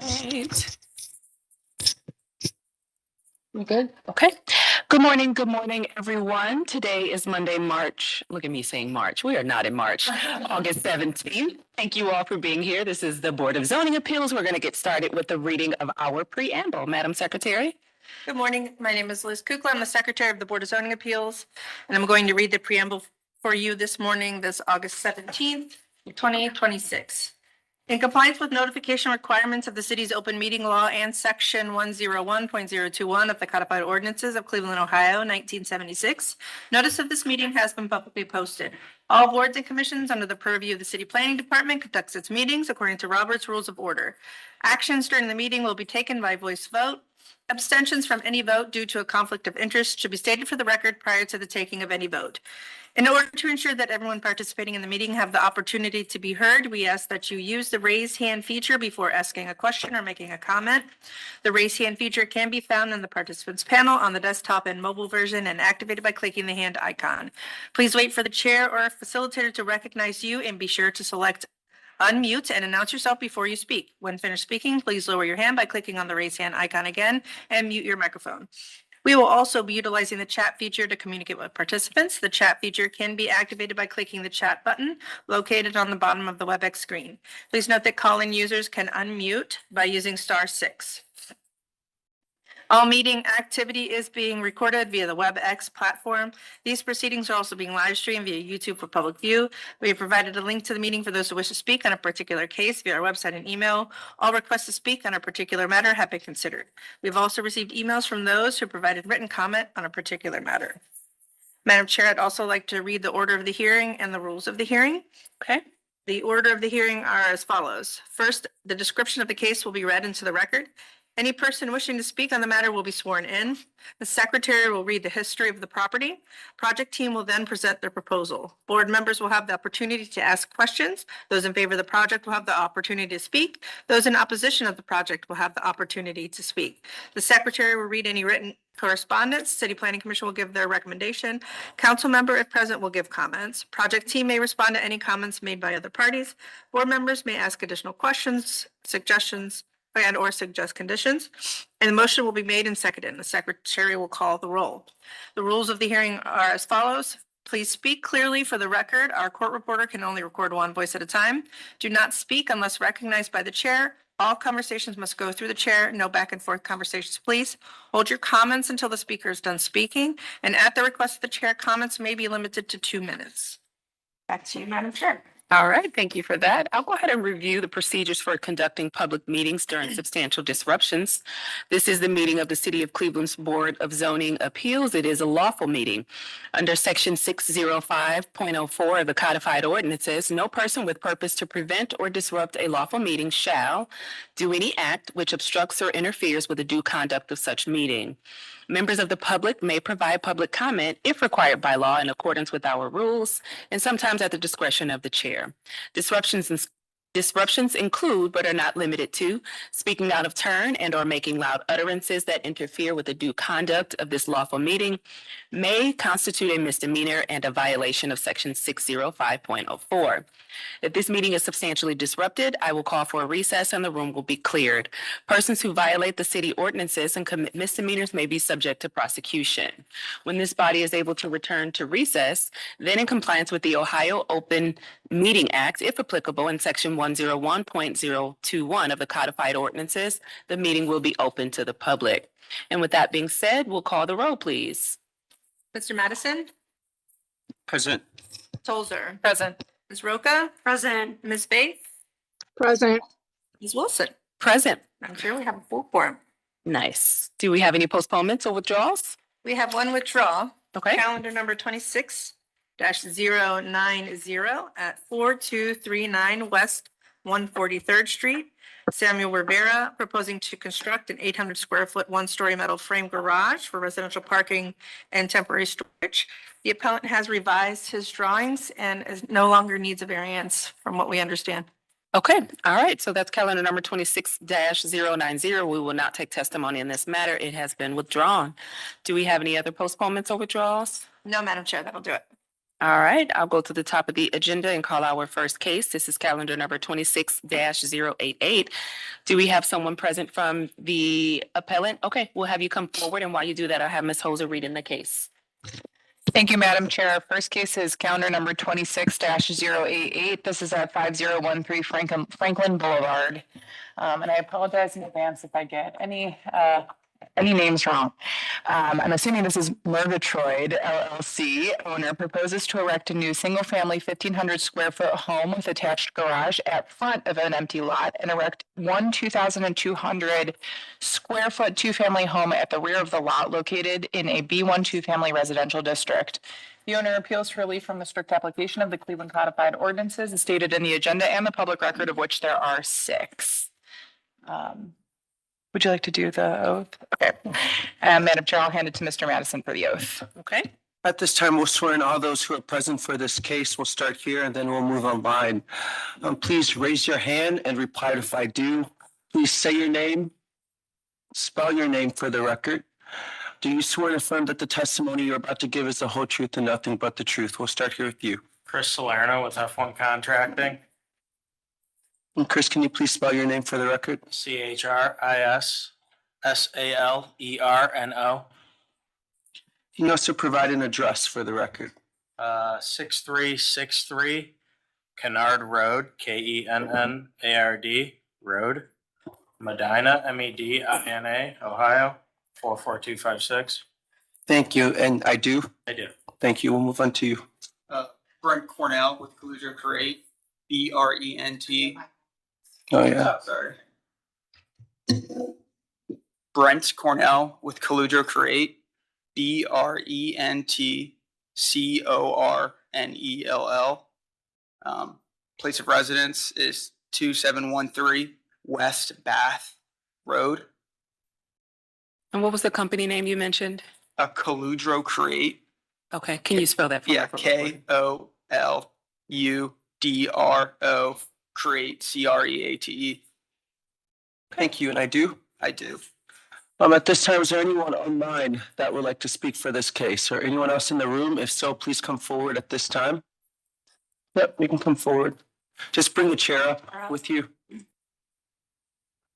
Right. We good? Okay. Good morning, everyone. Today is Monday, March. Look at me saying March. We are not in March. August 17th. Thank you all for being here. This is the Board of Zoning Appeals. We're going to get started with the reading of our preamble. Madam Secretary. Good morning. My name is Liz Kukla. I'm the Secretary of the Board of Zoning Appeals, and I'm going to read the preamble for you this morning, this August 17th, 2026. In compliance with notification requirements of the city's open meeting law and section 101.021 of the codified ordinances of Cleveland, Ohio, 1976, notice of this meeting has been publicly posted. All boards and commissions under the purview of the city planning department conducts its meetings according to Robert's Rules of Order. Actions during the meeting will be taken by voice vote. Abstentions from any vote due to a conflict of interest should be stated for the record prior to the taking of any vote. In order to ensure that everyone participating in the meeting have the opportunity to be heard, we ask that you use the raise hand feature before asking a question or making a comment. The raise hand feature can be found in the participants panel on the desktop and mobile version and activated by clicking the hand icon. Please wait for the chair or facilitator to recognize you and be sure to select unmute and announce yourself before you speak. When finished speaking, please lower your hand by clicking on the raise hand icon again and mute your microphone. We will also be utilizing the chat feature to communicate with participants. The chat feature can be activated by clicking the chat button located on the bottom of the WebEx screen. Please note that call-in users can unmute by using *6. All meeting activity is being recorded via the WebEx platform. These proceedings are also being live streamed via YouTube for public view. We have provided a link to the meeting for those who wish to speak on a particular case via our website and email. All requests to speak on a particular matter have been considered. We've also received emails from those who provided written comment on a particular matter. Madam Chair, I'd also like to read the order of the hearing and the rules of the hearing. Okay. The order of the hearing are as follows. First, the description of the case will be read into the record. Any person wishing to speak on the matter will be sworn in. The secretary will read the history of the property. Project team will then present their proposal. Board members will have the opportunity to ask questions. Those in favor of the project will have the opportunity to speak. Those in opposition of the project will have the opportunity to speak. The secretary will read any written correspondence. City Planning Commission will give their recommendation. Council member, if present, will give comments. Project team may respond to any comments made by other parties. Board members may ask additional questions, suggestions, and/or suggest conditions, and the motion will be made and seconded, and the secretary will call the roll. The rules of the hearing are as follows. Please speak clearly for the record. Our court reporter can only record one voice at a time. Do not speak unless recognized by the chair. All conversations must go through the chair. No back and forth conversations, please. Hold your comments until the speaker is done speaking, and at the request of the chair, comments may be limited to 2 minutes. Back to you, Madam Chair. All right, thank you for that. I'll go ahead and review the procedures for conducting public meetings during substantial disruptions. This is the meeting of the City of Cleveland's Board of Zoning Appeals. It is a lawful meeting. Under Section 605.04 of the codified ordinances, no person with purpose to prevent or disrupt a lawful meeting shall do any act which obstructs or interferes with the due conduct of such meeting. Members of the public may provide public comment if required by law in accordance with our rules, and sometimes at the discretion of the chair. Disruptions include, but are not limited to, speaking out of turn and/or making loud utterances that interfere with the due conduct of this lawful meeting may constitute a misdemeanor and a violation of Section 605.04. If this meeting is substantially disrupted, I will call for a recess and the room will be cleared. Persons who violate the city ordinances and commit misdemeanors may be subject to prosecution. When this body is able to return to recess, then in compliance with the Ohio Open Meeting Act, if applicable, in Section 101.021 of the codified ordinances, the meeting will be open to the public. And with that being said, we'll call the roll, please. Mr. Madison? Present. Tolzer? Present. Ms. Roca? Present. Ms. Faith? Present. Ms. Wilson? Present. I'm sure we have a full quorum. Nice. Do we have any postponements or withdrawals? We have one withdrawal. Okay. Calendar number 26-090 at 4239 West 143rd Street. Samuel Rivera proposing to construct an 800 square foot, 1-story metal frame garage for residential parking and temporary storage. The appellant has revised his drawings and no longer needs a variance from what we understand. Okay, all right. So that's calendar number 26-090. We will not take testimony in this matter. It has been withdrawn. Do we have any other postponements or withdrawals? No, Madam Chair, that'll do it. All right, I'll go to the top of the agenda and call our first case. This is calendar number 26-088. Do we have someone present from the appellant? Okay, we'll have you come forward, and while you do that, I'll have Ms. Hoser read in the case. Thank you, Madam Chair. Our first case is calendar number 26-088. This is at 5013 Franklin Boulevard. And I apologize in advance if I get any names wrong. I'm assuming this is Murgatroyd LLC. Owner proposes to erect a new single-family 1,500 square foot home with attached garage at front of an empty lot and erect one 2,200 square foot two-family home at the rear of the lot located in a B1 two-family residential district. The owner appeals for relief from the strict application of the Cleveland Codified Ordinances as stated in the agenda and the public record, of which there are 6. Would you like to do the oath? Okay. Madam Chair, I'll hand it to Mr. Madison for the oath. Okay, At this time, we'll swear in all those who are present for this case. We'll start here and then we'll move online. Please raise your hand and reply if I do. Please say your name. Spell your name for the record. Do you swear and affirm that the testimony you're about to give is the whole truth and nothing but the truth? We'll start here with you. Chris Salerno with F1 Contracting, And Chris, can you please spell your name for the record? CHRISSALERNO, Can you also provide an address for the record? 6363 Kennard Road, KENNARD Road, Medina, MEDINA, Ohio, 44256. Thank you, and I do. I do. Thank you. We'll move on to you. Brent Cornell with Colludio Create, BRENT. Oh, yeah. Sorry. Brent Cornell with Colludio Create, BRENTCORNELL. Place of residence is 2713 West Bath Road. and what was the company name you mentioned? Colludio Create. Okay, can you spell that for me? Yeah, KOLUDRO Create, CREATE. Thank you, and I do. I do. At this time, is there anyone online that would like to speak for this case, or anyone else in the room? If so, please come forward at this time. Yep, you can come forward. Just bring the chair up with you.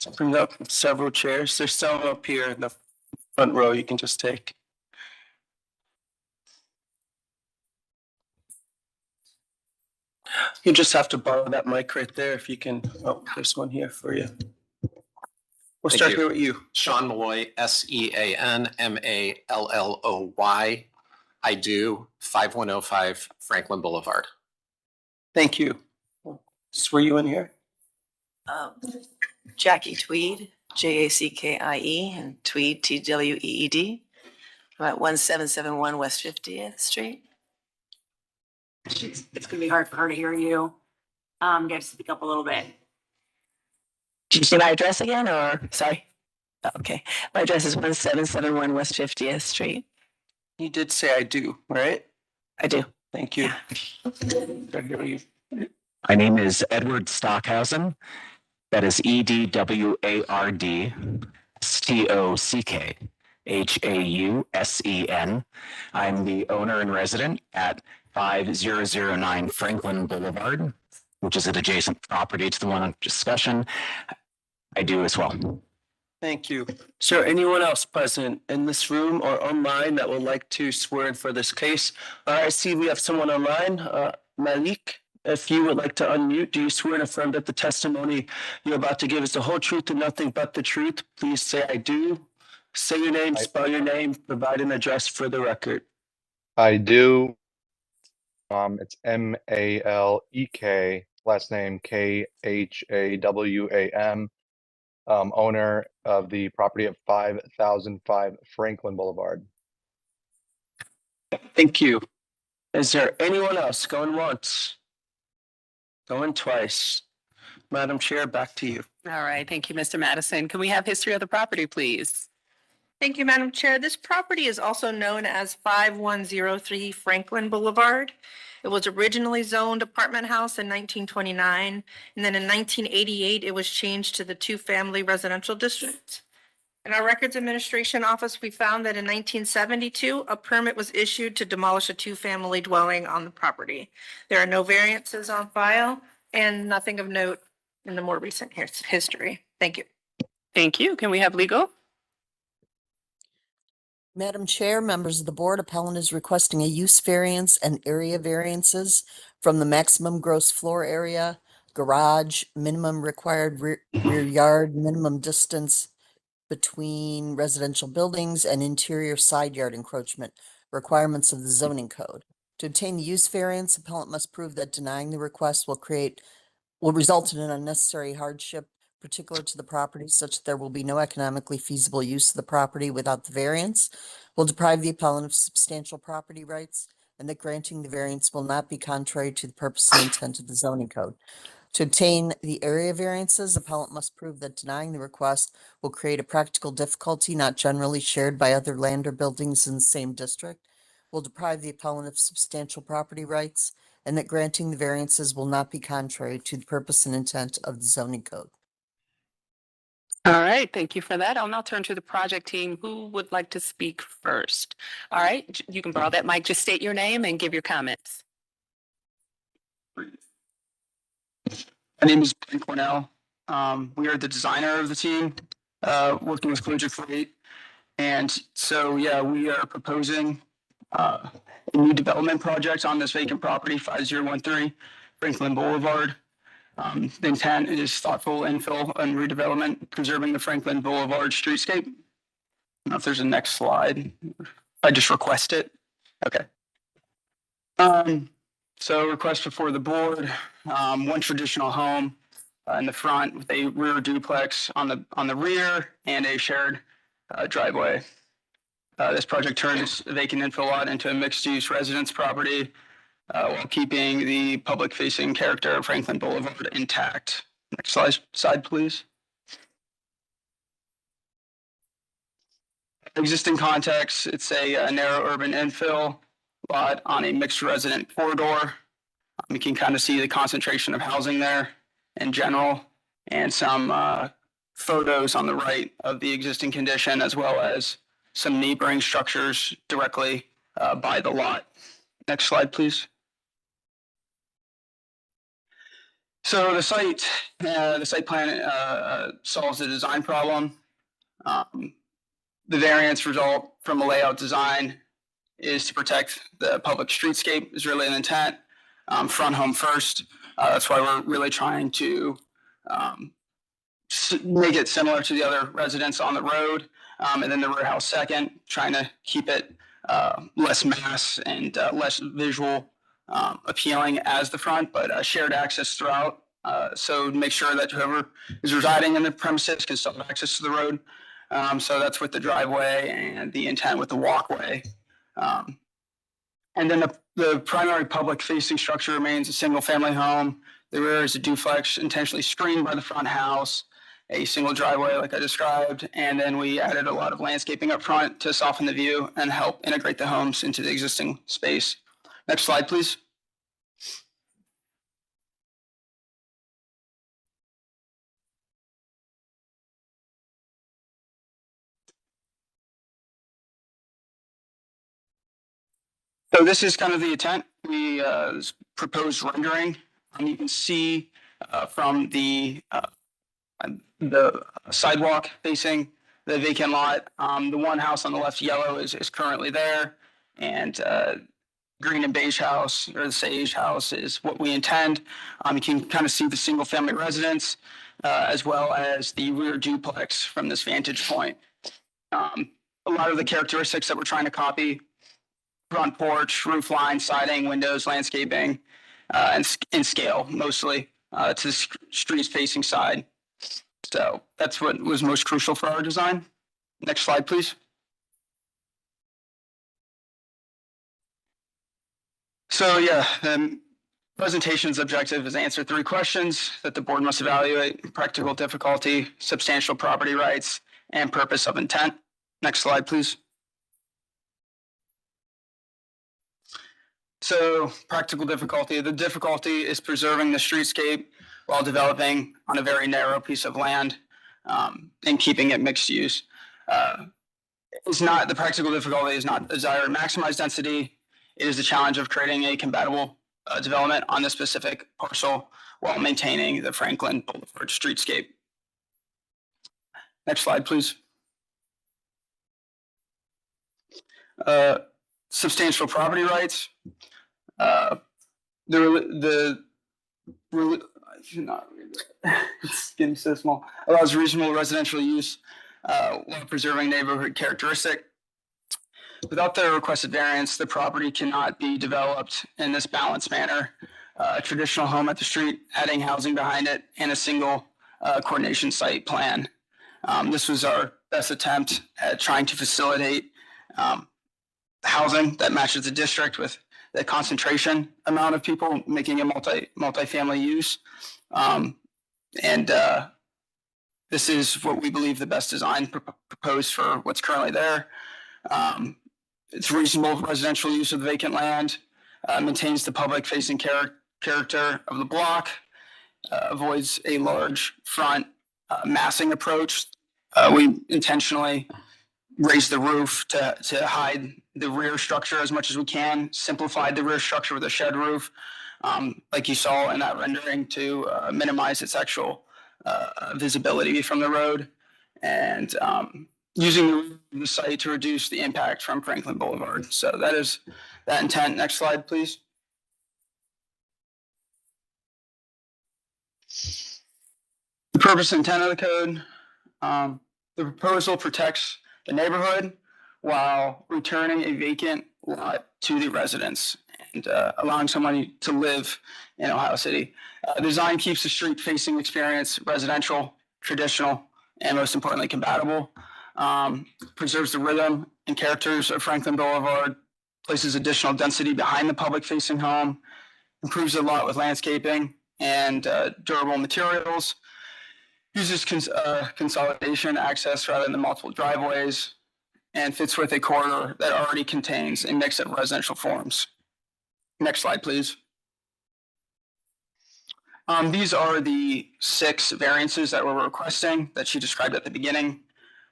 So bring up several chairs. There's some up here in the front row you can just take. You just have to borrow that mic right there if you can. Oh, there's one here for you. We'll Thank start you. here with you. Sean Malloy, SEANMALLOY. I do 5105 Franklin Boulevard. Thank you. Swear you in here? Jackie Tweed, JACKIE, and Tweed, TWEED. I'm at 1771 West 50th Street. It's gonna be hard for her to hear you. You have to speak up a little bit. Did you see my address again, or, sorry? Oh, okay, my address is 1771 West 50th Street. You did say I do, right? I do. Thank you. Yeah. Start here with you. My name is Edward Stockhausen. That is EDWARD STOCKHAUSEN. I'm the owner and resident at 5009 Franklin Boulevard, which is an adjacent property to the one under discussion. I do as well. Thank you. Is there anyone else present in this room or online that would like to swear in for this case? I see we have someone online. Malik, if you would like to unmute, do you swear and affirm that the testimony you're about to give is the whole truth and nothing but the truth? Please say I do. Say your name, spell your name, provide an address for the record. I do. It's MALEK, last name KHAWAM. Owner of the property at 5005 Franklin Boulevard. Thank you. Is there anyone else going once? Going twice? Madam Chair, back to you. All right, thank you, Mr. Madison. Can we have history of the property, please? Thank you, Madam Chair. This property is also known as 5103 Franklin Boulevard. It was originally zoned apartment house in 1929, and then in 1988, it was changed to the two-family residential district. In our Records Administration Office, we found that in 1972, a permit was issued to demolish a two-family dwelling on the property. There are no variances on file and nothing of note in the more recent history. Thank you. Thank you. Can we have legal? Madam Chair, members of the board, appellant is requesting a use variance and area variances from the maximum gross floor area, garage, minimum required rear yard, minimum distance between residential buildings and interior side yard encroachment requirements of the zoning code. To obtain the use variance, appellant must prove that denying the request will result in an unnecessary hardship particular to the property such that there will be no economically feasible use of the property without the variance, will deprive the appellant of substantial property rights, and that granting the variance will not be contrary to the purpose and intent of the zoning code. To obtain the area variances, appellant must prove that denying the request will create a practical difficulty not generally shared by other land or buildings in the same district, will deprive the appellant of substantial property rights, and that granting the variances will not be contrary to the purpose and intent of the zoning code. All right, thank you for that. I'll now turn to the project team. Who would like to speak first? All right, you can borrow that mic. Just state your name and give your comments. My name is Ben Cornell. We are the designer of the team, working with Clojure Create. And so, yeah, we are proposing a new development project on this vacant property, 5013 Franklin Boulevard. The intent is thoughtful infill and redevelopment, preserving the Franklin Boulevard streetscape. I don't know if there's a next slide. I just request it. Okay. So request before the board, one traditional home in the front with a rear duplex on the rear and a shared driveway. This project turns a vacant infill lot into a mixed-use residence property while keeping the public-facing character of Franklin Boulevard intact. Next slide, please. Existing context, it's a narrow urban infill lot on a mixed resident corridor. You can kind of see the concentration of housing there in general, and some photos on the right of the existing condition, as well as some neighboring structures directly by the lot. Next slide, please. So the site plan solves the design problem. The variance result from a layout design is to protect the public streetscape is really an intent. Front home first. That's why we're really trying to make it similar to the other residents on the road. And then the rear house second, trying to keep it less mass and less visual appealing as the front, but shared access throughout. So make sure that whoever is residing in the premises can still have access to the road. So that's with the driveway and the intent with the walkway. And then the primary public facing structure remains a single family home. The rear is a duplex intentionally screened by the front house, a single driveway like I described. And then we added a lot of landscaping up front to soften the view and help integrate the homes into the existing space. Next slide, please. So this is kind of the intent. We proposed rendering. You can see from the sidewalk facing the vacant lot. The one house on the left, yellow, is currently there, and green and beige house, or the sage house, is what we intend. You can kind of see the single family residence as well as the rear duplex from this vantage point. A lot of the characteristics that we're trying to copy: front porch, roof line, siding, windows, landscaping, and scale mostly to the street facing side. So that's what was most crucial for our design. Next slide, please. So yeah, presentation's objective is to answer 3 questions that the board must evaluate: practical difficulty, substantial property rights, and purpose of intent. Next slide, please. So practical difficulty. The difficulty is preserving the streetscape while developing on a very narrow piece of land and keeping it mixed use. is not, the practical difficulty is not desire to maximize density. It is the challenge of creating a compatible development on this specific parcel while maintaining the Franklin Boulevard streetscape. Next slide, please. Substantial property rights. I should not read that. It's getting so small. Allows reasonable residential use while preserving neighborhood characteristic. Without the requested variance, the property cannot be developed in this balanced manner. A traditional home at the street, adding housing behind it, and a single coordination site plan. This was our best attempt at trying to facilitate housing that matches the district with the concentration amount of people making a multi-family use. This is what we believe the best design proposed for what's currently there. It's reasonable residential use of the vacant land, maintains the public facing character of the block, avoids a large front massing approach. We intentionally raise the roof to hide the rear structure as much as we can, simplified the rear structure with a shed roof, like you saw in that rendering, to minimize its actual visibility from the road, and using the site to reduce the impact from Franklin Boulevard. So that is that intent. Next slide, please. The purpose and intent of the code. The proposal protects the neighborhood while returning a vacant lot to the residents and allowing somebody to live in Ohio City. Design keeps the street facing experience residential, traditional, and most importantly, compatible. Preserves the rhythm and characters of Franklin Boulevard, places additional density behind the public facing home, improves the lot with landscaping and durable materials, uses consolidation access rather than multiple driveways, and fits with a corridor that already contains a mix of residential forms. Next slide, please. These are the 6 variances that we're requesting that she described at the beginning.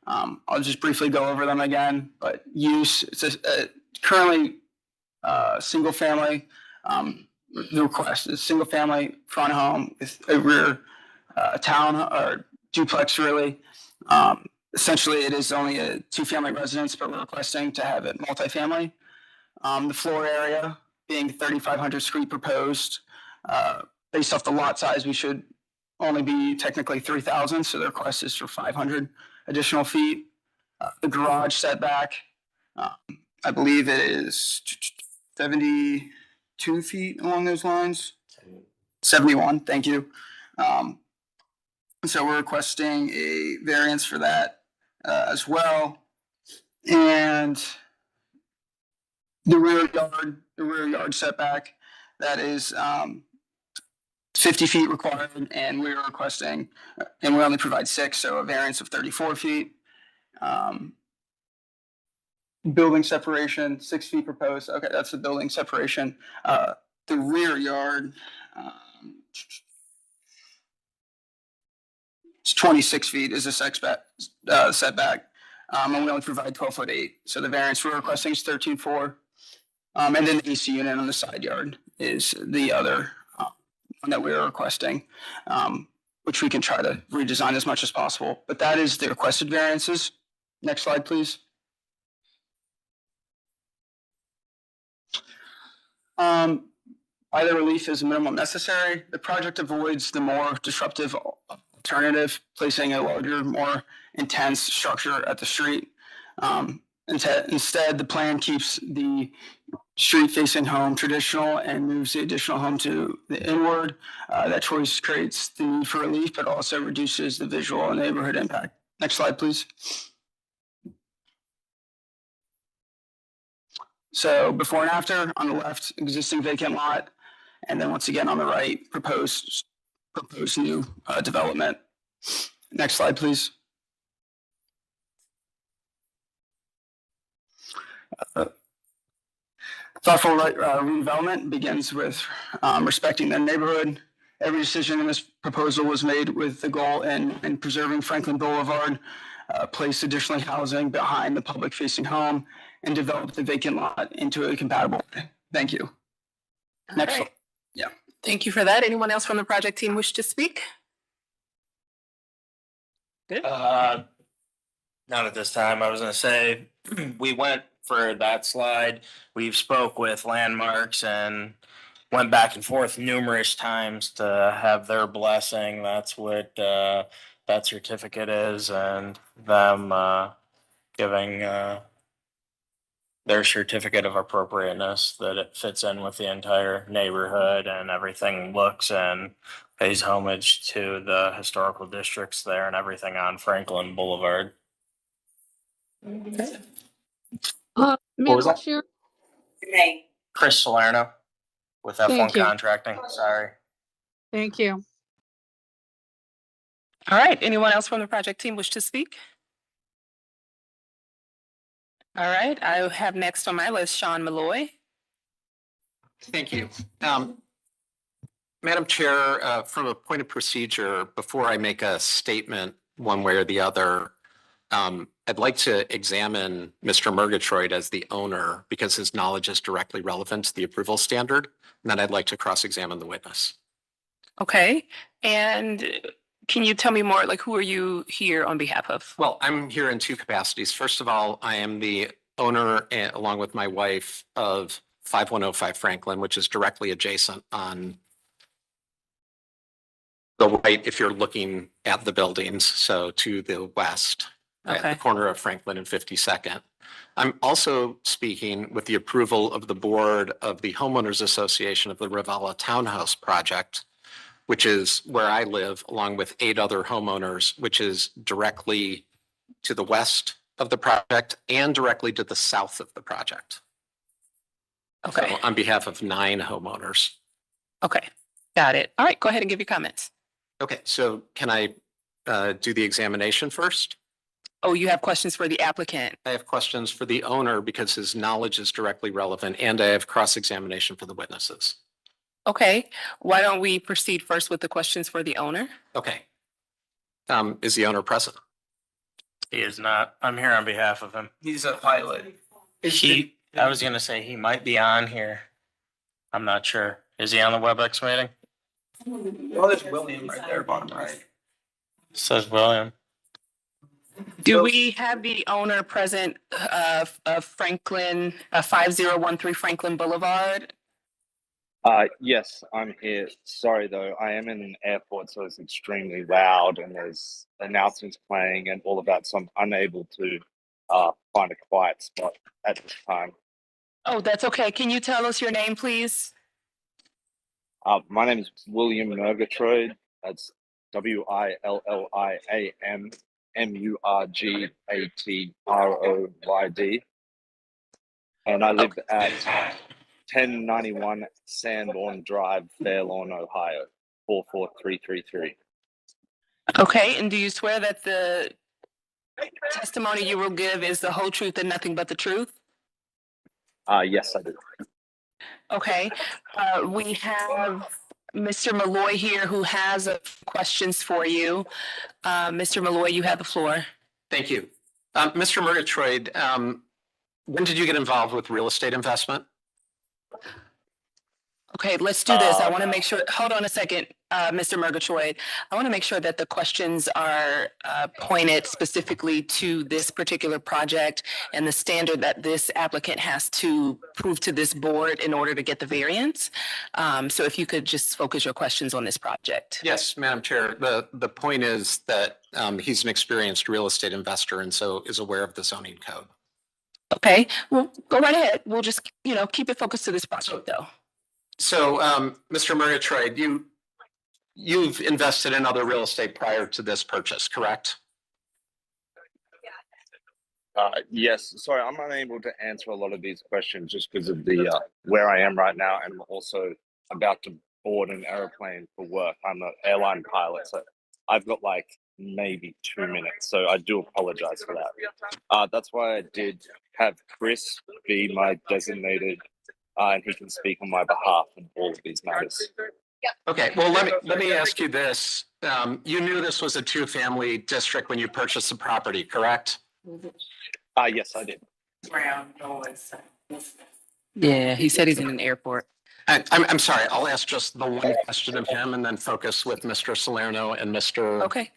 I'll just briefly go over them again, but use, it's currently single family. The request is single family front home with a rear town or duplex, really. Essentially, it is only a 2-family residence, but we're requesting to have it multifamily. The floor area being 3,500 square feet proposed. Based off the lot size, we should only be technically 3,000, so the request is for 500 additional feet. The garage setback, I believe it is 72 feet along those lines. 71, thank you. So we're requesting a variance for that as well. And the rear yard setback, that is 50 feet required, and we're requesting, and we only provide 6, so a variance of 34 feet. Building separation, 6 feet proposed. Okay, that's the building separation. The rear yard, it's 26 feet is a setback, and we only provide 12'8". So the variance we're requesting is 13.4. And then the AC unit on the side yard is the other one that we're requesting, which we can try to redesign as much as possible. But that is the requested variances. Next slide, please. Either relief is minimum necessary. The project avoids the more disruptive alternative, placing a larger, more intense structure at the street. Instead, the plan keeps the street-facing home traditional and moves the additional home to the inward. That choice creates the need for relief, but also reduces the visual and neighborhood impact. Next slide, please. So before and after, on the left, existing vacant lot, and then once again on the right, proposed new development. Next slide, please. Thoughtful redevelopment begins with respecting the neighborhood. Every decision in this proposal was made with the goal in preserving Franklin Boulevard place additional housing behind the public facing home, and develop the vacant lot into a compatible way. Thank you. Next. All right. Yeah. Thank you for that. Anyone else from the project team wish to speak? Not at this time. I was gonna say, we went for that slide. We've spoke with Landmarks and went back and forth numerous times to have their blessing. That's what that certificate is, and them giving their certificate of appropriateness that it fits in with the entire neighborhood and everything looks and pays homage to the historical districts there and everything on Franklin Boulevard. Madam was that? Chair, Chris Salerno with F1 Thank you. Contracting. Sorry. thank you. All right. Anyone else from the project team wish to speak? All right. I have next on my list Sean Malloy. Thank you. Madam Chair, from a point of procedure, before I make a statement one way or the other, I'd like to examine Mr. Murgatroyd as the owner because his knowledge is directly relevant to the approval standard. And then I'd like to cross-examine the witness. Okay. And can you tell me more, like, who are you here on behalf of? Well, I'm here in two capacities. First of all, I am the owner, along with my wife, of 5105 Franklin, which is directly adjacent on the right if you're looking at the buildings, so to the west, at Okay. the corner of Franklin and 52nd. I'm also speaking with the approval of the board of the Homeowners Association of the Ravala Townhouse Project, which is where I live, along with 8 other homeowners, which is directly to the west of the project and directly to the south of the project. Okay. So on behalf of 9 homeowners. Okay. Got it. All right. Go ahead and give your comments. Okay, so can I do the examination first? Oh, you have questions for the applicant. I have questions for the owner because his knowledge is directly relevant, and I have cross-examination for the witnesses. Okay. Why don't we proceed first with the questions for the owner? Okay. Is the owner present? He is not. I'm here on behalf of him. He's a pilot. I was gonna say he might be on here. I'm not sure. Is he on the WebEx meeting? Well, there's William right there, bottom right. Says William. Do we have the owner present of Franklin, 5013 Franklin Boulevard? Yes, I'm here. Sorry though, I am in an airport, so it's extremely loud and there's announcements playing and all of that, so I'm unable to find a quiet spot at this time. Oh, that's okay. Can you tell us your name, please? My name is William Murgatroyd. That's WILLIAMMURGATROYD. And I live at 1091 Sanborn Drive, Fairlawn, Ohio, 44333. Okay, and do you swear that the testimony you will give is the whole truth and nothing but the truth? Yes, I do. Okay, we have Mr. Malloy here who has questions for you. Mr. Malloy, you have the floor. Thank you. Mr. Murgatroyd, when did you get involved with real estate investment? Okay, let's do this. I want to make sure, hold on a second, Mr. Murgatroyd. I want to make sure that the questions are pointed specifically to this particular project and the standard that this applicant has to prove to this board in order to get the variance. So if you could just focus your questions on this project. Yes, Madam Chair. The point is that he's an experienced real estate investor and so is aware of the zoning code. Okay, well, go right ahead. We'll just, keep it focused to this project though. So, Mr. Murgatroyd, you've invested in other real estate prior to this purchase, correct? Yes, sorry, I'm unable to answer a lot of these questions just because of the where I am right now, and I'm also about to board an airplane for work. I'm an airline pilot, so I've got like maybe 2 minutes, so I do apologize for that. That's why I did have Chris be my designated, and he can speak on my behalf in all of these matters. Okay, well, let me ask you this. You knew this was a two-family district when you purchased the property, correct? Yes, I did. Yeah, he said he's in an airport. I'm sorry, I'll ask just the one question of him and then focus with Mr. Salerno and Mr. Okay,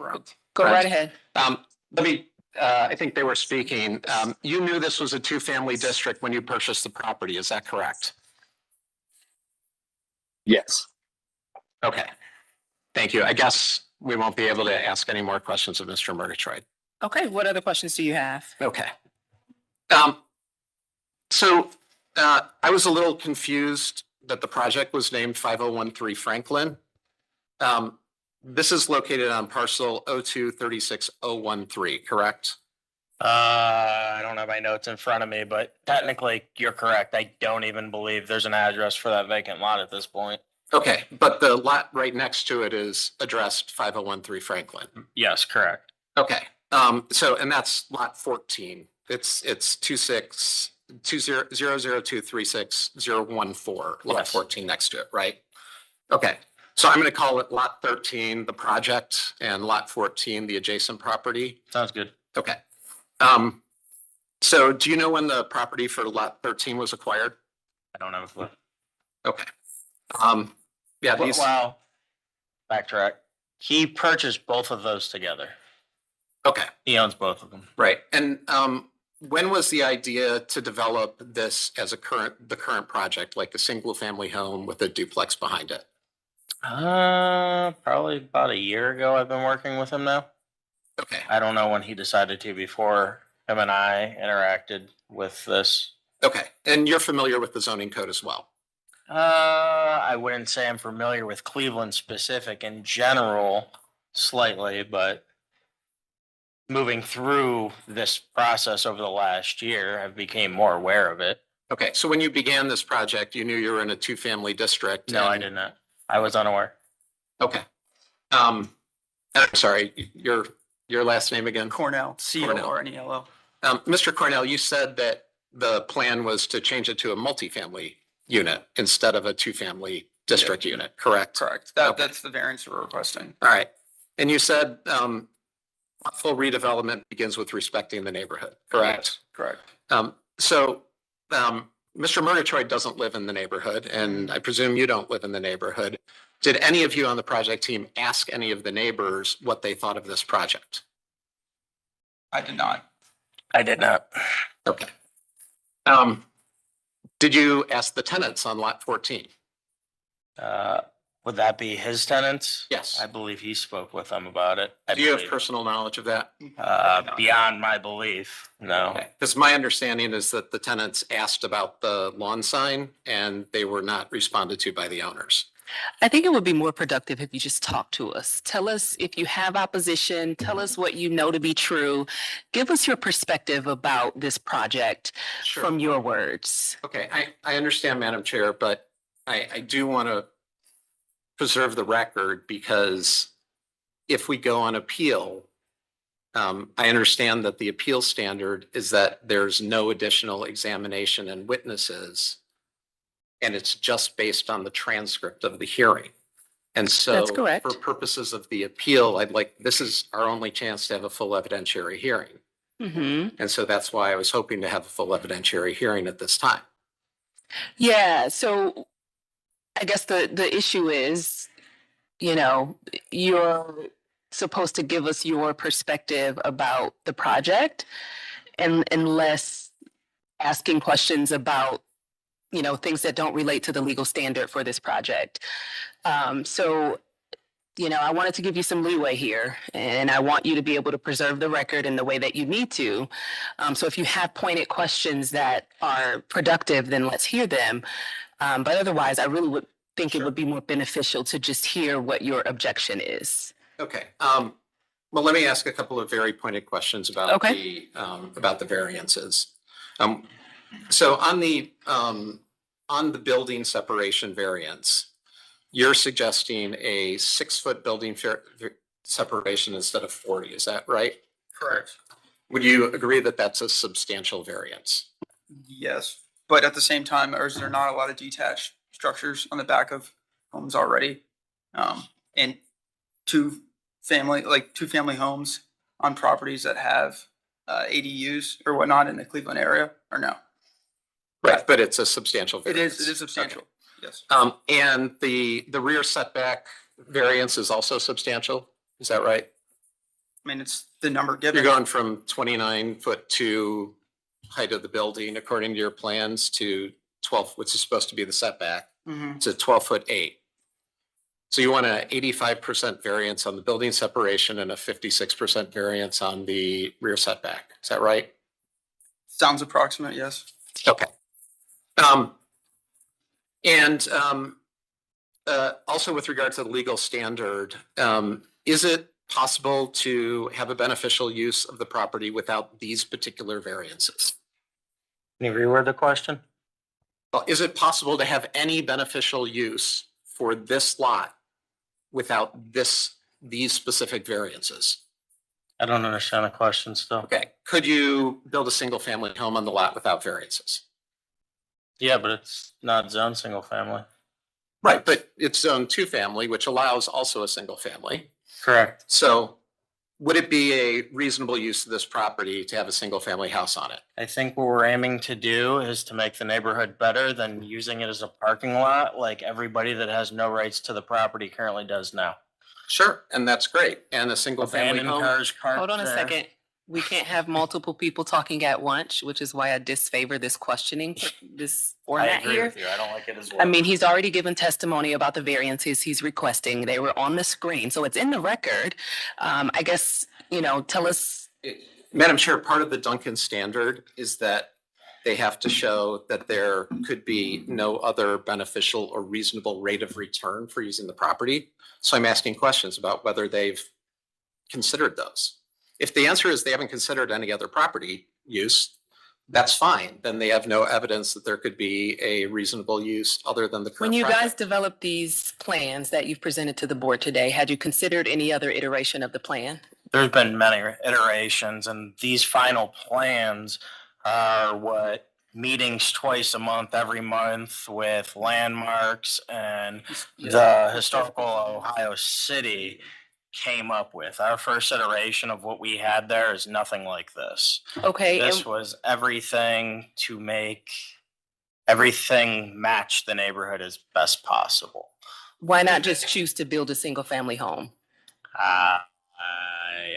go right ahead. I think they were speaking. You knew this was a two-family district when you purchased the property, is that correct? Yes. Okay, thank you. I guess we won't be able to ask any more questions of Mr. Murgatroyd. Okay, what other questions do you have? Okay. I was a little confused that the project was named 5013 Franklin. This is located on parcel 0236013, correct? I don't have my notes in front of me, but technically you're correct. I don't even believe there's an address for that vacant lot at this point. Okay, but the lot right next to it is addressed 5013 Franklin. Yes, correct. Okay, and that's lot 14. It's 200236014, lot Yes. 14 next to it, right? Okay, so I'm gonna call it lot 13, the project, and lot 14, the adjacent property. Sounds good. Okay. So do you know when the property for lot 13 was acquired? I don't have a clue. Okay. Yeah, these, Wow. Backtrack. He purchased both of those together. okay, He owns both of them. right. And, when was the idea to develop this as the current project, like a single family home with a duplex behind it? Probably about a year ago. I've been working with him now. Okay, I don't know when he decided to before him and I interacted with this. okay. And you're familiar with the zoning code as well? I wouldn't say I'm familiar with Cleveland specific in general, slightly, but moving through this process over the last year, I've became more aware of it. Okay, so when you began this project, you knew you were in a two-family district? No, I and- did not. I was unaware. Okay. I'm sorry, your last name again? Cornell, C-O-R-N-E-L-O. Mr. Cornell, you said that the plan was to change it to a multifamily unit instead of a two-family district unit, correct? Correct. Okay. That's the variance we're requesting. All right. And you said thoughtful redevelopment begins with respecting the neighborhood, correct? Correct. Mr. Murgatroyd doesn't live in the neighborhood, and I presume you don't live in the neighborhood. Did any of you on the project team ask any of the neighbors what they thought of this project? I did not. I did not. Okay. Did you ask the tenants on lot 14? Would that be his tenants? Yes. I believe he spoke with them about it. I Do you have believe. personal knowledge of that? Beyond my belief, no. Because my understanding is that the tenants asked about the lawn sign and they were not responded to by the owners. I think it would be more productive if you just talk to us. Tell us if you have opposition, tell us what you know to be true. Give us your perspective about this project from your words. Okay, I understand, Madam Chair, but I do want to preserve the record because if we go on appeal, I understand that the appeal standard is that there's no additional examination and witnesses. And it's just based on the transcript of the hearing. And so That's correct. for purposes of the appeal, this is our only chance to have a full evidentiary hearing. Mm-hmm. And so that's why I was hoping to have a full evidentiary hearing at this time. Yeah, so I guess the issue is, you're supposed to give us your perspective about the project and less asking questions about, things that don't relate to the legal standard for this project. I wanted to give you some leeway here and I want you to be able to preserve the record in the way that you need to. So if you have pointed questions that are productive, then let's hear them. But otherwise, I really would think it would be more beneficial to just hear what your objection is. Okay. Well, let me ask a couple of very pointed questions about the variances. So on the building separation variance, you're suggesting a 6-foot building separation instead of 40. Is that right? Correct. Would you agree that that's a substantial variance? Yes, but at the same time, is there not a lot of detached structures on the back of homes already? And two family homes on properties that have ADUs or whatnot in the Cleveland area, or no? Right, but it's a substantial It variance. is substantial, yes. And the rear setback variance is also substantial, is that right? I mean, it's the number given. You're going from 29'2" height of the building, according to your plans, to 12, which is supposed to be the setback, Mhm. to 12'8". So you want an 85% variance on the building separation and a 56% variance on the rear setback. Is that right? Sounds approximate, yes. Okay. Also with regard to the legal standard, is it possible to have a beneficial use of the property without these particular variances? Can you reword the question? Well, is it possible to have any beneficial use for this lot without these specific variances? I don't understand the question still. Okay, could you build a single family home on the lot without variances? Yeah, but it's not zone single family. Right, but it's zone 2 family, which allows also a single family. Correct. So would it be a reasonable use of this property to have a single family house on it? I think what we're aiming to do is to make the neighborhood better than using it as a parking lot like everybody that has no rights to the property currently does now. Sure, and that's great. And a single family Abandoned home. cars parked Hold on a there. second. We can't have multiple people talking at once, which is why I disfavor this questioning, this I format agree here. with you. I don't like it as well. I mean, he's already given testimony about the variances he's requesting. They were on the screen, so it's in the record. I guess, tell us. Madam Chair, part of the Duncan standard is that they have to show that there could be no other beneficial or reasonable rate of return for using the property. So I'm asking questions about whether they've considered those. If the answer is they haven't considered any other property use, that's fine. Then they have no evidence that there could be a reasonable use other than the current When you project. guys developed these plans that you've presented to the board today, had you considered any other iteration of the plan? There's been many iterations, and these final plans are what meetings twice a month, every month with landmarks and the historical Ohio City came up with. Our first iteration of what we had there is nothing like this. Okay, This and was everything to make everything match the neighborhood as best possible. why not just choose to build a single-family home? I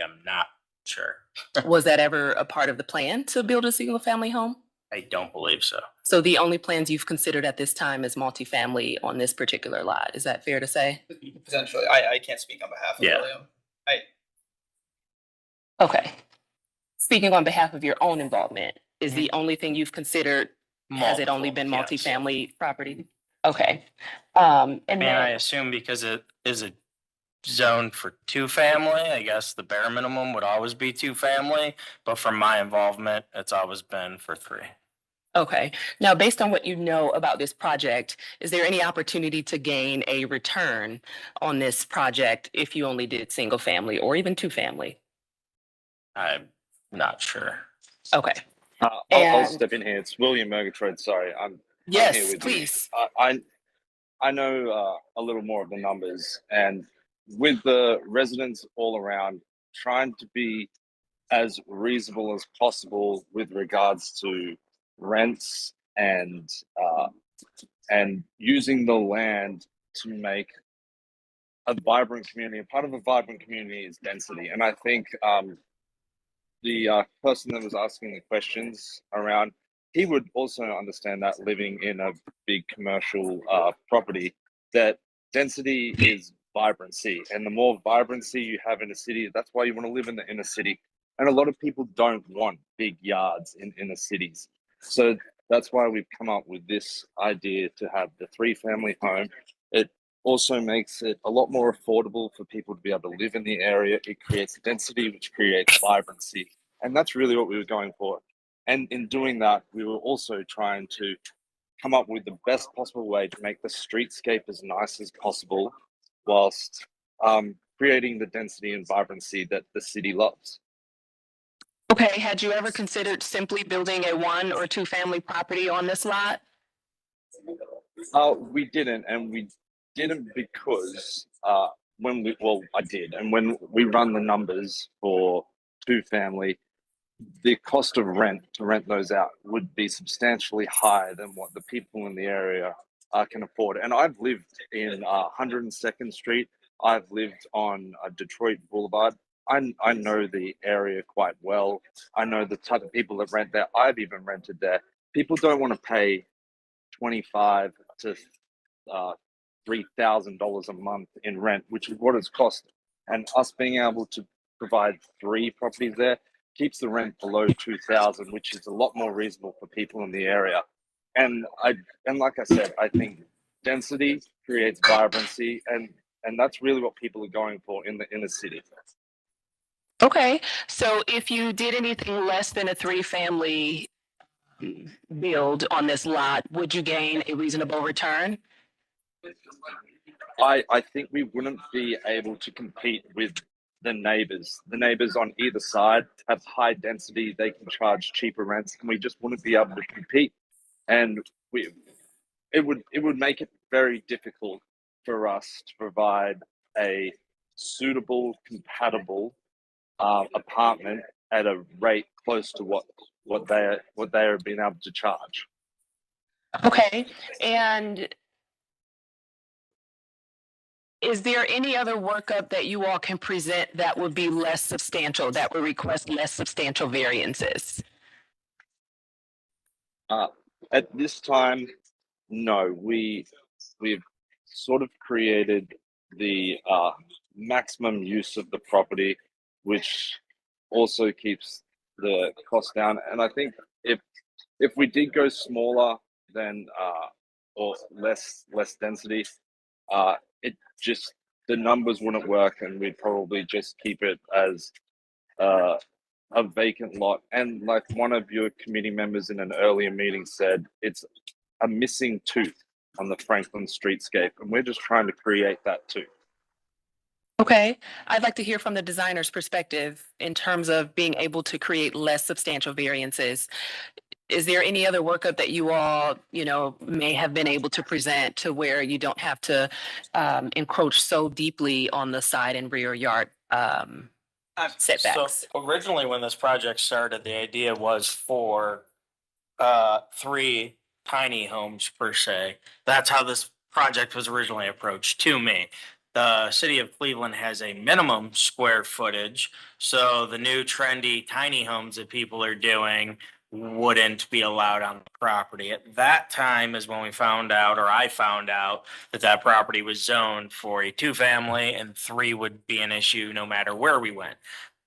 am not sure. Was that ever a part of the plan to build a single-family home? I don't believe so. So the only plans you've considered at this time is multifamily on this particular lot. Is that fair to say? Potentially, I can't speak on behalf of Yeah. William. Okay. Speaking on behalf of your own involvement, is the only thing you've considered, has it only been Multiple, yes. multifamily property? Okay. And And I then, assume because it is a zone for two family, I guess the bare minimum would always be two family. But from my involvement, it's always been for three. okay. Now, based on what you know about this project, is there any opportunity to gain a return on this project if you only did single family or even two family? I'm not sure. Okay. I'll And- step in here. It's William Murgatroyd. Sorry, I'm here Yes, with you. please. I know a little more of the numbers, and with the residents all around, trying to be as reasonable as possible with regards to rents and using the land to make a vibrant community. A part of a vibrant community is density, and I think the person that was asking the questions around, he would also understand that living in a big commercial property, that density is vibrancy, and the more vibrancy you have in a city, that's why you want to live in the inner city. And a lot of people don't want big yards in inner cities, so that's why we've come up with this idea to have the 3-family home. It also makes it a lot more affordable for people to be able to live in the area. It creates density, which creates vibrancy, and that's really what we were going for. And in doing that, we were also trying to come up with the best possible way to make the streetscape as nice as possible, whilst creating the density and vibrancy that the city loves. Okay, had you ever considered simply building a 1 or 2 family property on this lot? We didn't, and we didn't because I did, and when we run the numbers for two family, the cost of rent to rent those out would be substantially higher than what the people in the area can afford. And I've lived in 102nd Street. I've lived on Detroit Boulevard. I know the area quite well. I know the type of people that rent there. I've even rented there. People don't want to pay $25 to $3,000 a month in rent, which is what it's costing. And us being able to provide 3 properties there keeps the rent below 2,000, which is a lot more reasonable for people in the area. And like I said, I think density creates vibrancy, and that's really what people are going for in the inner city. Okay, so if you did anything less than a 3-family build on this lot, would you gain a reasonable return? I think we wouldn't be able to compete with the neighbors. The neighbors on either side have high density, they can charge cheaper rents, and we just wouldn't be able to compete. And it would make it very difficult for us to provide a suitable, compatible apartment at a rate close to what they are being able to charge. Okay, and is there any other workup that you all can present that would be less substantial, that would request less substantial variances? At this time, no. We've sort of created the maximum use of the property, which also keeps the cost down. And I think if we did go smaller than or less density, it just, the numbers wouldn't work, and we'd probably just keep it as a vacant lot. And like one of your committee members in an earlier meeting said, it's a missing tooth on the Franklin streetscape, and we're just trying to create that too. Okay, I'd like to hear from the designer's perspective in terms of being able to create less substantial variances. Is there any other workup that you all, may have been able to present to where you don't have to encroach so deeply on the side and rear yard setbacks? So originally, when this project started, the idea was for 3 tiny homes per se. That's how this project was originally approached to me. The city of Cleveland has a minimum square footage, so the new trendy tiny homes that people are doing wouldn't be allowed on the property. At that time is when we found out, or I found out, that property was zoned for a 2-family, and 3 would be an issue no matter where we went.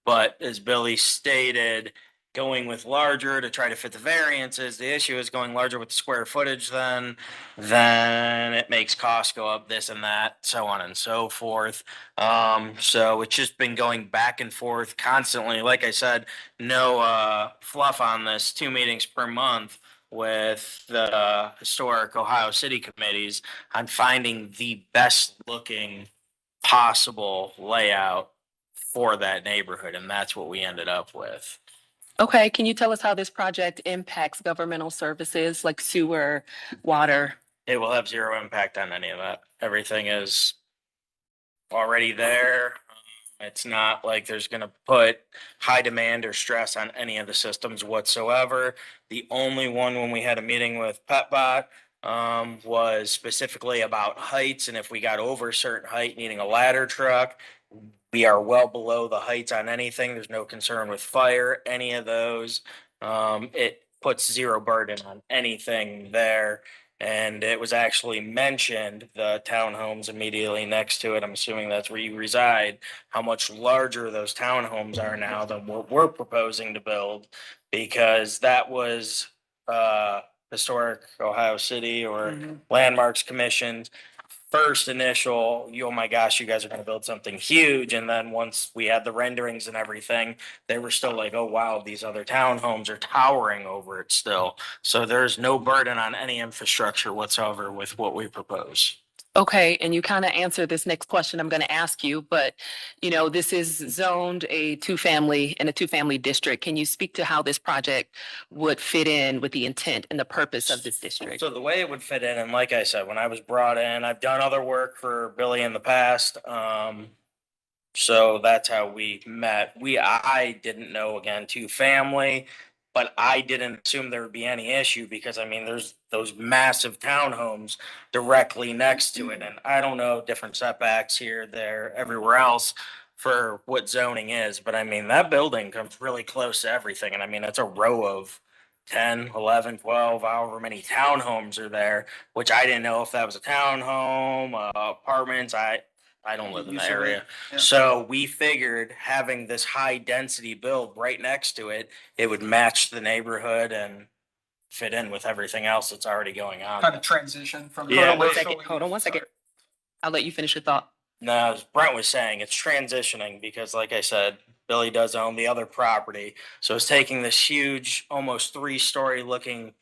But as Billy stated, going with larger to try to fit the variances, the issue is going larger with the square footage, then it makes costs go up, this and that, so on and so forth. So it's just been going back and forth constantly. Like I said, no fluff on this, 2 meetings per month with the historic Ohio City committees on finding the best looking possible layout for that neighborhood, and that's what we ended up with. Okay, can you tell us how this project impacts governmental services like sewer, water? It will have 0 impact on any of that. Everything is already there. It's not like there's going to put high demand or stress on any of the systems whatsoever. The only one when we had a meeting with PetBot was specifically about heights, and if we got over a certain height needing a ladder truck. We are well below the heights on anything. There's no concern with fire, any of those. It puts 0 burden on anything there. And it was actually mentioned, the townhomes immediately next to it, I'm assuming that's where you reside, how much larger those townhomes are now than what we're proposing to build, because that was Historic Ohio City or Landmarks Commission's first initial, oh my gosh, you guys are going to build something huge. And then once we had the renderings and everything, they were still like, oh wow, these other townhomes are towering over it still. So there's no burden on any infrastructure whatsoever with what we propose. Okay, and you kind of answered this next question I'm going to ask you, but this is zoned a two-family in a two-family district. Can you speak to how this project would fit in with the intent and the purpose of this district? So the way it would fit in, and like I said, when I was brought in, I've done other work for Billy in the past. So that's how we met. I didn't know, again, two family, but I didn't assume there would be any issue because I mean, there's those massive townhomes directly next to it. And I don't know different setbacks here, there, everywhere else for what zoning is, but I mean, that building comes really close to everything. And I mean, it's a row of 10, 11, 12, however many townhomes are there, which I didn't know if that was a townhome, apartments. I don't live in the area. Yeah. So we figured having this high density build right next to it, it would match the neighborhood and fit in with everything else that's already going on. Kind of transition from. Yeah. Hold on one second. I'll let you finish your thought. No, as Brent was saying, it's transitioning because like I said, Billy does own the other property. So it's taking this huge, almost 3-story looking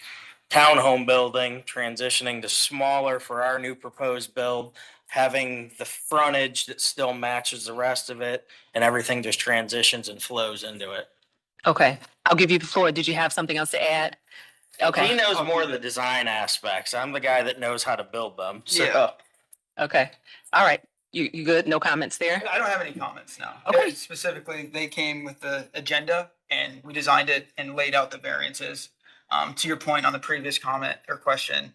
townhome building, transitioning to smaller for our new proposed build, having the frontage that still matches the rest of it, and everything just transitions and flows into it. Okay, I'll give you the floor. Did you have something else to add? He Okay, knows more of the design aspects. I'm the guy that knows how to build them. So Yeah. okay. All right. You good? No comments there? I don't have any comments now. Okay. Specifically, they came with the agenda and we designed it and laid out the variances. To your point on the previous comment or question,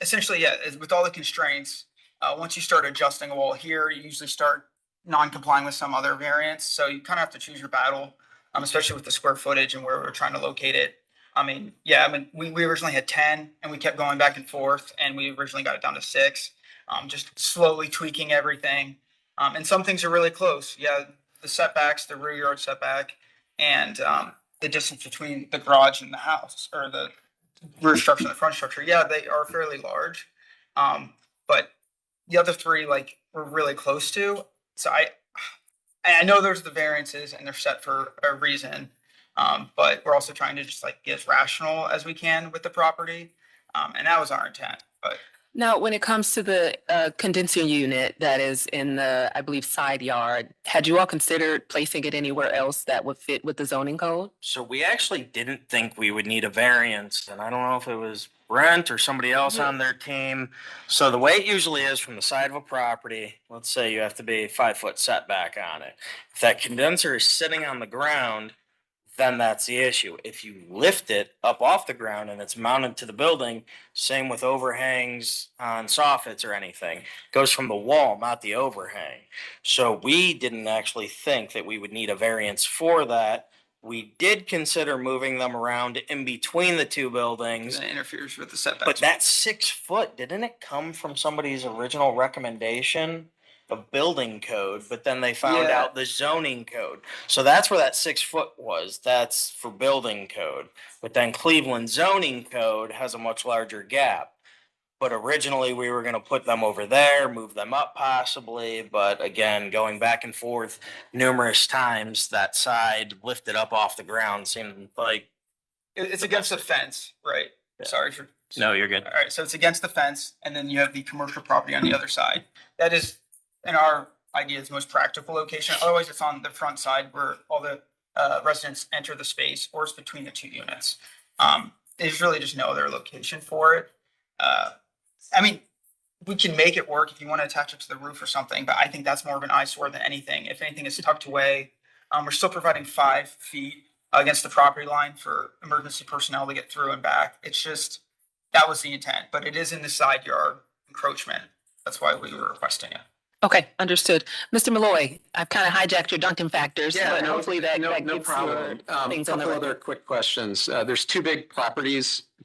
essentially, yeah, with all the constraints, once you start adjusting a wall here, you usually start non-complying with some other variance. So you kind of have to choose your battle, especially with the square footage and where we're trying to locate it. We originally had 10 and we kept going back and forth and we originally got it down to 6. Just slowly tweaking everything. And some things are really close. Yeah, the setbacks, the rear yard setback, and the distance between the garage and the house, or the rear structure and the front structure. Yeah, they are fairly large. But the other 3, like, we're really close to. So I know there's the variances and they're set for a reason. But we're also trying to just like be as rational as we can with the property. And that was our intent, but. Now, when it comes to the condenser unit that is in the, I believe, side yard, had you all considered placing it anywhere else that would fit with the zoning code? So we actually didn't think we would need a variance, and I don't know if it was Brent or somebody else on their team. So the way it usually is from the side of a property, let's say you have to be 5-foot setback on it. If that condenser is sitting on the ground, then that's the issue. If you lift it up off the ground and it's mounted to the building, same with overhangs on soffits or anything, goes from the wall, not the overhang. So we didn't actually think that we would need a variance for that. We did consider moving them around in between the two buildings. That interferes with the setbacks. But that 6 foot, didn't it come from somebody's original recommendation of building code, but then they found Yeah. out the zoning code. So that's where that 6 foot was. That's for building code. But then Cleveland zoning code has a much larger gap. But originally we were going to put them over there, move them up possibly. But again, going back and forth numerous times, that side lifted up off the ground seemed like. It's against the fence, right? Yeah. Sorry for. No, you're good. All right, so it's against the fence, and then you have the commercial property on the other side. That is, in our ideas, most practical location. Otherwise, it's on the front side where all the residents enter the space, or it's between the two units. There's really just no other location for it. We can make it work if you want to attach it to the roof or something, but I think that's more of an eyesore than anything. If anything is tucked away, we're still providing 5 feet against the property line for emergency personnel to get through and back. It's just, that was the intent, but it is in the side yard encroachment. That's why we were requesting it. Okay, understood. Mr. Malloy, I've kind of hijacked your Duncan factors, but hopefully that No gets problem. your things on the Couple record. other quick questions. There's 2 big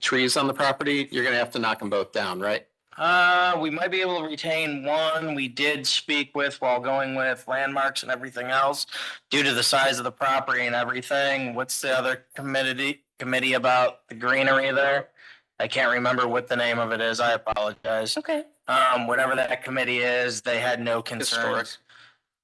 trees on the property. You're gonna have to knock them both down, right? We might be able to retain one. We did speak with, while going with landmarks and everything else, due to the size of the property and everything. What's the other committee about the greenery there? I can't remember what the name of it is. I apologize. Okay. Whatever that committee is, they had no concerns. Historic.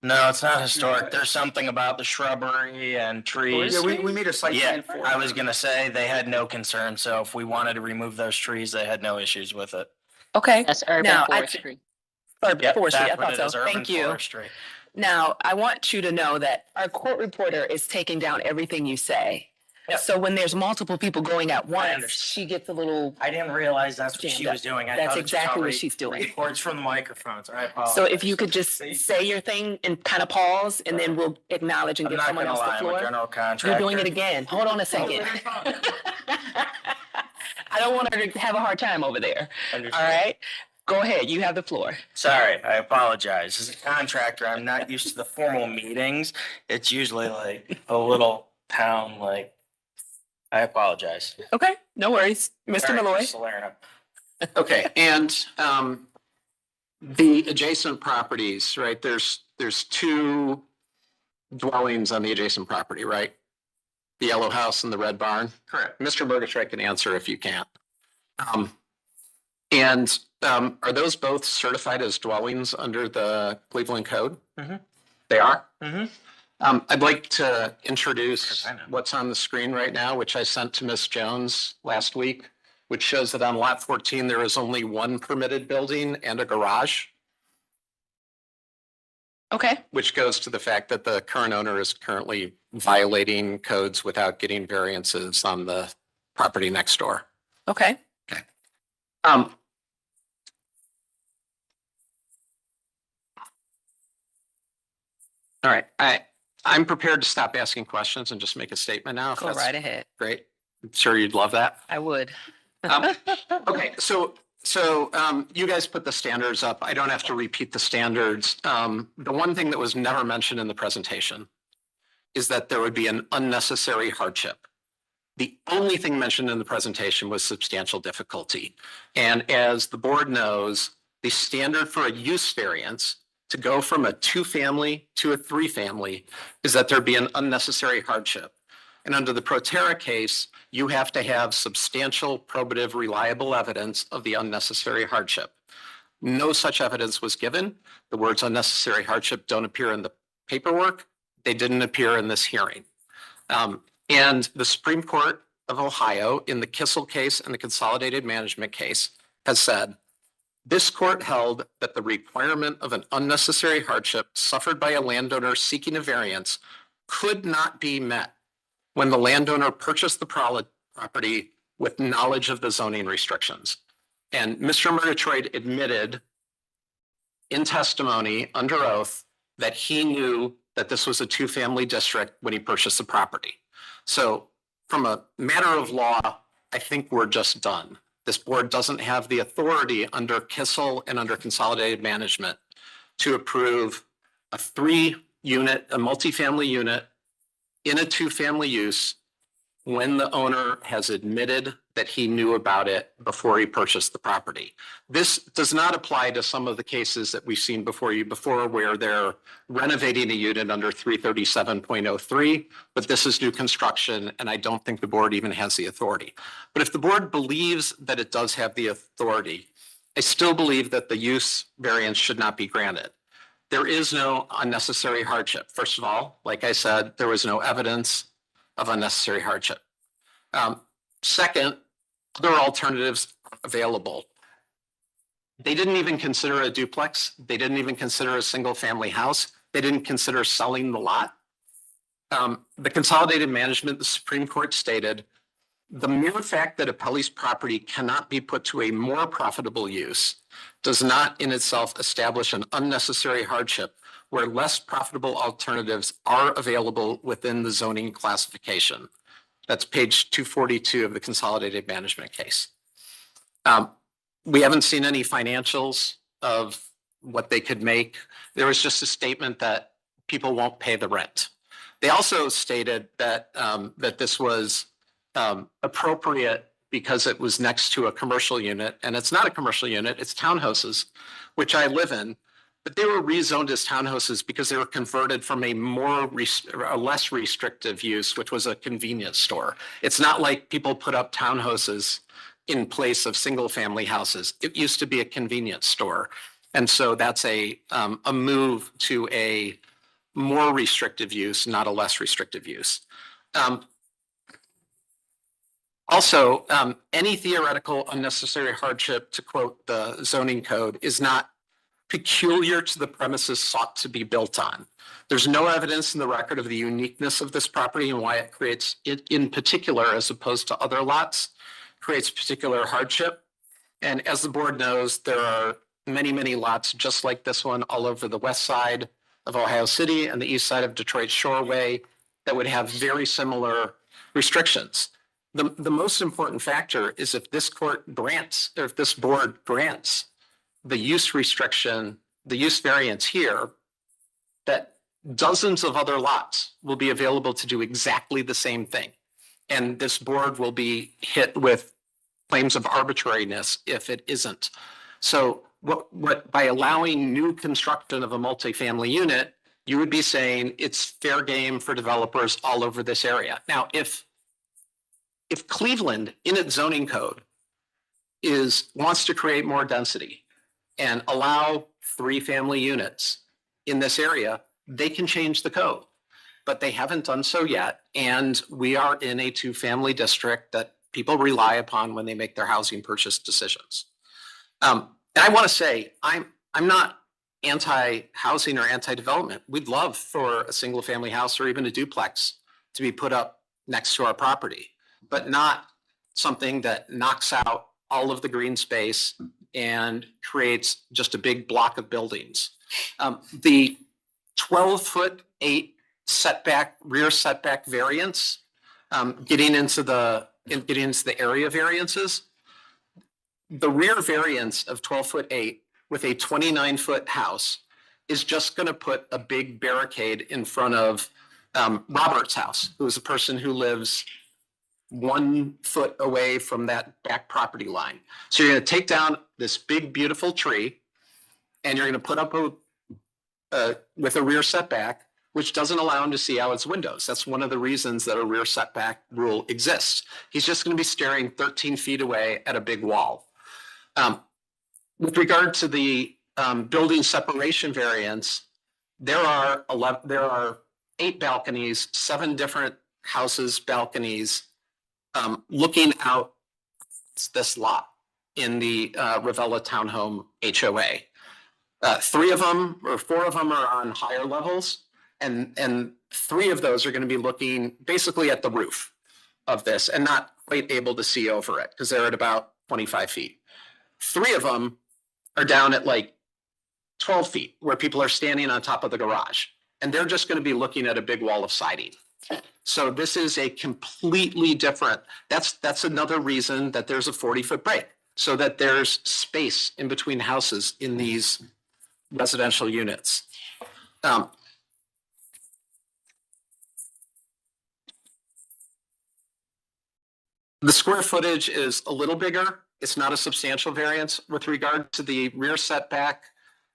No, it's not historic. There's something about the shrubbery and trees. Yeah, we made a site Yeah, plan for it. I was gonna say they had no concern. So if we wanted to remove those trees, they had no issues with it. Okay. That's urban Now, forestry. Yep, Forestry, I that's what thought it so. is, urban Thank you. forestry. Now, I want you to know that our court reporter is taking down everything you say. Yep. So when there's multiple people going at once, understand. she gets a little, I didn't realize that's what Jammed she up. was doing. I That's thought it just exactly what covered she's doing. Reports from the microphones. I apologize. so if you could just say your thing and kind of pause, and then we'll acknowledge and I'm give not someone gonna else the lie, I'm a floor. general contractor. You're doing it again. Hold on a second. I don't want her to have a hard time over there. Understood. All right? Go ahead. You have the floor. Sorry, I apologize. As a contractor, I'm not used to the formal meetings. It's usually like a little town, like, I apologize. Okay, no worries. Mr. Sorry, Malloy. Salerno. Okay, and the adjacent properties, right? There's two dwellings on the adjacent property, right? The yellow house and the red barn. Correct. Mr. Burgetrich can answer if you can't. And are those both certified as dwellings under the Cleveland Code? Mhm. They are? Mm-hmm. I'd like to introduce I know. what's on the screen right now, which I sent to Ms. Jones last week, which shows that on lot 14, there is only one permitted building and a garage, Okay, which goes to the fact that the current owner is currently violating codes without getting variances on the property next door. okay. Um, all right, I'm prepared to stop asking questions and just make a statement now. if Go that's right ahead. Great. I'm sure you'd love that. I would. Okay, so you guys put the standards up. I don't have to repeat the standards. The one thing that was never mentioned in the presentation is that there would be an unnecessary hardship. The only thing mentioned in the presentation was substantial difficulty. And as the board knows, the standard for a use variance to go from a 2-family to a 3-family is that there be an unnecessary hardship. And under the Proterra case, you have to have substantial, probative, reliable evidence of the unnecessary hardship. No such evidence was given. The words unnecessary hardship don't appear in the paperwork. They didn't appear in this hearing. And the Supreme Court of Ohio, in the Kissel case and the Consolidated Management case, has said, this court held that the requirement of an unnecessary hardship suffered by a landowner seeking a variance could not be met when the landowner purchased the property with knowledge of the zoning restrictions. And Mr. Murgatroyd admitted in testimony under oath that he knew that this was a 2-family district when he purchased the property. So from a matter of law, I think we're just done. This board doesn't have the authority under Kissel and under Consolidated Management to approve a 3-unit, a multifamily unit in a 2-family use when the owner has admitted that he knew about it before he purchased the property. This does not apply to some of the cases that we've seen before you before where they're renovating a unit under 337.03, but this is new construction and I don't think the board even has the authority. But if the board believes that it does have the authority, I still believe that the use variance should not be granted. There is no unnecessary hardship. First of all, like I said, there was no evidence of unnecessary hardship. Second, other alternatives available. They didn't even consider a duplex. They didn't even consider a single family house. They didn't consider selling the lot. The Consolidated Management, the Supreme Court stated, the mere fact that a Pelley's property cannot be put to a more profitable use does not in itself establish an unnecessary hardship where less profitable alternatives are available within the zoning classification. That's page 242 of the Consolidated Management case. We haven't seen any financials of what they could make. There was just a statement that people won't pay the rent. They also stated that that this was appropriate because it was next to a commercial unit, and it's not a commercial unit, it's townhouses, which I live in, but they were rezoned as townhouses because they were converted from a less restrictive use, which was a convenience store. It's not like people put up townhouses in place of single family houses. It used to be a convenience store. And so that's a move to a more restrictive use, not a less restrictive use. Also, any theoretical unnecessary hardship, to quote the zoning code, is not peculiar to the premises sought to be built on. There's no evidence in the record of the uniqueness of this property and why it creates it in particular, as opposed to other lots, creates particular hardship. And as the board knows, there are many, many lots just like this one all over the west side of Ohio City and the east side of Detroit Shoreway that would have very similar restrictions. The most important factor is if this court grants, or if this board grants the use restriction, the use variance here, that dozens of other lots will be available to do exactly the same thing. And this board will be hit with claims of arbitrariness if it isn't. So what by allowing new construction of a multifamily unit, you would be saying it's fair game for developers all over this area. Now, if Cleveland in its zoning code wants to create more density and allow 3-family units in this area, they can change the code, but they haven't done so yet. And we are in a 2-family district that people rely upon when they make their housing purchase decisions. And I want to say, I'm not anti-housing or anti-development. We'd love for a single-family house or even a duplex to be put up next to our property, but not something that knocks out all of the green space and creates just a big block of buildings. The 12-foot-8 setback, rear setback variance, getting into the area variances, the rear variance of 12-foot-8 with a 29-foot house is just going to put a big barricade in front of Robert's house, who is a person who lives 1 foot away from that back property line. So you're going to take down this big, beautiful tree, and you're going to put up with a rear setback, which doesn't allow him to see out his windows. That's one of the reasons that a rear setback rule exists. He's just going to be staring 13 feet away at a big wall. With regard to the building separation variance, there are 8 balconies, 7 different houses, balconies, looking out this lot in the Ravella Townhome HOA. 3 of them or 4 of them are on higher levels, and 3 of those are going to be looking basically at the roof of this and not quite able to see over it because they're at about 25 feet. 3 of them are down at like 12 feet where people are standing on top of the garage, and they're just going to be looking at a big wall of siding. So this is a completely different, that's another reason that there's a 40-foot break, so that there's space in between houses in these residential units. The square footage is a little bigger. It's not a substantial variance with regard to the rear setback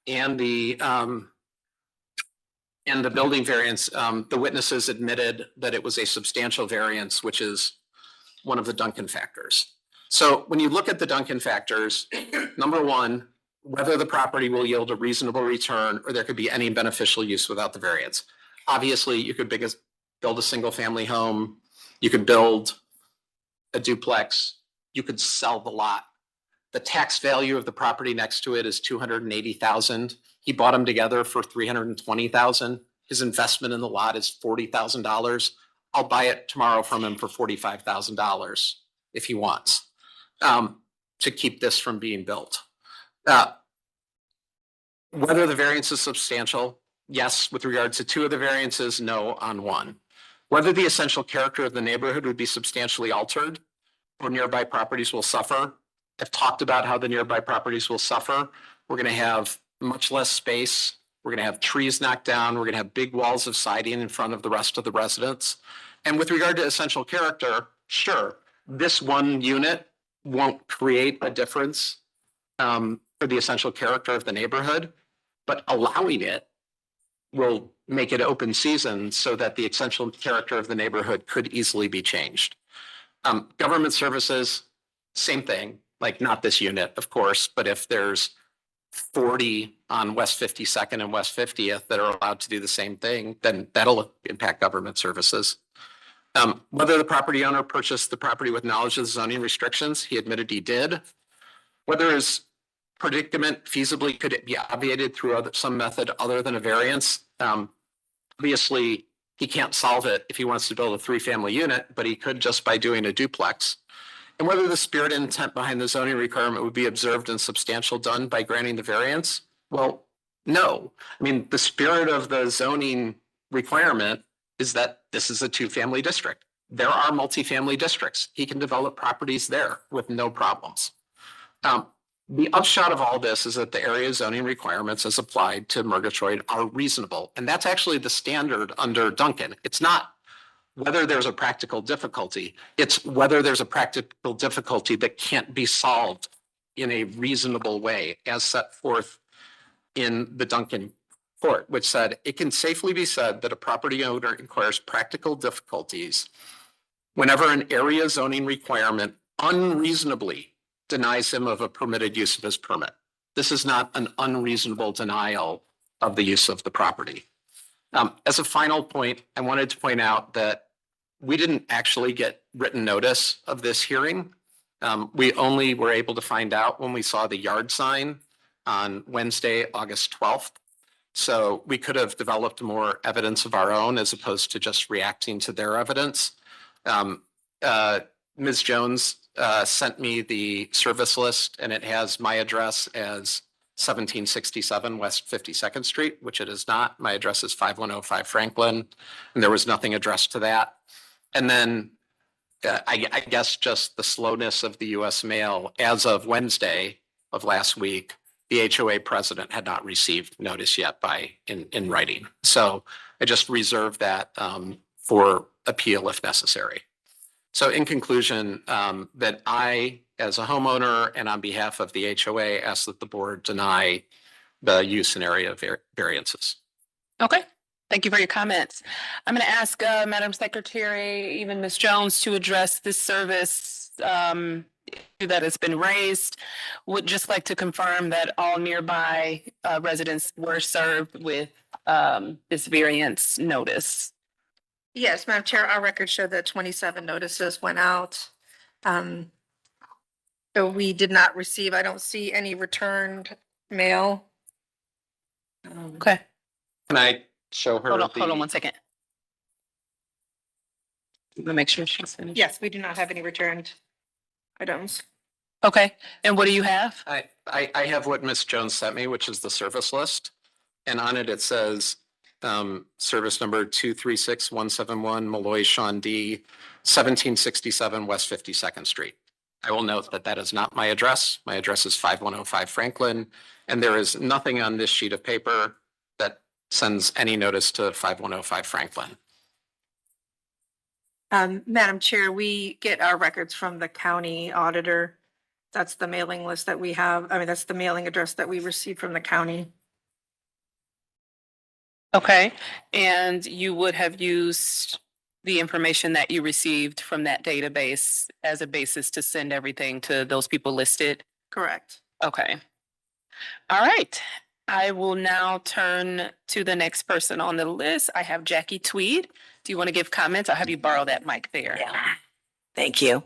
and the building variance. The witnesses admitted that it was a substantial variance, which is one of the Duncan factors. So when you look at the Duncan factors, number 1, whether the property will yield a reasonable return or there could be any beneficial use without the variance. Obviously, you could build a single family home. You could build a duplex. You could sell the lot. The tax value of the property next to it is $280,000. He bought them together for $320,000. His investment in the lot is $40,000. I'll buy it tomorrow from him for $45,000 if he wants to keep this from being built. Whether the variance is substantial, yes, with regard to 2 of the variances, no on 1. Whether the essential character of the neighborhood would be substantially altered or nearby properties will suffer. I've talked about how the nearby properties will suffer. We're going to have much less space. We're going to have trees knocked down. We're going to have big walls of siding in front of the rest of the residents. And with regard to essential character, sure, this one unit won't create a difference for the essential character of the neighborhood, but allowing it will make it open season so that the essential character of the neighborhood could easily be changed. Government services, same thing, like not this unit, of course, but if there's 40 on West 52nd and West 50th that are allowed to do the same thing, then that'll impact government services. Whether the property owner purchased the property with knowledge of the zoning restrictions, he admitted he did. Whether his predicament feasibly could be obviated through some method other than a variance. Obviously, he can't solve it if he wants to build a 3-family unit, but he could just by doing a duplex. And whether the spirit and intent behind the zoning requirement would be observed and substantial done by granting the variance? Well, no. I mean, the spirit of the zoning requirement is that this is a 2-family district. There are multifamily districts. He can develop properties there with no problems. The upshot of all this is that the area zoning requirements as applied to Murgatroyd are reasonable. And that's actually the standard under Duncan. It's not whether there's a practical difficulty, it's whether there's a practical difficulty that can't be solved in a reasonable way as set forth in the Duncan court, which said it can safely be said that a property owner incurs practical difficulties whenever an area zoning requirement unreasonably denies him of a permitted use of his permit. This is not an unreasonable denial of the use of the property. As a final point, I wanted to point out that we didn't actually get written notice of this hearing. We only were able to find out when we saw the yard sign on Wednesday, August 12th. So we could have developed more evidence of our own as opposed to just reacting to their evidence. Ms. Jones sent me the service list and it has my address as 1767 West 52nd Street, which it is not. My address is 5105 Franklin, and there was nothing addressed to that. And then I guess just the slowness of the US mail as of Wednesday of last week, the HOA president had not received notice yet in writing. So I just reserve that for appeal if necessary. So in conclusion, that I, as a homeowner and on behalf of the HOA, ask that the board deny the use and area variances. Okay, thank you for your comments. I'm going to ask Madam Secretary, even Ms. Jones, to address this service issue that has been raised. Would just like to confirm that all nearby residents were served with this variance notice. Yes, Madam Chair, our records show that 27 notices went out. So we did not receive, I don't see any returned mail. Okay, Can I show her? hold on 1 second. Let me make sure she's finished. Yes, we do not have any returned items. Okay, and what do you have? I have what Ms. Jones sent me, which is the service list. And on it, it says service number 236171 Malloy Sean D, 1767 West 52nd Street. I will note that that is not my address. My address is 5105 Franklin, and there is nothing on this sheet of paper that sends any notice to 5105 Franklin. Madam Chair, we get our records from the county auditor. That's the mailing list that we have. I mean, that's the mailing address that we received from the county. Okay, and you would have used the information that you received from that database as a basis to send everything to those people listed? Correct. Okay. All right. I will now turn to the next person on the list. I have Jackie Tweed. Do you want to give comments? I'll have you borrow that mic there. Yeah. Thank you.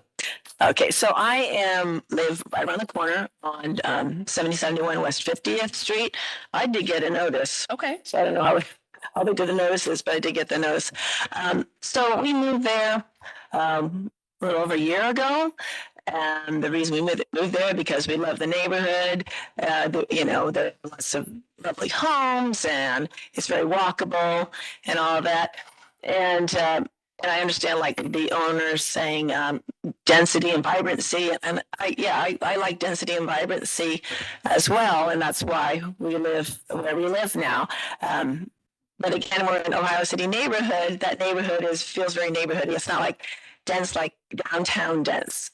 Okay, so I live right around the corner on 7071 West 50th Street. I did get a notice. Okay. So I don't know how they did the notices, but I did get the notice. So we moved there a little over a year ago. And the reason we moved there because we love the neighborhood. You know, there are lots of lovely homes and it's very walkable and all that. And I understand like the owners saying density and vibrancy. And I like density and vibrancy as well. And that's why we live where we live now. But again, we're in Ohio City neighborhood. That neighborhood feels very neighborhoody. It's not like dense, like downtown dense.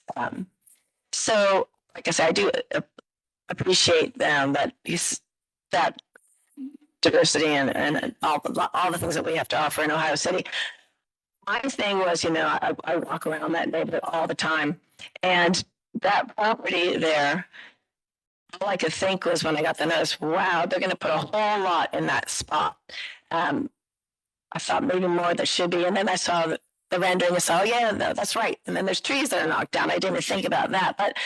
So, like I said, I do appreciate that diversity and all the things that we have to offer in Ohio City. My thing was, you know, I walk around that neighborhood all the time, and that property there, all I could think was when I got the notice, wow, they're going to put a whole lot in that spot. I thought maybe more there should be, and then I saw the rendering is, oh yeah, that's right. And then there's trees that are knocked down. I didn't think about that. But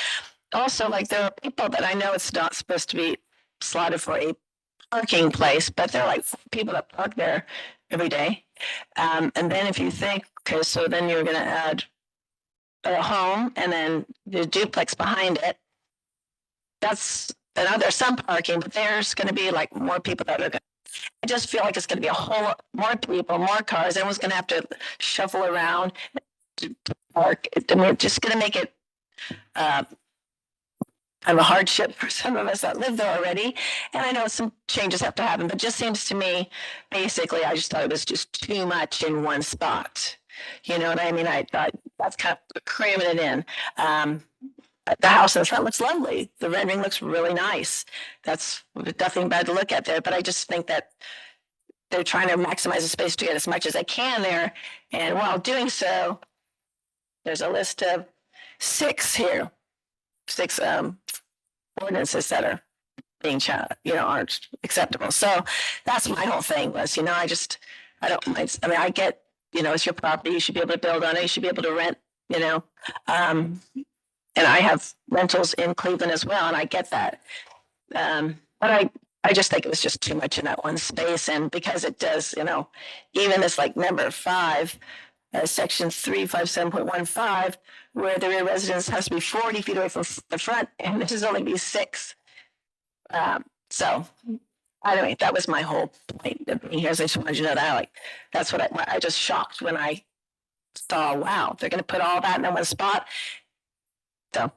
also, like, there are people that I know it's not supposed to be slotted for a parking place, but they're like people that park there every day. And then if you think, okay, so then you're going to add a home and then the duplex behind it. That's, I know there's some parking, but there's going to be like more people that are going. I just feel like it's going to be a whole lot more people, more cars. Everyone's going to have to shuffle around to park. I mean, it's just going to make it kind of a hardship for some of us that live there already. And I know some changes have to happen, but it just seems to me, basically, I just thought it was just too much in one spot. You know what I mean? I thought that's kind of cramming it in. The house in the front looks lovely. The rendering looks really nice. That's nothing bad to look at there, but I just think that they're trying to maximize the space to get as much as they can there. And while doing so, there's a list of six ordinances that are being, aren't acceptable. So that's my whole thing was, I don't mind. I mean, I get, it's your property. You should be able to build on it. You should be able to rent, and I have rentals in Cleveland as well, and I get that. But I just think it was just too much in that one space. And because it does, even this like number 5, section 357.15, where the rear residence has to be 40 feet away from the front, and this is only be 6. So anyway, that was my whole point of being here. I just wanted you to know that, that's what I just shocked when I saw, wow, they're going to put all that in one spot. So,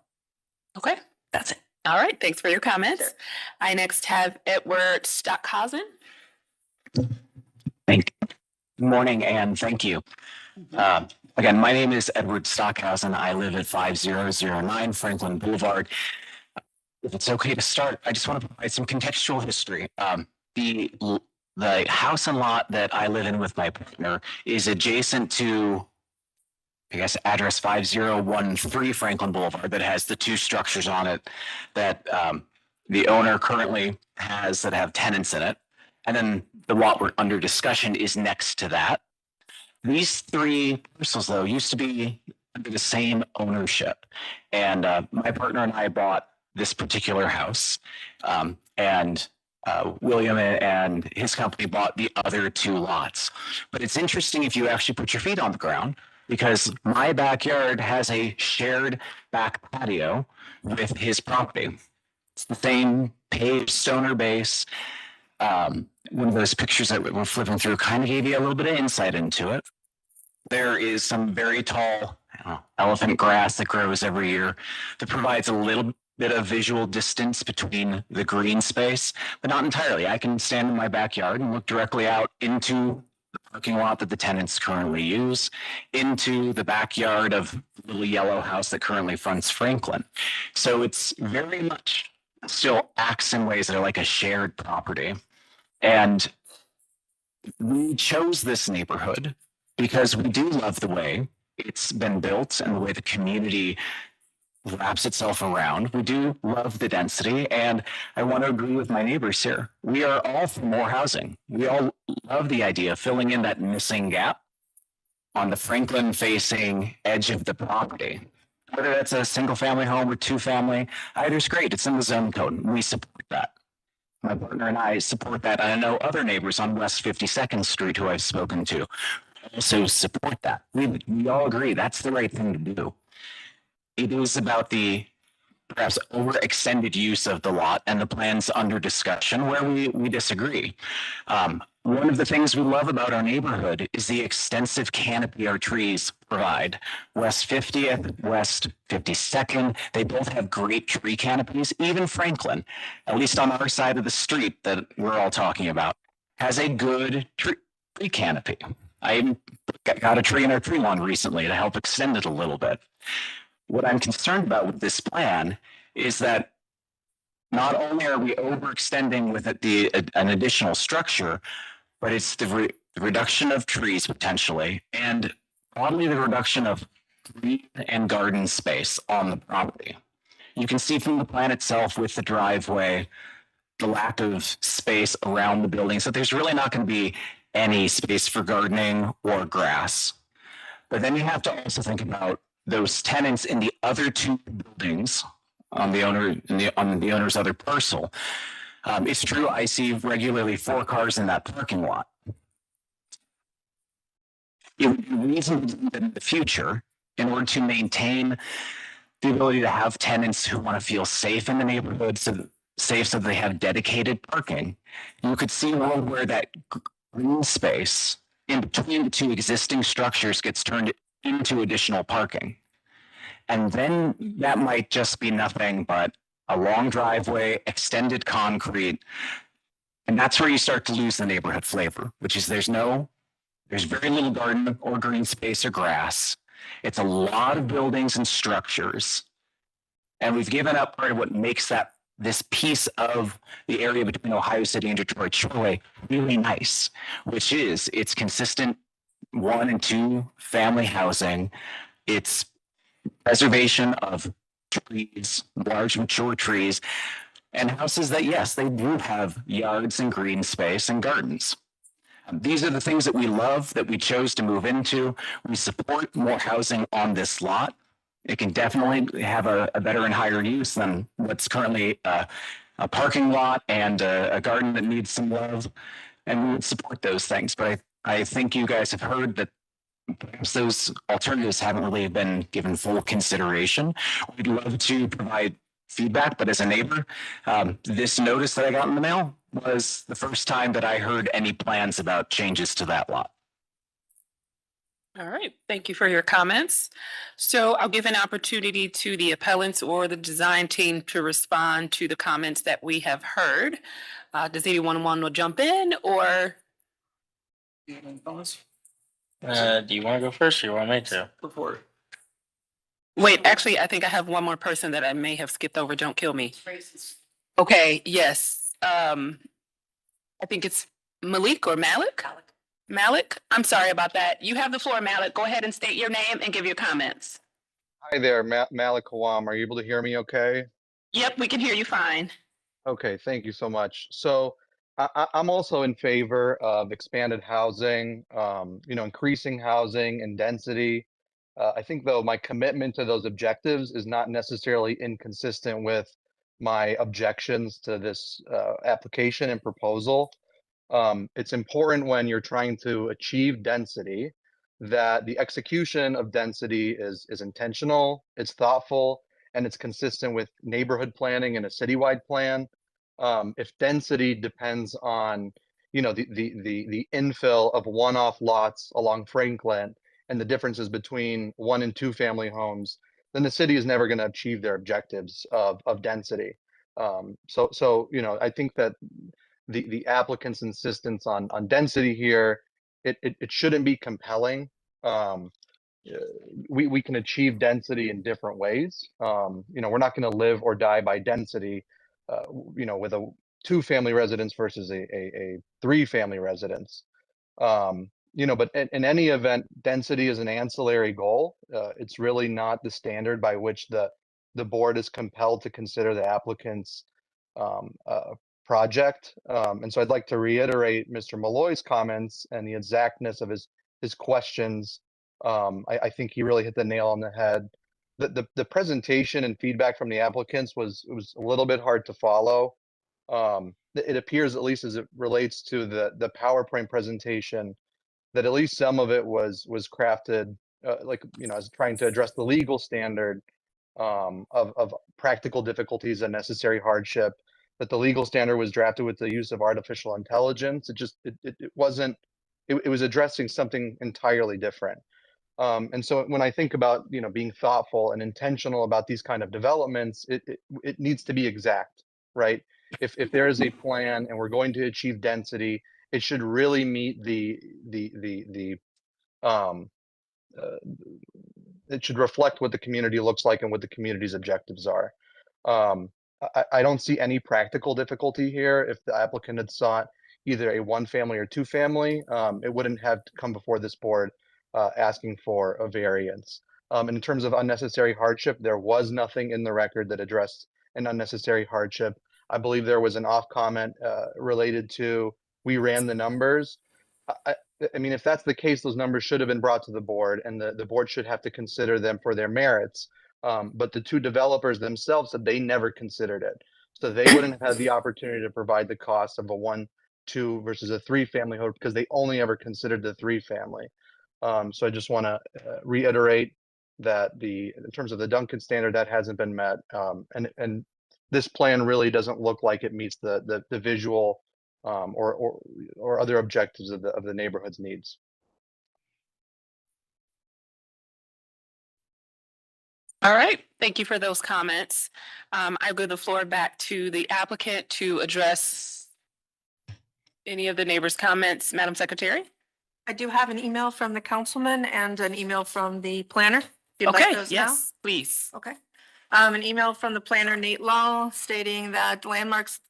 Okay, that's it. all right. Thanks for your comments. I next have Edward Stockhausen. Good morning and thank you. Again, my name is Edward Stockhausen. I live at 5009 Franklin Boulevard. If it's okay to start, I just want to provide some contextual history. The house and lot that I live in with my partner is adjacent to, I guess, address 5013 Franklin Boulevard that has the 2 structures on it that the owner currently has that have tenants in it. And then the lot we're under discussion is next to that. These 3 parcels, though, used to be under the same ownership. And my partner and I bought this particular house. And William and his company bought the other 2 lots. But it's interesting if you actually put your feet on the ground, because my backyard has a shared back patio with his property. It's the same paved stoner base. One of those pictures that we're flipping through kind of gave you a little bit of insight into it. There is some very tall elephant grass that grows every year that provides a little bit of visual distance between the green space, but not entirely. I can stand in my backyard and look directly out into the parking lot that the tenants currently use, into the backyard of the little yellow house that currently fronts Franklin. So it's very much still acts in ways that are like a shared property. And we chose this neighborhood because we do love the way it's been built and the way the community wraps itself around. We do love the density, and I want to agree with my neighbors here. We are all for more housing. We all love the idea of filling in that missing gap on the Franklin facing edge of the property. Whether that's a single family home or 2-family, either's great. It's in the zone code. We support that. My partner and I support that. And I know other neighbors on West 52nd Street who I've spoken to also support that. We all agree that's the right thing to do. It is about the perhaps overextended use of the lot and the plans under discussion where we disagree. One of the things we love about our neighborhood is the extensive canopy our trees provide. West 50th, West 52nd, they both have great tree canopies. Even Franklin, at least on our side of the street that we're all talking about, has a good tree canopy. I got a tree in our tree lawn recently to help extend it a little bit. What I'm concerned about with this plan is that not only are we overextending with it an additional structure, but it's the reduction of trees potentially, and probably the reduction of green and garden space on the property. You can see from the plan itself with the driveway, the lack of space around the building. So there's really not going to be any space for gardening or grass. But then you have to also think about those tenants in the other two buildings on the owner's other parcel. It's true, I see regularly 4 cars in that parking lot. It would be reasonable in the future, in order to maintain the ability to have tenants who want to feel safe in the neighborhood, so they have dedicated parking. You could see a world where that green space in between the two existing structures gets turned into additional parking. And then that might just be nothing but a long driveway, extended concrete. And that's where you start to lose the neighborhood flavor, which is there's very little garden or green space or grass. It's a lot of buildings and structures. And we've given up part of what makes this piece of the area between Ohio City and Detroit Shoreway really nice, which is it's consistent 1 and 2 family housing. It's preservation of trees, large mature trees, and houses that, yes, they do have yards and green space and gardens. These are the things that we love, that we chose to move into. We support more housing on this lot. It can definitely have a better and higher use than what's currently a parking lot and a garden that needs some love. And we would support those things. But I think you guys have heard that perhaps those alternatives haven't really been given full consideration. We'd love to provide feedback, but as a neighbor, this notice that I got in the mail was the first time that I heard any plans about changes to that lot. All right, thank you for your comments. So I'll give an opportunity to the appellants or the design team to respond to the comments that we have heard. Does anyone want to jump in or? Do you want to go first or you want me to? Before. Wait, actually, I think I have one more person that I may have skipped over. Don't kill me. Okay, yes. I think it's Malik or Malik? Malik, I'm sorry about that. You have the floor, Malik. Go ahead and state your name and give your comments. Hi there, Malik Kawam. Are you able to hear me okay? Yep, we can hear you fine. Okay, thank you so much. So I'm also in favor of expanded housing, increasing housing and density. I think, though, my commitment to those objectives is not necessarily inconsistent with my objections to this application and proposal. It's important when you're trying to achieve density that the execution of density is intentional, it's thoughtful, and it's consistent with neighborhood planning and a citywide plan. If density depends on, the infill of one-off lots along Franklin and the differences between 1 and 2 family homes, then the city is never going to achieve their objectives of density. I think that the applicant's insistence on density here, it shouldn't be compelling. We can achieve density in different ways. We're not going to live or die by density, with a 2-family residence versus a 3-family residence. But in any event, density is an ancillary goal. It's really not the standard by which the board is compelled to consider the applicant's project. And so I'd like to reiterate Mr. Malloy's comments and the exactness of his questions. I think he really hit the nail on the head. The presentation and feedback from the applicants was a little bit hard to follow. It appears, at least as it relates to the PowerPoint presentation, that at least some of it was crafted as trying to address the legal standard of practical difficulties and necessary hardship. That the legal standard was drafted with the use of artificial intelligence. It wasn't. It was addressing something entirely different. And so when I think about being thoughtful and intentional about these kind of developments, it needs to be exact, right? If there is a plan and we're going to achieve density, it should really meet it should reflect what the community looks like and what the community's objectives are. I don't see any practical difficulty here. If the applicant had sought either a 1-family or 2-family, it wouldn't have to come before this board asking for a variance. And in terms of unnecessary hardship, there was nothing in the record that addressed an unnecessary hardship. I believe there was an off comment related to, we ran the numbers. I mean, if that's the case, those numbers should have been brought to the board, and the board should have to consider them for their merits. But the two developers themselves said they never considered it. So they wouldn't have had the opportunity to provide the cost of a 1, 2 versus a 3-family home because they only ever considered the 3-family. So I just want to reiterate that in terms of the Duncan standard, that hasn't been met. And this plan really doesn't look like it meets the visual or other objectives of the neighborhood's needs. All right, thank you for those comments. I give the floor back to the applicant to address any of the neighbors' comments. Madam Secretary? I do have an email from the councilman and an email from the planner. If you'd like Okay, those now. yes, please. Okay. An email from the planner, Nate Law, stating that Landmarks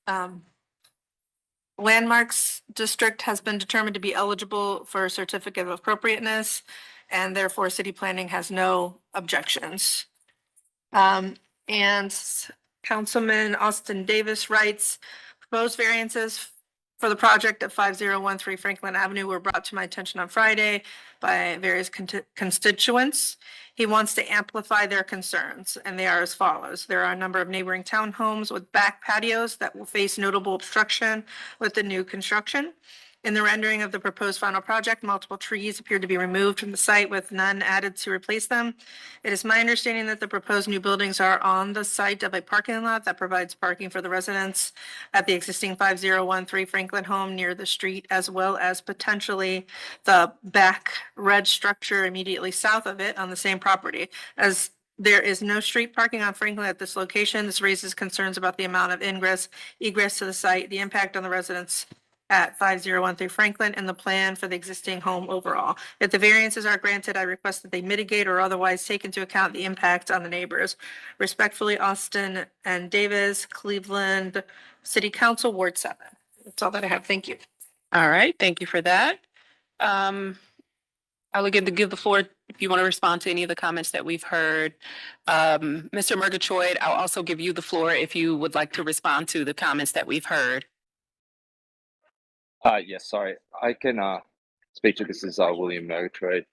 District has been determined to be eligible for a certificate of appropriateness, and therefore city planning has no objections. And Councilman Austin Davis writes, proposed variances for the project at 5013 Franklin Avenue were brought to my attention on Friday by various constituents. He wants to amplify their concerns, and they are as follows. There are a number of neighboring townhomes with back patios that will face notable obstruction with the new construction. In the rendering of the proposed final project, multiple trees appear to be removed from the site with none added to replace them. It is my understanding that the proposed new buildings are on the site of a parking lot that provides parking for the residents at the existing 5013 Franklin home near the street, as well as potentially the back red structure immediately south of it on the same property. As there is no street parking on Franklin at this location, this raises concerns about the amount of egress to the site, the impact on the residents at 5013 Franklin, and the plan for the existing home overall. If the variances are granted, I request that they mitigate or otherwise take into account the impact on the neighbors. Respectfully, Austin and Davis, Cleveland City Council, Ward 7. That's all that I have. Thank you. All right, thank you for that. I will give the floor if you want to respond to any of the comments that we've heard. Mr. Murgatroyd, I'll also give you the floor if you would like to respond to the comments that we've heard. Yes, sorry. I can speak to this as William Murgatroyd.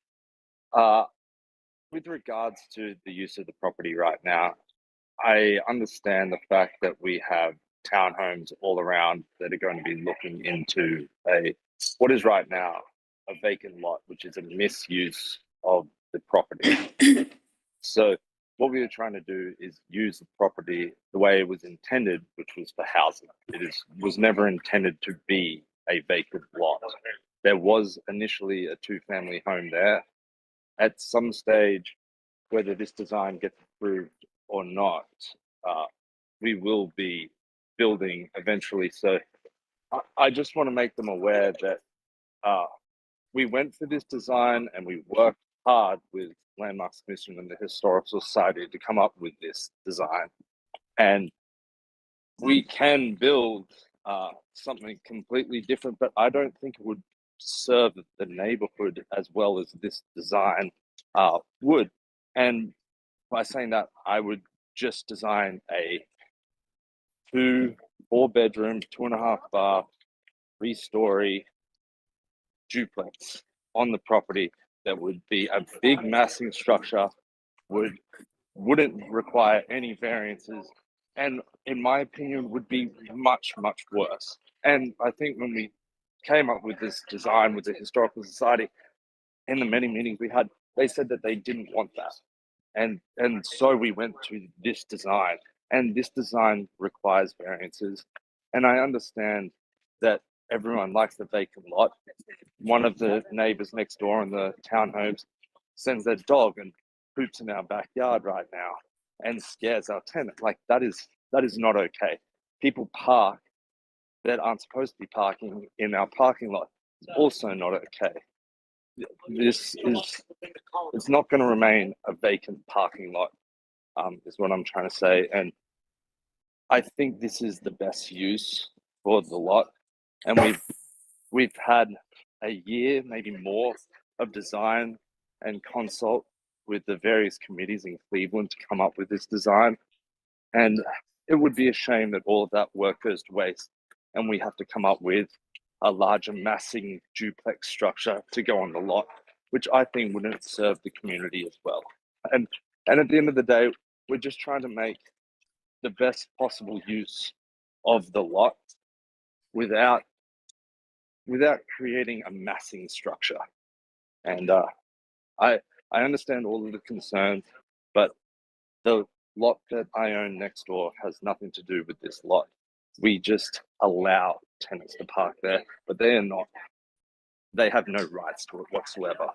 With regards to the use of the property right now, I understand the fact that we have townhomes all around that are going to be looking into what is right now a vacant lot, which is a misuse of the property. So what we were trying to do is use the property the way it was intended, which was for housing. Was never intended to be a vacant lot. There was initially a 2-family home there. At some stage, whether this design gets approved or not, we will be building eventually. So I just want to make them aware that we went for this design and we worked hard with Landmarks Commission and the Historical Society to come up with this design. And we can build something completely different, but I don't think it would serve the neighborhood as well as this design would. And by saying that, I would just design a 4-bedroom, 2.5 bath, 3-story duplex on the property that would be a big massing structure, wouldn't require any variances, and in my opinion would be much, much worse. And I think when we came up with this design with the Historical Society, in the many meetings we had, they said that they didn't want that. And so we went to this design, and this design requires variances. And I understand that everyone likes the vacant lot. One of the neighbors next door in the townhomes sends their dog and poops in our backyard right now and scares our tenant. Like that is not okay. People park that aren't supposed to be parking in our parking lot. It's also not okay. It's not going to remain a vacant parking lot, is what I'm trying to say. And I think this is the best use for the lot. And we've had a year, maybe more, of design and consult with the various committees in Cleveland to come up with this design. And it would be a shame that all of that work goes to waste and we have to come up with a larger massing duplex structure to go on the lot, which I think wouldn't serve the community as well. And at the end of the day, we're just trying to make the best possible use of the lot without creating a massing structure. And I understand all of the concerns, but the lot that I own next door has nothing to do with this lot. We just allow tenants to park there, but they have no rights to it whatsoever.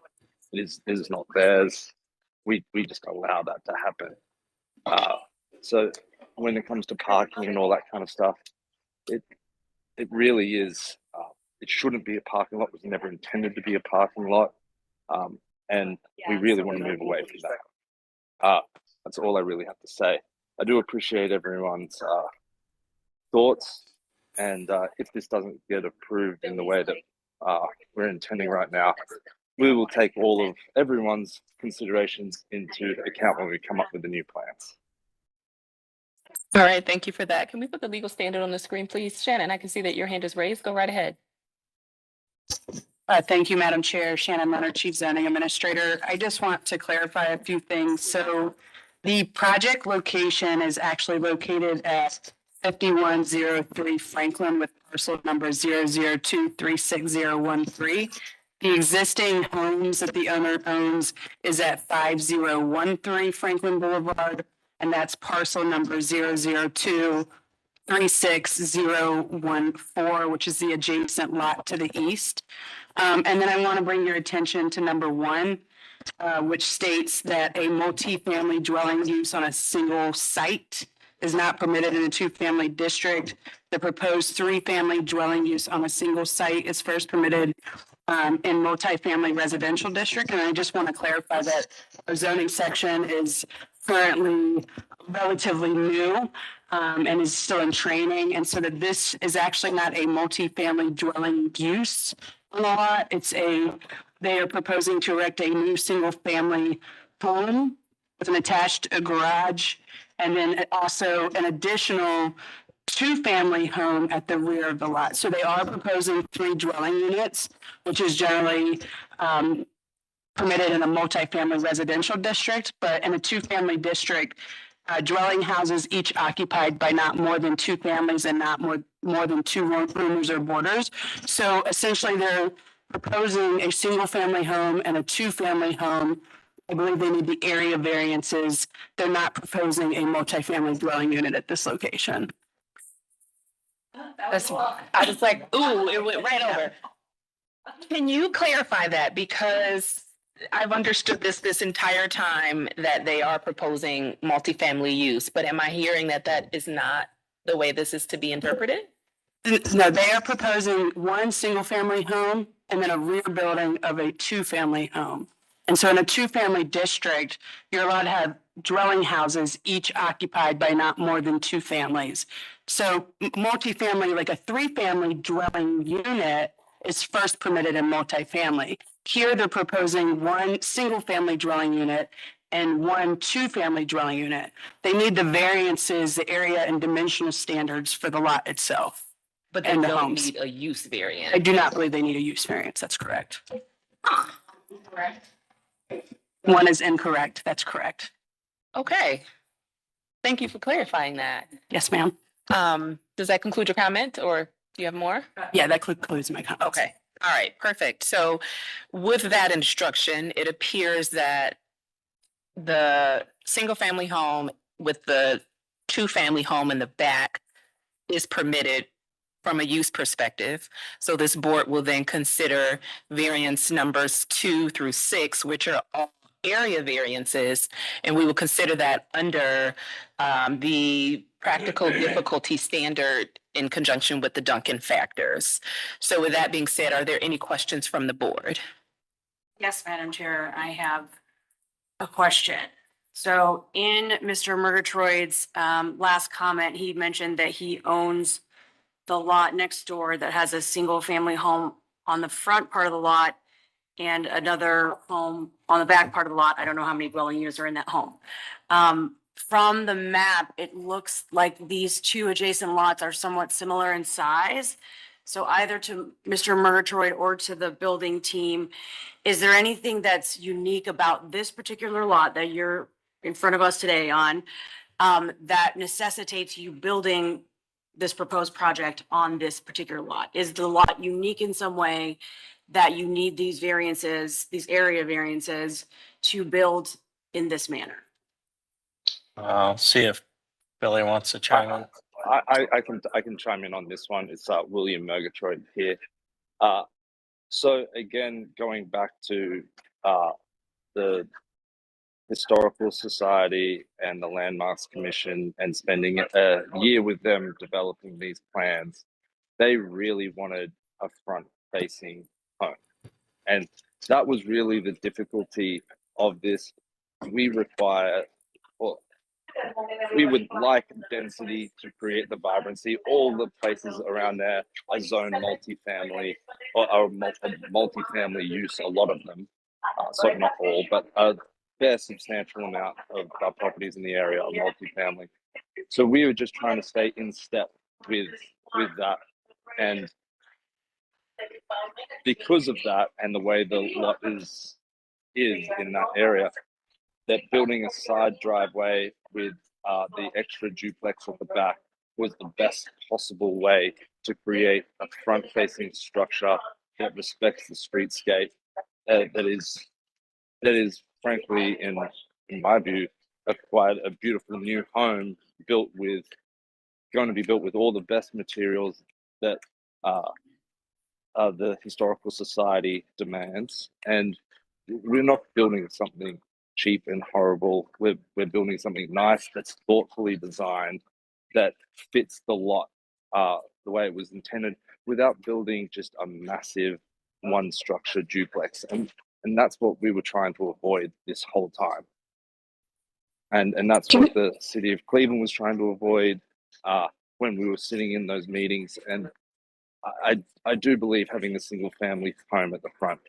It is not theirs. We just allow that to happen. So when it comes to parking and all that kind of stuff, it really is. It shouldn't be a parking lot. It was never intended to be a parking lot, and we really want to move away from that. That's all I really have to say. I do appreciate everyone's thoughts, and if this doesn't get approved in the way that we're intending right now, we will take all of everyone's considerations into account when we come up with the new plans. All right, thank you for that. Can we put the legal standard on the screen, please? Shannon, I can see that your hand is raised. Go right ahead. Thank you, Madam Chair. Shannon Leonard, Chief Zoning Administrator. I just want to clarify a few things. So the project location is actually located at 5103 Franklin with parcel number 002366013. The existing homes that the owner owns is at 5013 Franklin Boulevard, and that's parcel number 002366014, which is the adjacent lot to the east. And then I want to bring your attention to number 1, which states that a multi-family dwelling use on a single site is not permitted in a 2-family district. The proposed 3-family dwelling use on a single site is first permitted in multifamily residential district. And I just want to clarify that our zoning section is currently relatively new and is still in training. And so that this is actually not a multifamily dwelling use on a lot. They are proposing to erect a new single family home with an attached garage, and then also an additional 2-family home at the rear of the lot. So they are proposing 3 dwelling units, which is generally permitted in a multifamily residential district, but in a 2-family district, dwelling houses each occupied by not more than 2 families and not more than 2 roomers or boarders. So essentially they're proposing a single family home and a 2-family home. I believe they need the area variances. They're not proposing a multifamily dwelling unit at this location. I was like, ooh, it went right over. Can you clarify that? Because I've understood this entire time that they are proposing multifamily use, but am I hearing that that is not the way this is to be interpreted? No, they are proposing 1 single family home and then a rear building of a 2-family home. And so in a 2-family district, you're allowed to have dwelling houses each occupied by not more than 2 families. So multifamily, like a 3-family dwelling unit, is first permitted in multifamily. Here they're proposing 1 single family dwelling unit and 1 2-family dwelling unit. They need the variances, the area and dimensional standards for the lot itself. But they And the don't homes. need a use variance. I do not believe they need a use variance. That's correct. Correct. 1 is incorrect. That's correct. Okay. Thank you for clarifying that. Yes, ma'am. Does that conclude your comment, or do you have more? Yeah, that concludes my comments. Okay. All right, perfect. So with that instruction, it appears that the single family home with the 2-family home in the back is permitted from a use perspective. So this board will then consider variance numbers 2 through 6, which are all area variances, and we will consider that under the practical difficulty standard in conjunction with the Duncan factors. So with that being said, are there any questions from the board? Yes, Madam Chair, I have a question. So in Mr. Murgatroyd's last comment, he mentioned that he owns the lot next door that has a single family home on the front part of the lot and another home on the back part of the lot. I don't know how many dwelling units are in that home. From the map, it looks like these 2 adjacent lots are somewhat similar in size. So either to Mr. Murgatroyd or to the building team, is there anything that's unique about this particular lot that you're in front of us today on that necessitates you building this proposed project on this particular lot? Is the lot unique in some way that you need these variances, these area variances to build in this manner? I'll see if Billy wants to chime in. I can chime in on this one. It's William Murgatroyd here. So again, going back to the Historical Society and the Landmarks Commission and spending a year with them developing these plans, they really wanted a front-facing home. And that was really the difficulty of this. We require, or we would like density to create the vibrancy. All the places around there are zoned multifamily or are multifamily use, a lot of them. So not all, but a fair substantial amount of our properties in the area are multifamily. So we were just trying to stay in step with that. And because of that and the way the lot is in that area, that building a side driveway with the extra duplex at the back was the best possible way to create a front-facing structure that respects the streetscape, that is frankly, in my view, quite a beautiful new home going to be built with all the best materials that the Historical Society demands. And we're not building something cheap and horrible. We're building something nice that's thoughtfully designed, that fits the lot the way it was intended, without building just a massive one structure duplex. And that's what we were trying to avoid this whole time. And that's what the city of Cleveland was trying to avoid when we were sitting in those meetings. And I do believe having a single family home at the front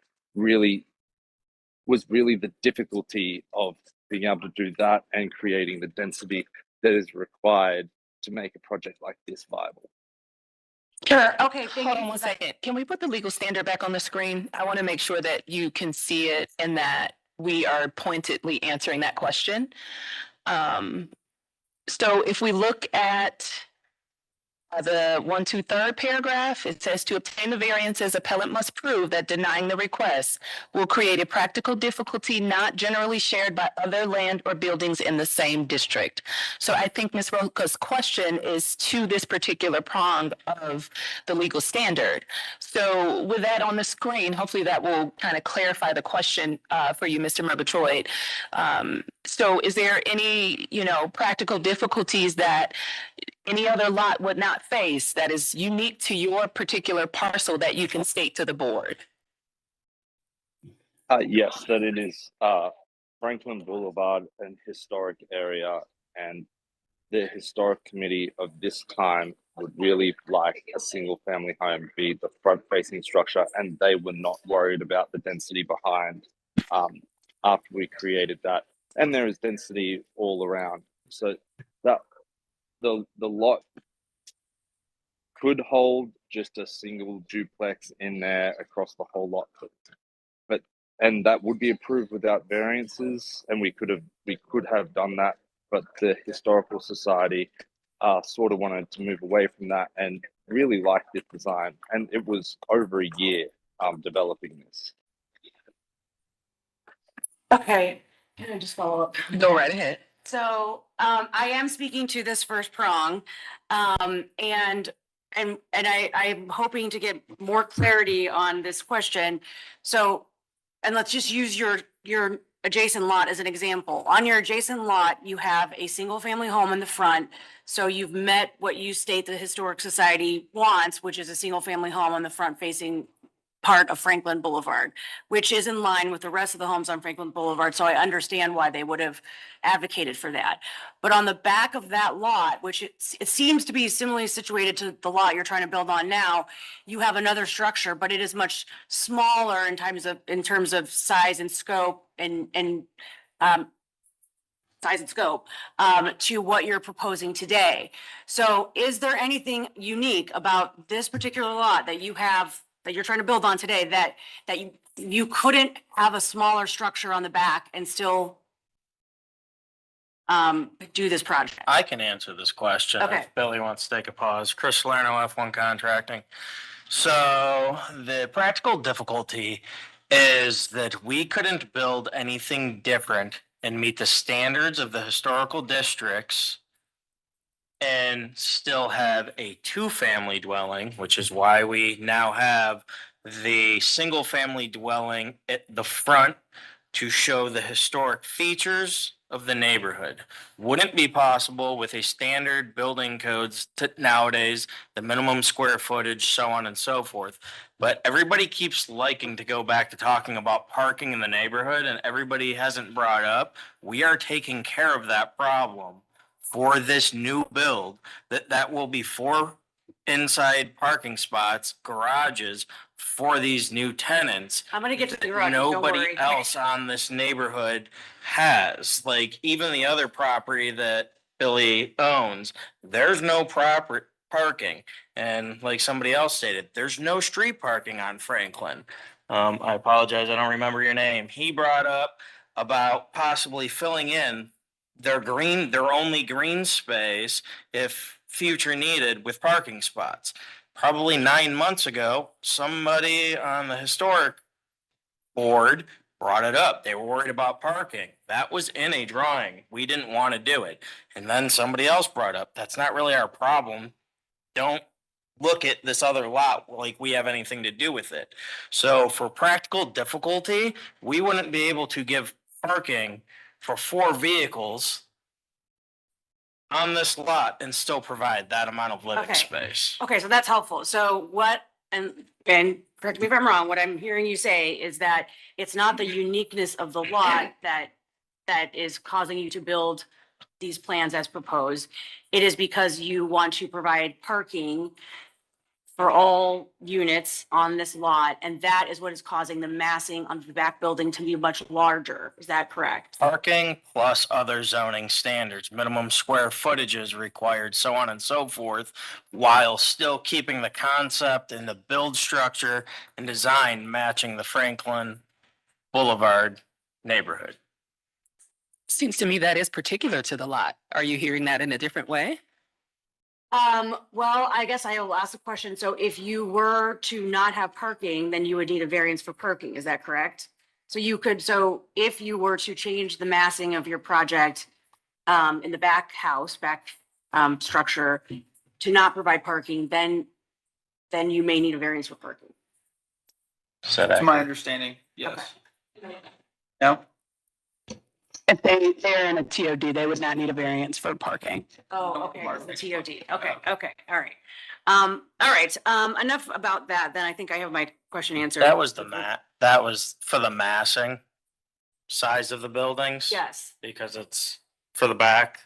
was really the difficulty of being able to do that and creating the density that is required to make a project like this viable. Sure. Okay. Thank Hold you. on one second. Can we put the legal standard back on the screen? I want to make sure that you can see it and that we are pointedly answering that question. So if we look at the 1, 2, 3rd paragraph, it says to obtain the variances, appellant must prove that denying the request will create a practical difficulty not generally shared by other land or buildings in the same district. So I think Ms. Roca's question is to this particular prong of the legal standard. So with that on the screen, hopefully that will kind of clarify the question for you, Mr. Murgatroyd. So is there any, practical difficulties that any other lot would not face that is unique to your particular parcel that you can state to the board? Yes, that it is Franklin Boulevard, an historic area, and the historic committee of this time would really like a single family home be the front facing structure, and they were not worried about the density behind after we created that. And there is density all around, so that the lot could hold just a single duplex in there across the whole lot, and that would be approved without variances, and we could have done that, but the Historical Society sort of wanted to move away from that and really liked this design, and it was over a year developing this. Okay. Can I just follow up? Go right ahead. So I am speaking to this first prong, and I'm hoping to get more clarity on this question. So, and let's just use your adjacent lot as an example. On your adjacent lot, you have a single family home in the front. So you've met what you state the Historic Society wants, which is a single family home on the front facing part of Franklin Boulevard, which is in line with the rest of the homes on Franklin Boulevard. So I understand why they would have advocated for that. But on the back of that lot, which it seems to be similarly situated to the lot you're trying to build on now, you have another structure, but it is much smaller in terms of size and scope and size and scope, to what you're proposing today. So is there anything unique about this particular lot that you have, that you're trying to build on today, that you couldn't have a smaller structure on the back and still do this project? I can answer this question Okay. if Billy wants to take a pause. Chris Salerno, F1 Contracting. So the practical difficulty is that we couldn't build anything different and meet the standards of the historical districts and still have a two-family dwelling, which is why we now have the single-family dwelling at the front to show the historic features of the neighborhood. Wouldn't be possible with a standard building codes nowadays, the minimum square footage, so on and so forth. But everybody keeps liking to go back to talking about parking in the neighborhood, and everybody hasn't brought up, we are taking care of that problem for this new build, that will be 4 inside parking spots, garages for these new tenants. I'm gonna get to the garage, don't Nobody worry. else on this neighborhood has. Like, even the other property that Billy owns, there's no proper parking. And like somebody else stated, there's no street parking on Franklin. I apologize, I don't remember your name. He brought up about possibly filling in their only green space if future needed with parking spots. Probably 9 months ago, somebody on the historic board brought it up. They were worried about parking. That was in a drawing. We didn't want to do it. And then somebody else brought up, that's not really our problem. Don't look at this other lot like we have anything to do with it. So for practical difficulty, we wouldn't be able to give parking for 4 vehicles on this lot and still provide that amount of living Okay. space. Okay, so that's helpful. So what, and correct me if I'm wrong, what I'm hearing you say is that it's not the uniqueness of the lot that is causing you to build these plans as proposed. It is because you want to provide parking for all units on this lot, and that is what is causing the massing on the back building to be much larger. Is that correct? Parking plus other zoning standards, minimum square footage is required, so on and so forth, while still keeping the concept and the build structure and design matching the Franklin Boulevard neighborhood. Seems to me that is particular to the lot. Are you hearing that in a different way? Well, I guess I will ask a question. So if you were to not have parking, then you would need a variance for parking. Is that correct? So if you were to change the massing of your project, in the back structure to not provide parking, then you may need a variance for parking. So To my understanding, yes. No? If they're in a TOD, they would not need a variance for parking. Oh, okay, it's the TOD. Okay, all right. Enough about that. Then I think I have my question answered. that was that was for the massing size of the buildings. Yes. Because it's for the back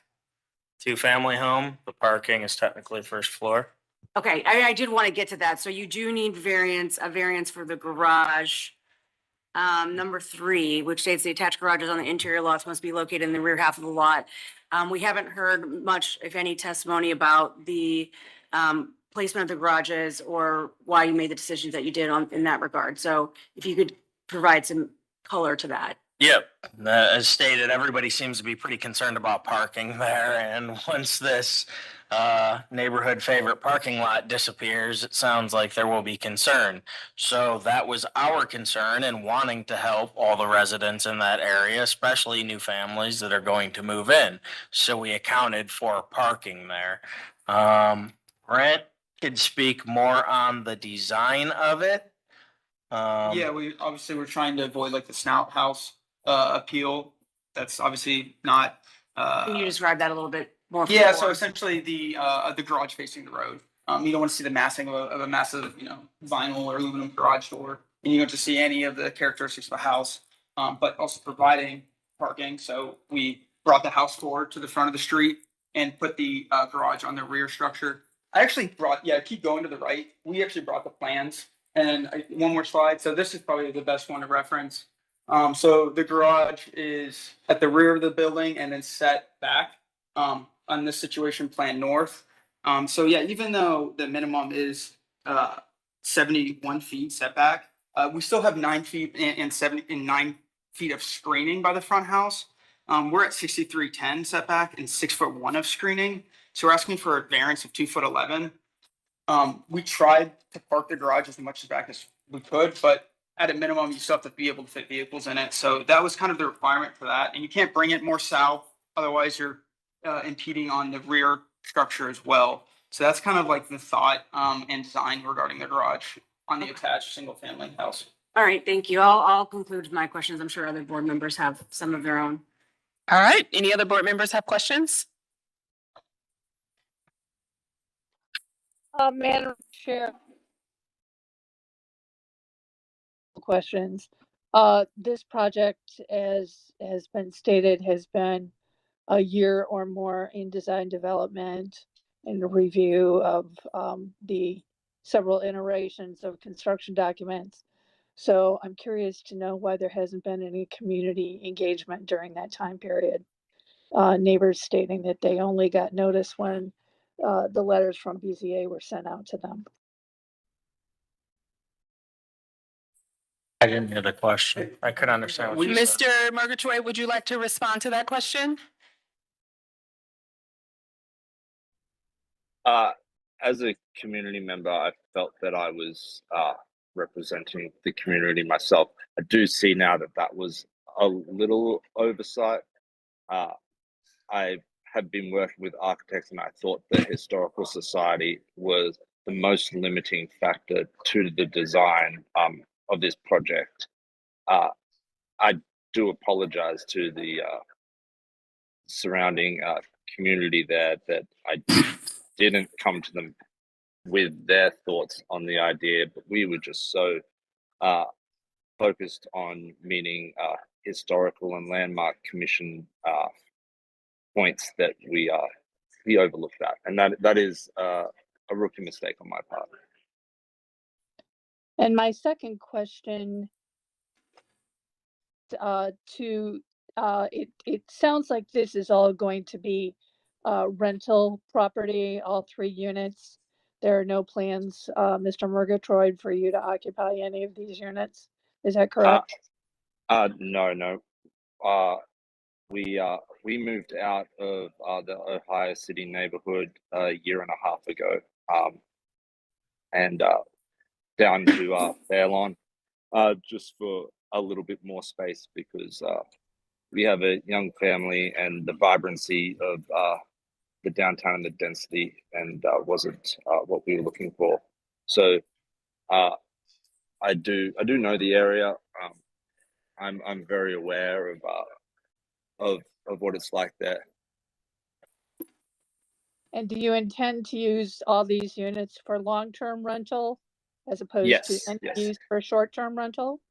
2-family home, the parking is technically first floor. Okay, I did want to get to that. So you do need a variance for the garage. Number 3, which states the attached garages on the interior lots must be located in the rear half of the lot. We haven't heard much, if any, testimony about the placement of the garages or why you made the decisions that you did in that regard. So if you could provide some color to that. Yep, as stated, everybody seems to be pretty concerned about parking there, and once this neighborhood favorite parking lot disappears, it sounds like there will be concern. So that was our concern in wanting to help all the residents in that area, especially new families that are going to move in. So we accounted for parking there. Brent could speak more on the design of it. Yeah, we obviously we're trying to avoid like the snout house appeal. That's obviously not. Can you describe that a little bit more? for Yeah, the so board? essentially the garage facing the road. You don't want to see the massing of a massive, vinyl or aluminum garage door, and you don't to see any of the characteristics of the house. But also providing parking. So we brought the house forward to the front of the street and put the garage on the rear structure. I actually keep going to the right. We actually brought the plans and one more slide. So this is probably the best one to reference. So the garage is at the rear of the building and then set back on this situation plan north. So yeah, even though the minimum is 71 feet setback, we still have 9 feet and 9 feet of screening by the front house. We're at 6310 setback and 6'1" of screening. So we're asking for a variance of 2'11". We tried to park the garage as much as back as we could, but at a minimum, you still have to be able to fit vehicles in it. So that was kind of the requirement for that. And you can't bring it more south, otherwise you're impeding on the rear structure as well. So that's kind of like the thought and design regarding the garage on the attached single family house. All right, thank you. I'll conclude my questions. I'm sure other board members have some of their own. All right. Any other board members have questions? Madam Chair. Questions. This project, as has been stated, has been a year or more in design development and a review of the several iterations of construction documents. So I'm curious to know why there hasn't been any community engagement during that time period. Neighbors stating that they only got notice when the letters from BZA were sent out to them. I didn't hear the question. I couldn't understand what you said. Mr. Murgatroyd, would you like to respond to that question? As a community member, I felt that I was representing the community myself. I do see now that that was a little oversight. I have been working with architects, and I thought the Historical Society was the most limiting factor to the design of this project. I do apologize to the surrounding community there that I didn't come to them with their thoughts on the idea, but we were just so focused on meeting historical and landmark commission points that we overlooked that, and that is a rookie mistake on my part. And my second question it sounds like this is all going to be rental property, all 3 units. There are no plans, Mr. Murgatroyd, for you to occupy any of these units. Is that correct? No. We moved out of the Ohio City neighborhood a year and a half ago, and down to Fairlawn, just for a little bit more space, because we have a young family, and the vibrancy of the downtown and the density and wasn't what we were looking for. So I do know the area. I'm very aware of what it's like there. And do you intend to use all these units for long-term rental as opposed to any use for short-term rental?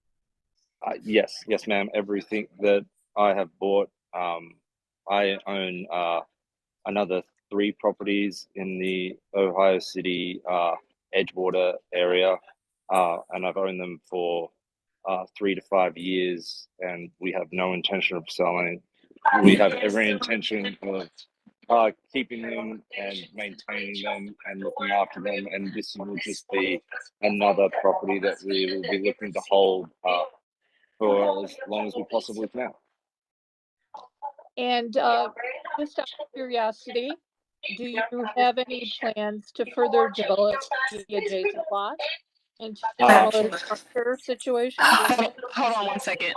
Yes, ma'am. Everything that I have bought, I own another 3 properties in the Ohio City Edgewater area, and I've owned them for 3 to 5 years, and we have no intention of selling. We have every intention of keeping them and maintaining them and looking after them, and this will just be another property that we will be looking to hold for as long as we possibly can. And just out of curiosity, do you have any plans to further develop the adjacent lot into similar structure situations? Hold on one second.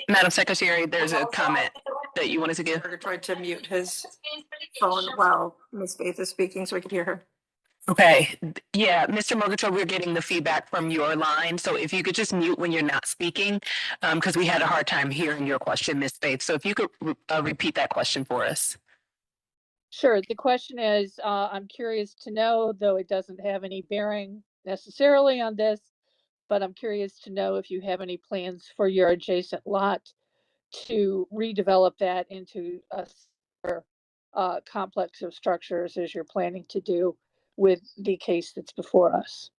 Madam Secretary, there's a comment that you wanted to give. Tried to mute his phone while Ms. Faith is speaking so we could hear her. Okay, yeah, Mr. Murgatroyd, we're getting the feedback from your line. So if you could just mute when you're not speaking, because we had a hard time hearing your question, Ms. Faith. So if you could repeat that question for us. Sure. The question is, I'm curious to know, though it doesn't have any bearing necessarily on this, but I'm curious to know if you have any plans for your adjacent lot to redevelop that into a complex of structures as you're planning to do with the case that's before us.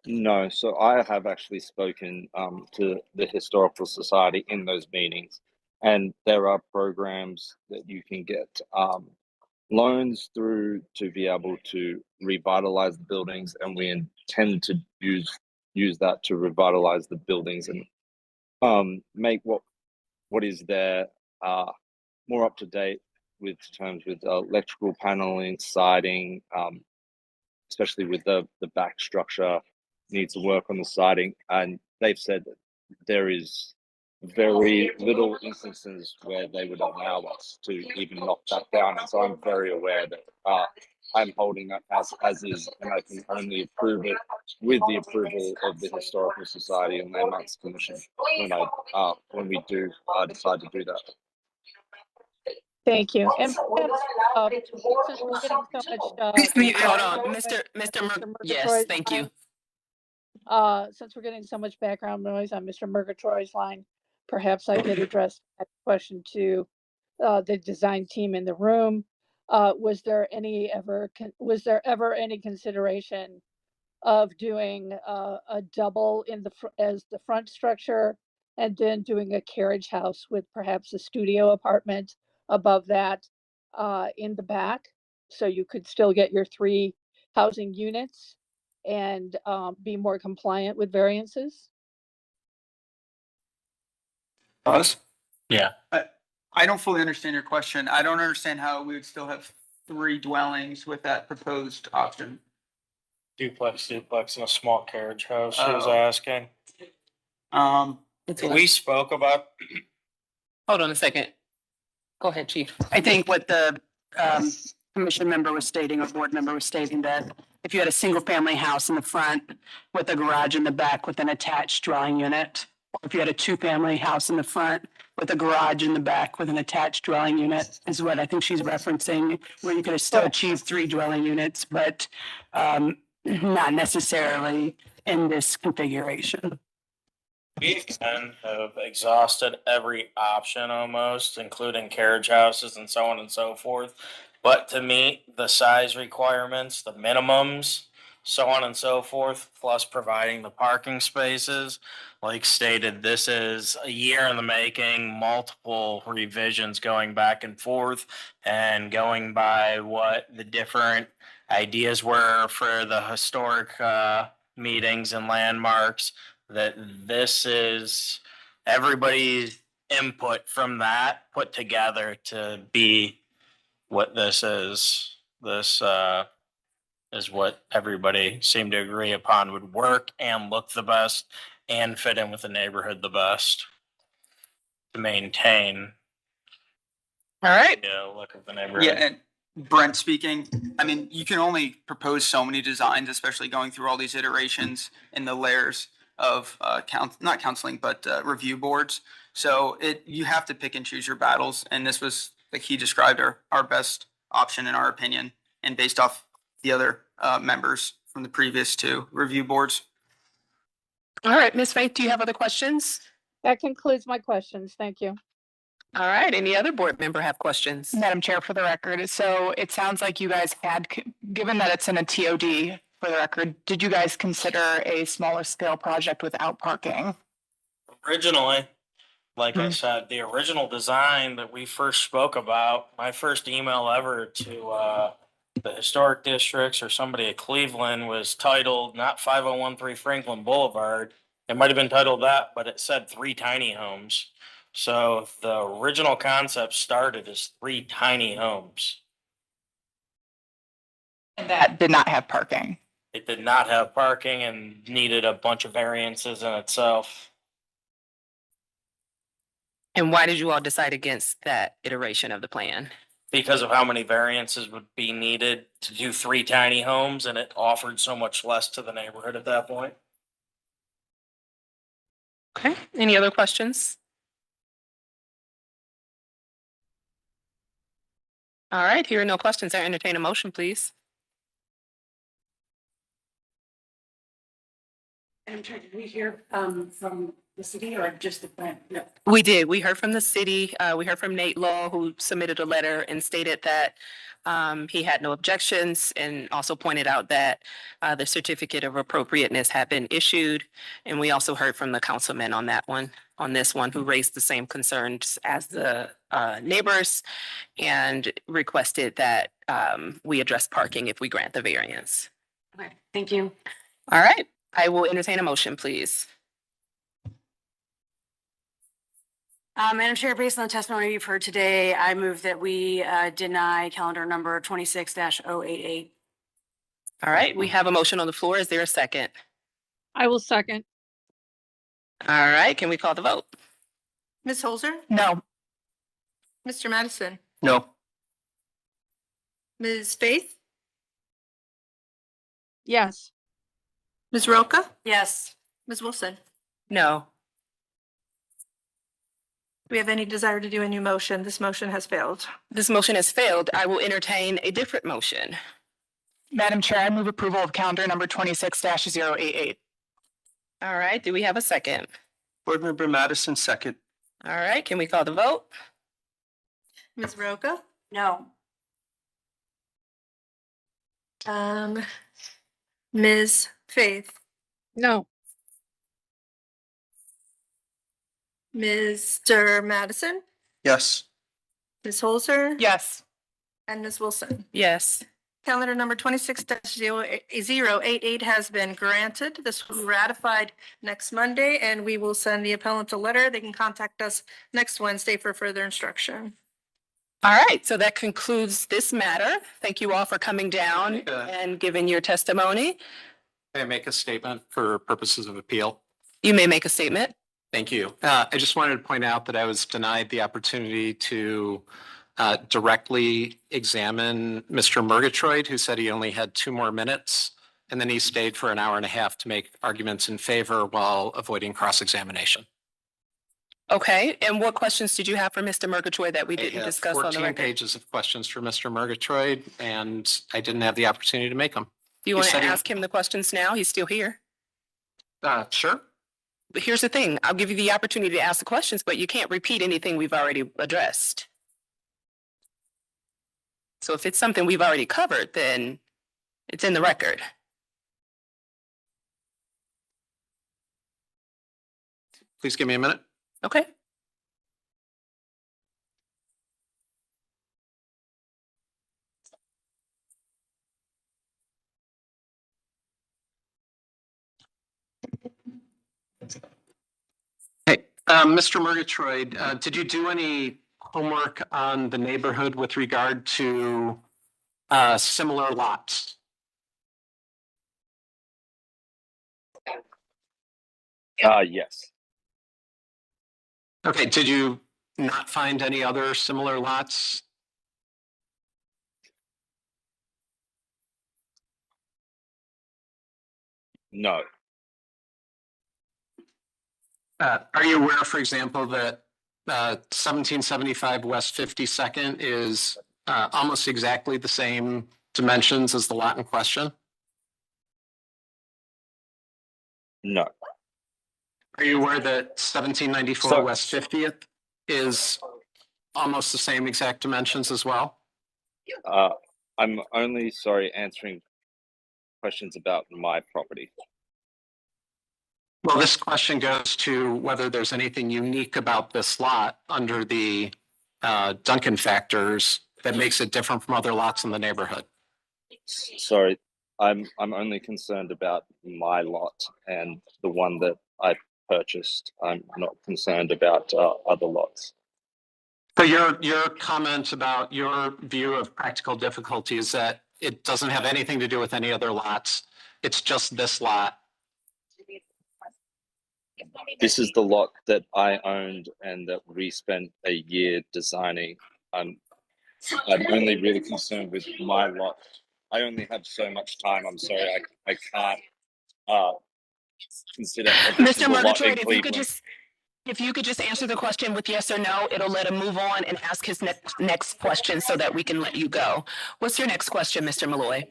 No, so I have actually spoken to the Historical Society in those meetings, and there are programs that you can get loans through to be able to revitalize the buildings, and we intend to use that to revitalize the buildings and make what is there more up to date with terms with electrical paneling, siding, especially with the back structure needs to work on the siding. And they've said that there is very little instances where they would allow us to even knock that down. And so I'm very aware that I'm holding that as is, and I can only approve it with the approval of the Historical Society and Landmarks Commission when we do decide to do that. Thank you. And perhaps, since we're getting so much, Please mute, hold on, background Mr. Yes, Murgatroyd's thank you. since we're getting so much background noise on Mr. Murgatroyd's line, perhaps I could address that question to the design team in the room. Was there ever any consideration of doing a double in as the front structure, and then doing a carriage house with perhaps a studio apartment above that in the back, so you could still get your 3 housing units and be more compliant with variances? Buzz? Yeah. I don't fully understand your question. I don't understand how we would still have 3 dwellings with that proposed option. Duplex, and a small carriage house, she was Oh. asking. We spoke about. Hold on a second. Go ahead, Chief. I think what the commission member was stating, or board member was stating, that if you had a single family house in the front with a garage in the back with an attached dwelling unit, or if you had a 2-family house in the front with a garage in the back with an attached dwelling unit, is what I think she's referencing, where you could still achieve 3 dwelling units, but not necessarily in this configuration. We kind of exhausted every option almost, including carriage houses and so on and so forth. But to meet the size requirements, the minimums, so on and so forth, plus providing the parking spaces, like stated, this is a year in the making, multiple revisions going back and forth, and going by what the different ideas were for the historic meetings and landmarks, that this is everybody's input from that put together to be what this is. This is what everybody seemed to agree upon would work and look the best and fit in with the neighborhood the best to maintain All right. the look of the neighborhood. Yeah, and Brent speaking, I mean, you can only propose so many designs, especially going through all these iterations and the layers of not counseling, but review boards. So you have to pick and choose your battles. And this was, like he described, our best option in our opinion, and based off the other members from the previous 2 review boards. All right, Ms. Faith, do you have other questions? That concludes my questions. Thank you. All right, any other board member have questions? Madam Chair, for the record, so it sounds like you guys had, given that it's in a TOD, for the record, did you guys consider a smaller scale project without parking? Originally, like I said, the original design that we first spoke about, my first email ever to the historic districts or somebody at Cleveland was titled not 5013 Franklin Boulevard. It might have been titled that, but it said 3 tiny homes. So the original concept started as 3 tiny homes. And that did not have parking. It did not have parking and needed a bunch of variances in itself. And why did you all decide against that iteration of the plan? Because of how many variances would be needed to do 3 tiny homes, and it offered so much less to the neighborhood at that point. Okay, any other questions? All right, hearing no questions, I entertain a motion, please. And did we hear from the city or just the plant? No. We did. We heard from the city. We heard from Nate Law, who submitted a letter and stated that he had no objections and also pointed out that the certificate of appropriateness had been issued. And we also heard from the councilman on that one, on this one, who raised the same concerns as the neighbors and requested that we address parking if we grant the variance. Okay, thank you. All right, I will entertain a motion, please. Madam Chair, based on the testimony you've heard today, I move that we deny calendar number 26-088. All right, we have a motion on the floor. Is there a second? I will second. All right, can we call the vote? Ms. Holzer, No. Mr. Madison, No. Ms. Faith, Yes. Ms. Roca, Yes. Ms. Wilson. No. Do we have any desire to do a new motion? This motion has failed. This motion has failed. I will entertain a different motion. Madam Chair, I move approval of calendar number 26-088. All right, do we have a second? Board Member Madison, second. All right, can we call the vote? Ms. Roca, No. Ms. Faith, No. Mr. Madison, Yes. Ms. Holzer, Yes. and Ms. Wilson. Yes. Calendar number 26-088 has been granted. This will be ratified next Monday, and we will send the appellant a letter. They can contact us next Wednesday for further instruction. All right, so that concludes this matter. Thank you all for coming down and giving your testimony. May I make a statement for purposes of appeal? You may make a statement. Thank you. I just wanted to point out that I was denied the opportunity to directly examine Mr. Murgatroyd, who said he only had 2 more minutes. And then he stayed for an hour and a half to make arguments in favor while avoiding cross-examination. Okay, and what questions did you have for Mr. Murgatroyd that we I didn't have discuss on the 14 record? pages of questions for Mr. Murgatroyd, and I didn't have the opportunity to make them. Do you want to said he- ask him the questions now? He's still here. Sure. But here's the thing, I'll give you the opportunity to ask the questions, but you can't repeat anything we've already addressed. So if it's something we've already covered, then it's in the record. Please give me a minute. Okay. Hey, Mr. Murgatroyd, did you do any homework on the neighborhood with regard to similar lots? Yes. Okay, did you not find any other similar lots? No. Are you aware, for example, that 1775 West 52nd is almost exactly the same dimensions as the lot in question? No. Are you aware that 1794 So- West 50th is almost the same exact dimensions as well? I'm only answering questions about my property. Well, this question goes to whether there's anything unique about this lot under the Duncan factors that makes it different from other lots in the neighborhood. Sorry, I'm only concerned about my lot and the one that I purchased. I'm not concerned about other lots. So your comment about your view of practical difficulty is that it doesn't have anything to do with any other lots. It's just this lot. This is the lot that I owned and that we spent a year designing. I'm only really concerned with my lot. I only have so much time. I'm sorry, I can't consider every Mr. single lot in Murgatroyd, Cleveland. if you could just answer the question with yes or no, it'll let him move on and ask his next question so that we can let you go. What's your next question, Mr. Malloy?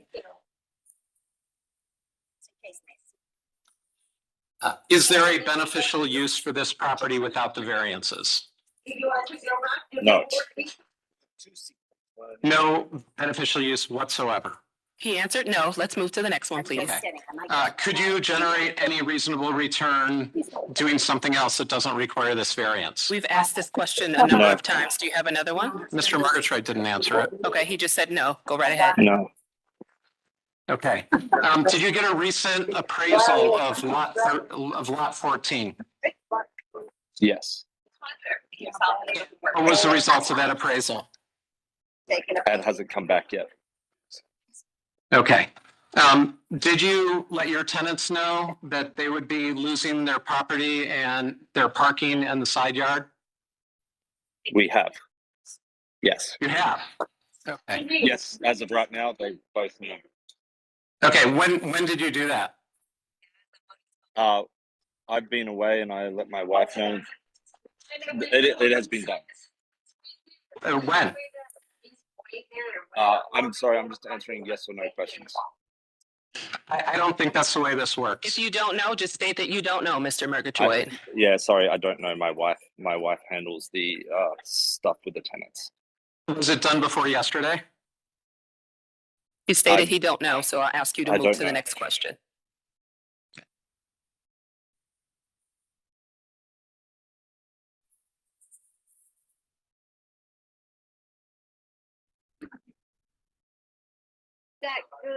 Is there a beneficial use for this property without the variances? No. No beneficial use whatsoever. He answered no. Let's move to the next one, please. Could you generate any reasonable return doing something else that doesn't require this variance? We've asked this question a number of times. Do you have another one? Mr. Murgatroyd didn't answer it. Okay, he just said no. Go right ahead. No. Okay. Did you get a recent appraisal of lot 14? Yes. What was the results of that appraisal? Ed hasn't come back yet. Okay. Did you let your tenants know that they would be losing their property and their parking and the side yard? We have. Yes. You have? Okay. Yes, as of right now, they both know. Okay, when did you do that? I've been away and I let my wife know. It has been done. When? I'm sorry, I'm just answering yes or no questions. I don't think that's the way this works. If you don't know, just state that you don't know, Mr. Murgatroyd. Yeah, sorry, I don't know. My wife handles the stuff with the tenants. Was it done before yesterday? He stated he don't know, so I'll ask you to I move don't to the know. next question. That good.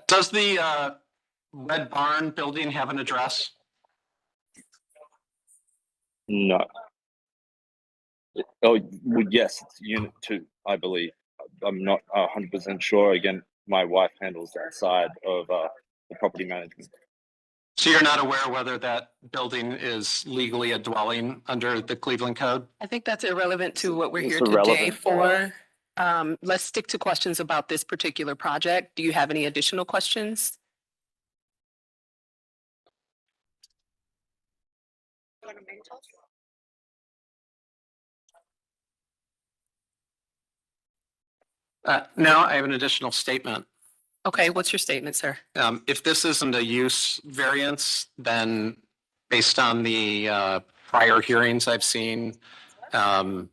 Does the Red Barn building have an address? No. Oh, well, yes, it's Unit 2, I believe. I'm not 100% sure. Again, my wife handles that side of the property management. So you're not aware whether that building is legally a dwelling under the Cleveland Code? I think that's irrelevant to what we're It's here today irrelevant. for. Let's stick to questions about this particular project. Do you have any additional questions? No, I have an additional statement. Okay, what's your statement, sir? If this isn't a use variance, then based on the prior hearings I've seen, the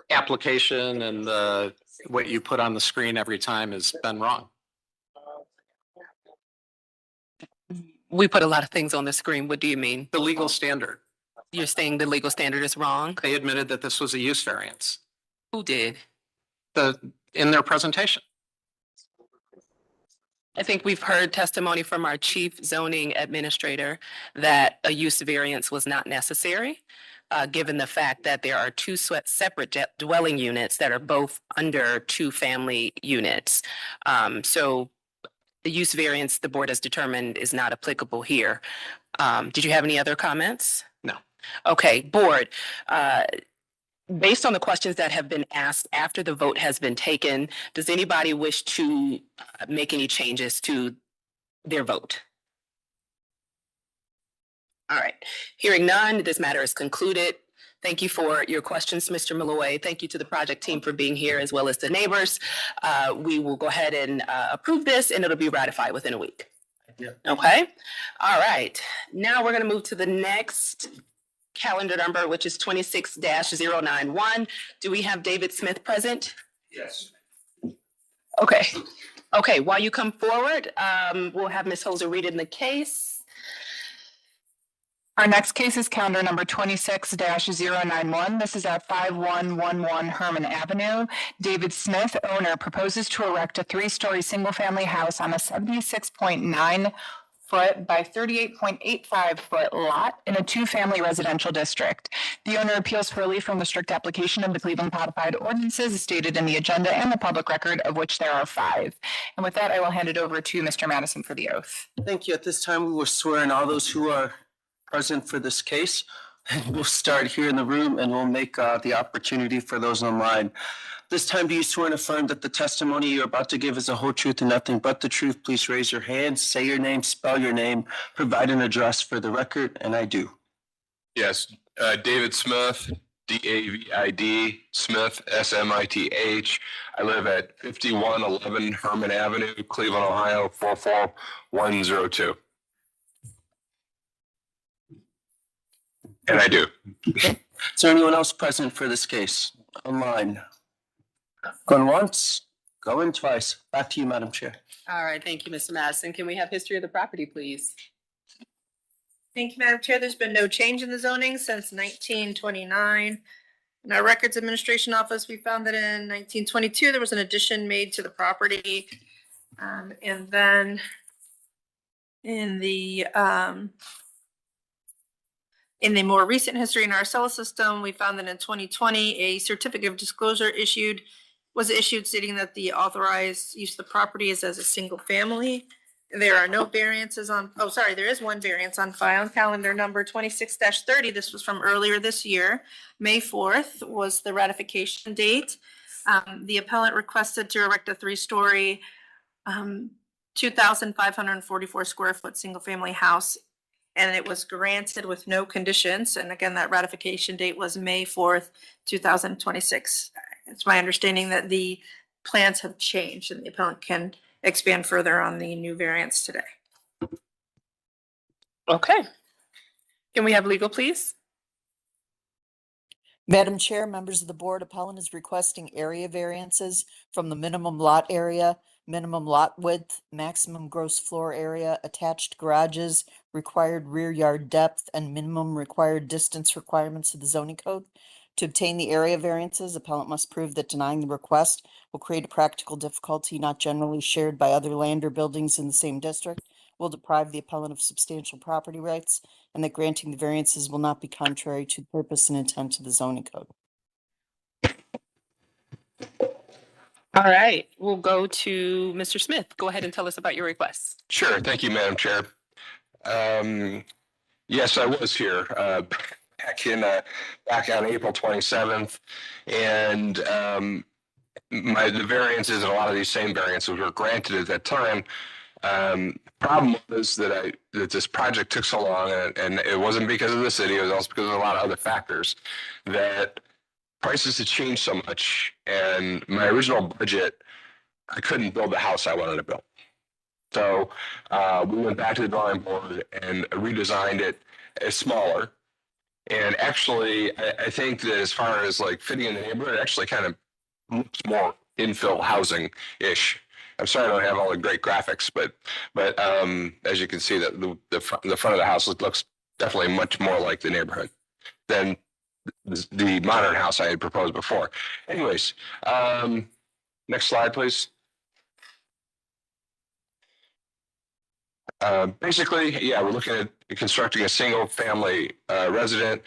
application and what you put on the screen every time has been wrong. We put a lot of things on the screen. What do you mean? The legal standard. You're saying the legal standard is wrong? They admitted that this was a use variance Who did? in their presentation. I think we've heard testimony from our chief zoning administrator that a use variance was not necessary, given the fact that there are two separate dwelling units that are both under two family units. So the use variance the board has determined is not applicable here. Did you have any other comments? No. Okay, board, based on the questions that have been asked after the vote has been taken, does anybody wish to make any changes to their vote? All right, hearing none, this matter is concluded. Thank you for your questions, Mr. Malloy. Thank you to the project team for being here as well as the neighbors. We will go ahead and approve this and it'll be ratified within a week. Okay, all right. Now we're gonna move to the next calendar number, which is 26-091. Do we have David Smith present? Yes. Okay, okay, while you come forward, we'll have Ms. Holzer read in the case. Our next case is calendar number 26-091. This is at 5111 Herman Avenue. David Smith, owner, proposes to erect a 3-story single-family house on a 76.9 foot by 38.85 foot lot in a 2-family residential district. The owner appeals for relief from the strict application of the Cleveland Codified Ordinances as stated in the agenda and the public record, of which there are 5. And with that, I will hand it over to Mr. Madison for the oath. Thank you. At this time, we will swear in all those who are present for this case. And we'll start here in the room and we'll make the opportunity for those online. This time, do you swear and affirm that the testimony you're about to give is the whole truth and nothing but the truth? Please raise your hand, say your name, spell your name, provide an address for the record, and I do. Yes, David Smith, David Smith, Smith. I live at 5111 Herman Avenue, Cleveland, Ohio, 44102. And I do. Is there anyone else present for this case online? Going once, going twice. Back to you, Madam Chair. All right, thank you, Mr. Madison. Can we have history of the property, please? Thank you, Madam Chair. There's been no change in the zoning since 1929. In our Records Administration Office, we found that in 1922, there was an addition made to the property. And then in the more recent history in our cell system, we found that in 2020, a certificate of disclosure was issued stating that the authorized use of the property is as a single family. There are no variances on, there is one variance on file, calendar number 26-30. This was from earlier this year. May 4th was the ratification date. The appellant requested to erect a 3-story, 2,544 square foot single family house, and it was granted with no conditions. And again, that ratification date was May 4th, 2026. It's my understanding that the plans have changed and the appellant can expand further on the new variance today. Okay. Can we have legal, please? Madam Chair, members of the board, appellant is requesting area variances from the minimum lot area, minimum lot width, maximum gross floor area, attached garages, required rear yard depth, and minimum required distance requirements of the zoning code. To obtain the area variances, appellant must prove that denying the request will create a practical difficulty not generally shared by other land or buildings in the same district, will deprive the appellant of substantial property rights, and that granting the variances will not be contrary to the purpose and intent of the zoning code. All right, we'll go to Mr. Smith. Go ahead and tell us about your request. Sure. Thank you, Madam Chair. Yes, I was here back on April 27th, and the variances and a lot of these same variances were granted at that time. Problem was that this project took so long, and it wasn't because of the city, it was also because of a lot of other factors, that prices had changed so much, and my original budget, I couldn't build the house I wanted to build. So we went back to the drawing board and redesigned it as smaller. And actually, I think that as far as like fitting in the neighborhood, it actually kind of looks more infill housing-ish. I'm sorry I don't have all the great graphics, but as you can see, that the front of the house looks definitely much more like the neighborhood than the modern house I had proposed before. Anyways, next slide, please. Basically, yeah, we're looking at constructing a single family residence.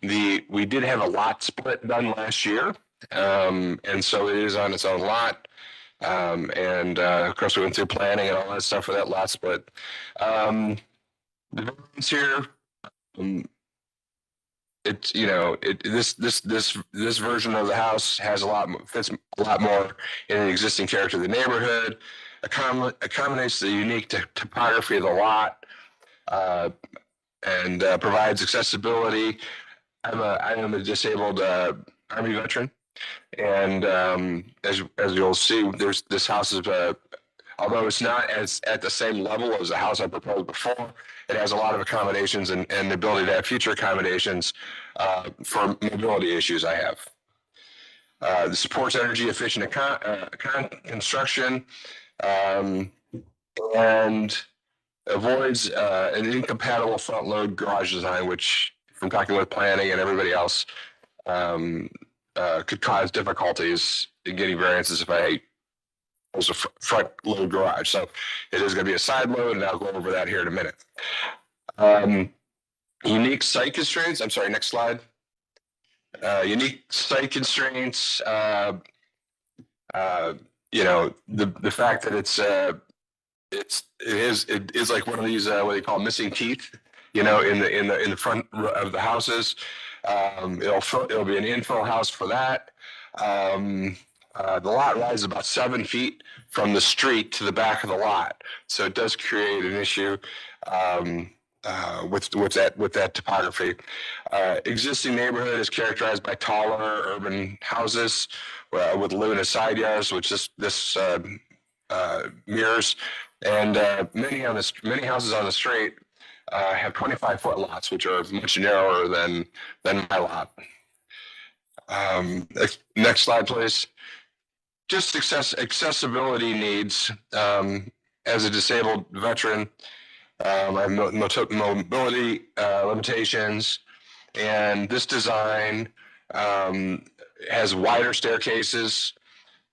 We did have a lot split done last year. And so it is on its own lot. Of course, we went through planning and all that stuff for that lot split. The variance here, this version of the house has fits a lot more in the existing character of the neighborhood, accommodates the unique topography of the lot, and provides accessibility. I am a disabled Army veteran, and as you'll see, this house is although it's not at the same level as the house I proposed before, it has a lot of accommodations and the ability to have future accommodations for mobility issues I have. This supports energy efficient construction and avoids an incompatible front load garage design, which from talking with planning and everybody else could cause difficulties in getting variances if I was a front load garage. So it is going to be a side load, and I'll go over that here in a minute. Unique site constraints. I'm sorry, next slide. Unique site constraints. The fact that it is like one of these what they call missing teeth. In the front of the houses. It'll be an infill house for that. The lot rises about 7 feet from the street to the back of the lot, so it does create an issue. with that topography. Existing neighborhood is characterized by taller urban houses with limited side yards, which this mirrors, and many houses on the street have 25-foot lots, which are much narrower than my lot. Next slide, please. Just accessibility needs. As a disabled veteran, I have mobility limitations, and this design has wider staircases.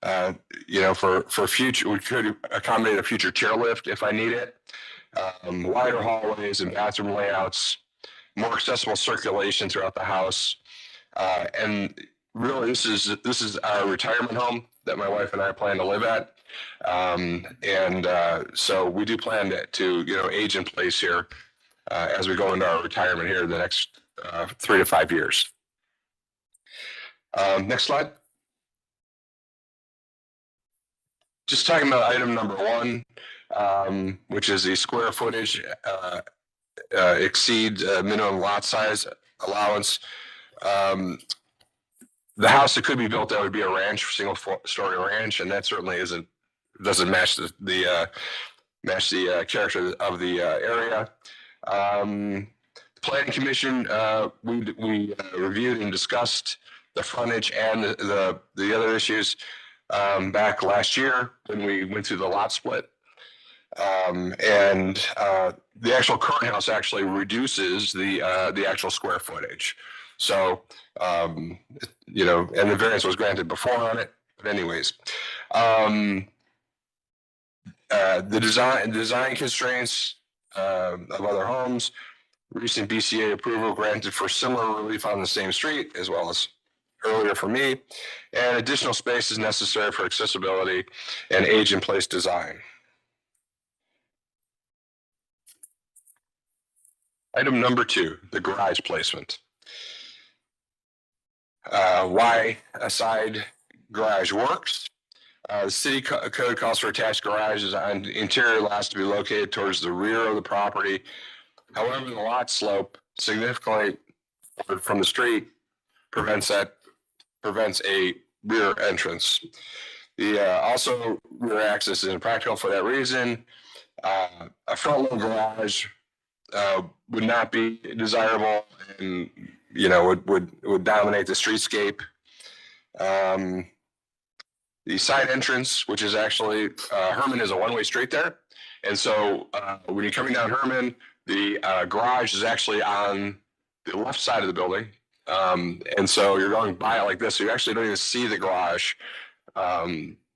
For future, we could accommodate a future chairlift if I need it. Wider hallways and bathroom layouts, more accessible circulation throughout the house, and really, this is our retirement home that my wife and I plan to live at. So we do plan to age in place here as we go into our retirement here in the next 3 to 5 years. Next slide. Just talking about item number 1, which is the square footage exceed minimum lot size allowance. The house that could be built that would be a ranch, single-story ranch, and that certainly doesn't match the character of the area. The Planning Commission, we reviewed and discussed the frontage and the other issues back last year when we went through the lot split. The actual current house actually reduces the actual square footage. So, and the variance was granted before on it, but anyways. The design constraints of other homes, recent BCA approval granted for similar relief on the same street, as well as earlier for me, and additional space is necessary for accessibility and age-in-place design. Item number 2, the garage placement. Why a side garage works. The city code calls for attached garages on interior lots to be located towards the rear of the property. However, the lot slope significantly from the street prevents a rear entrance. Also rear access is impractical for that reason. A front load garage would not be desirable and would dominate the streetscape. The side entrance, which is actually Herman, is a one-way street there, and so when you're coming down Herman, the garage is actually on the left side of the building, and so you're going by it like this, so you actually don't even see the garage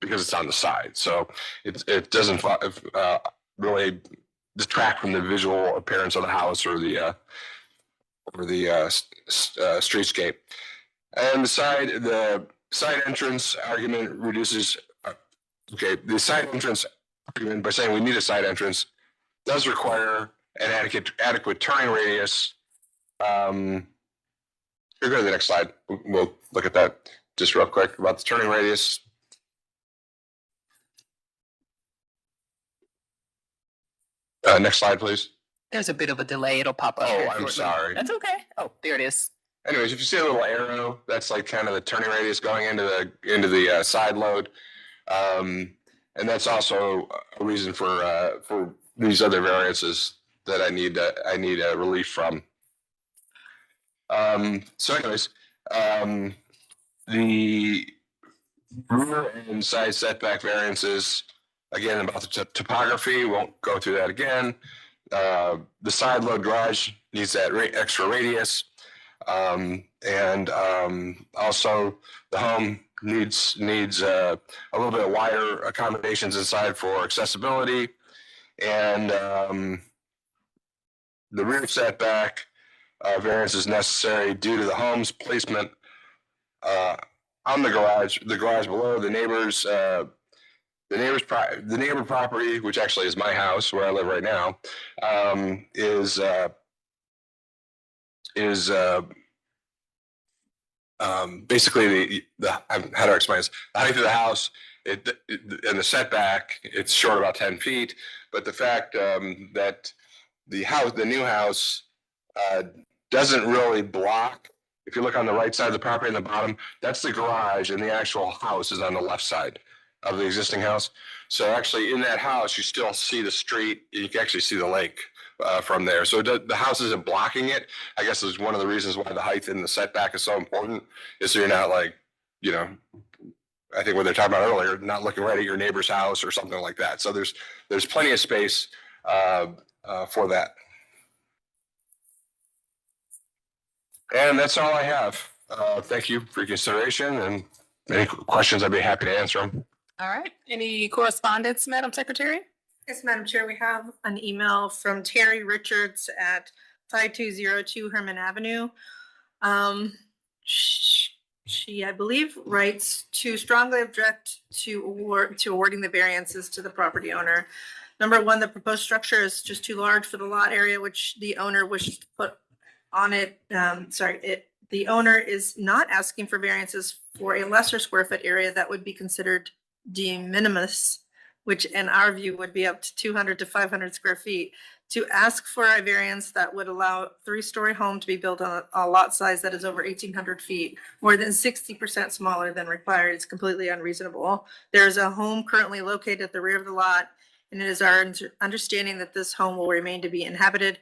because it's on the side. So it doesn't really detract from the visual appearance of the house or the streetscape. And the side entrance argument reduces. The side entrance argument, by saying we need a side entrance, does require an adequate turning radius. Here, go to the next slide. We'll look at that just real quick about the turning radius. Next slide, please. There's a bit of a delay. It'll pop up. Oh, I'm sorry. That's okay. Oh, there it is. Anyways, if you see a little arrow, that's like kind of the turning radius going into the side load, and that's also a reason for these other variances that I need a relief from. So, anyways, the rear and side setback variances, again about the topography, won't go through that again. The side load garage needs that extra radius. Also the home needs a little bit wider accommodations inside for accessibility, and the rear setback variance is necessary due to the home's placement on the garage below the neighbor property, which actually is my house where I live right now, is basically how do I explain this? The height of the house, and the setback, it's short about 10 feet, but the fact that the new house, doesn't really block. If you look on the right side of the property in the bottom, that's the garage and the actual house is on the left side of the existing house. So actually in that house, you still see the street. You can actually see the lake from there. So the house isn't blocking it. I guess is one of the reasons why the height and the setback is so important, is so you're not like, you know, I think what they're talking about earlier, not looking right at your neighbor's house or something like that. So there's plenty of space for that. And that's all I have. Thank you for your consideration, and any questions, I'd be happy to answer them. All right. Any correspondence, Madam Secretary? Yes, Madam Chair, we have an email from Terry Richards at 5202 Herman Avenue. She, I believe, writes to strongly object to awarding the variances to the property owner. Number one, the proposed structure is just too large for the lot area which the owner wishes to put on it. The owner is not asking for variances for a lesser square foot area that would be considered de minimis, which in our view would be up to 200 to 500 square feet. To ask for a variance that would allow a 3-story home to be built on a lot size that is over 1,800 feet, more than 60% smaller than required, is completely unreasonable. There is a home currently located at the rear of the lot, and it is our understanding that this home will remain to be inhabited.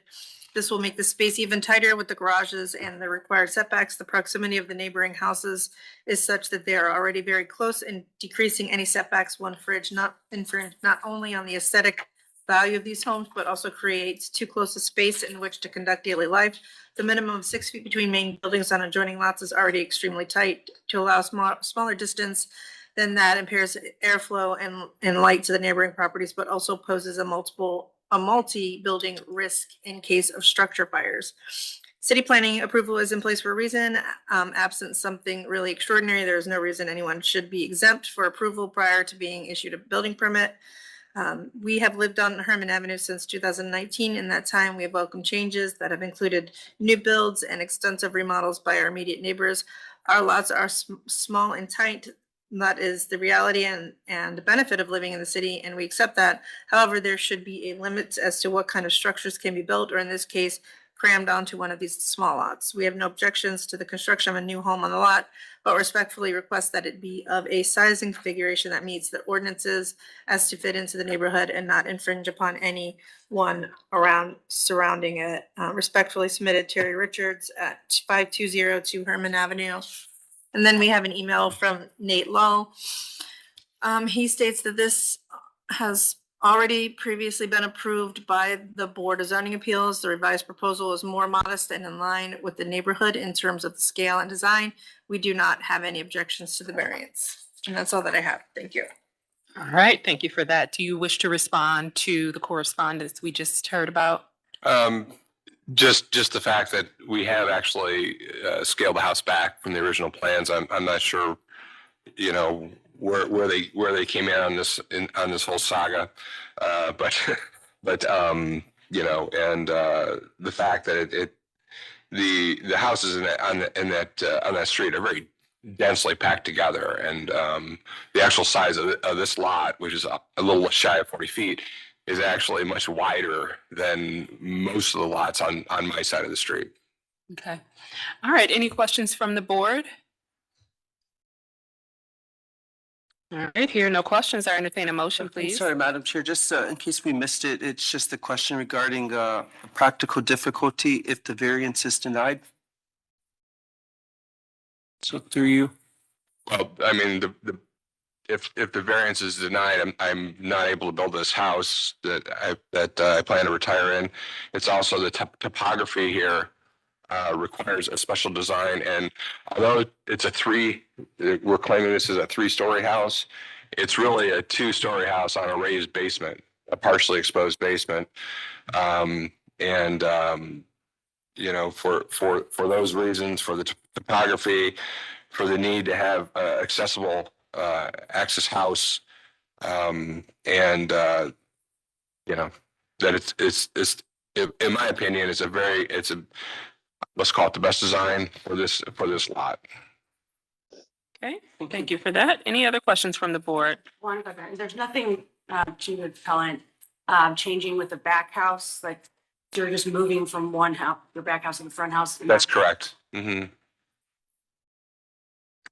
This will make the space even tighter with the garages and the required setbacks. The proximity of the neighboring houses is such that they are already very close, and decreasing any setbacks will infringe not only on the aesthetic value of these homes, but also creates too close a space in which to conduct daily life. The minimum of 6 feet between main buildings on adjoining lots is already extremely tight. To allow smaller distance than that impairs airflow and light to the neighboring properties, but also poses a multi-building risk in case of structure fires. City planning approval is in place for a reason. Absent something really extraordinary, there is no reason anyone should be exempt for approval prior to being issued a building permit. We have lived on Herman Avenue since 2019. In that time, we have welcomed changes that have included new builds and extensive remodels by our immediate neighbors. Our lots are small and tight. That is the reality and the benefit of living in the city, and we accept that. However, there should be a limit as to what kind of structures can be built, or in this case, crammed onto one of these small lots. We have no objections to the construction of a new home on the lot, but respectfully request that it be of a size and configuration that meets the ordinances as to fit into the neighborhood and not infringe upon any one surrounding it. Respectfully submitted, Terry Richards at 5202 Herman Avenue. And then we have an email from Nate Lull. He states that this has already previously been approved by the Board of Zoning Appeals. The revised proposal is more modest and in line with the neighborhood in terms of the scale and design. We do not have any objections to the variance. And that's all that I have. Thank you. All right. Thank you for that. Do you wish to respond to the correspondence we just heard about? Just the fact that we have actually scaled the house back from the original plans. I'm not sure, you know, where they came in on this whole saga, but you know, and the fact that the houses on that street are very densely packed together, and the actual size of this lot, which is a little shy of 40 feet, is actually much wider than most of the lots on my side of the street. Okay. All right. Any questions from the board? All right. Here, no questions. I entertain a motion, please. Sorry, Madam Chair, just in case we missed it, it's just a question regarding practical difficulty if the variance is denied. So through you. Well, I mean, if the variance is denied, I'm not able to build this house that I plan to retire in. It's also the topography here requires a special design, and although we're claiming this is a 3-story house, it's really a 2-story house on a raised basement, a partially exposed basement, you know, for those reasons, for the topography, for the need to have accessible access house, and you know, that it's in my opinion, let's call it the best design for this lot. Okay. Thank you for that. Any other questions from the board? One of them, there's nothing to the appellant changing with the back house, like So you're just moving from one house, your back house and the front house? That's correct. Hmm.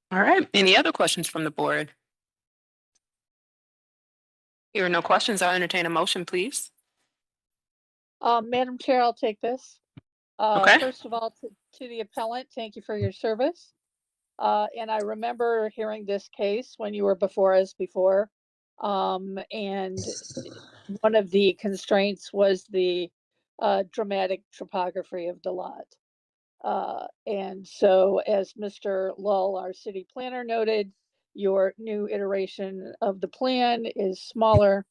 All right. Any other questions from the board? Here are no questions. I'll entertain a motion, please. Madam Chair, I'll take this. Okay. First of all, to the appellant, thank you for your service. And I remember hearing this case when you were before us before. And one of the constraints was the dramatic topography of the lot. And so as Mr. Lull, our city planner, noted, your new iteration of the plan is smaller.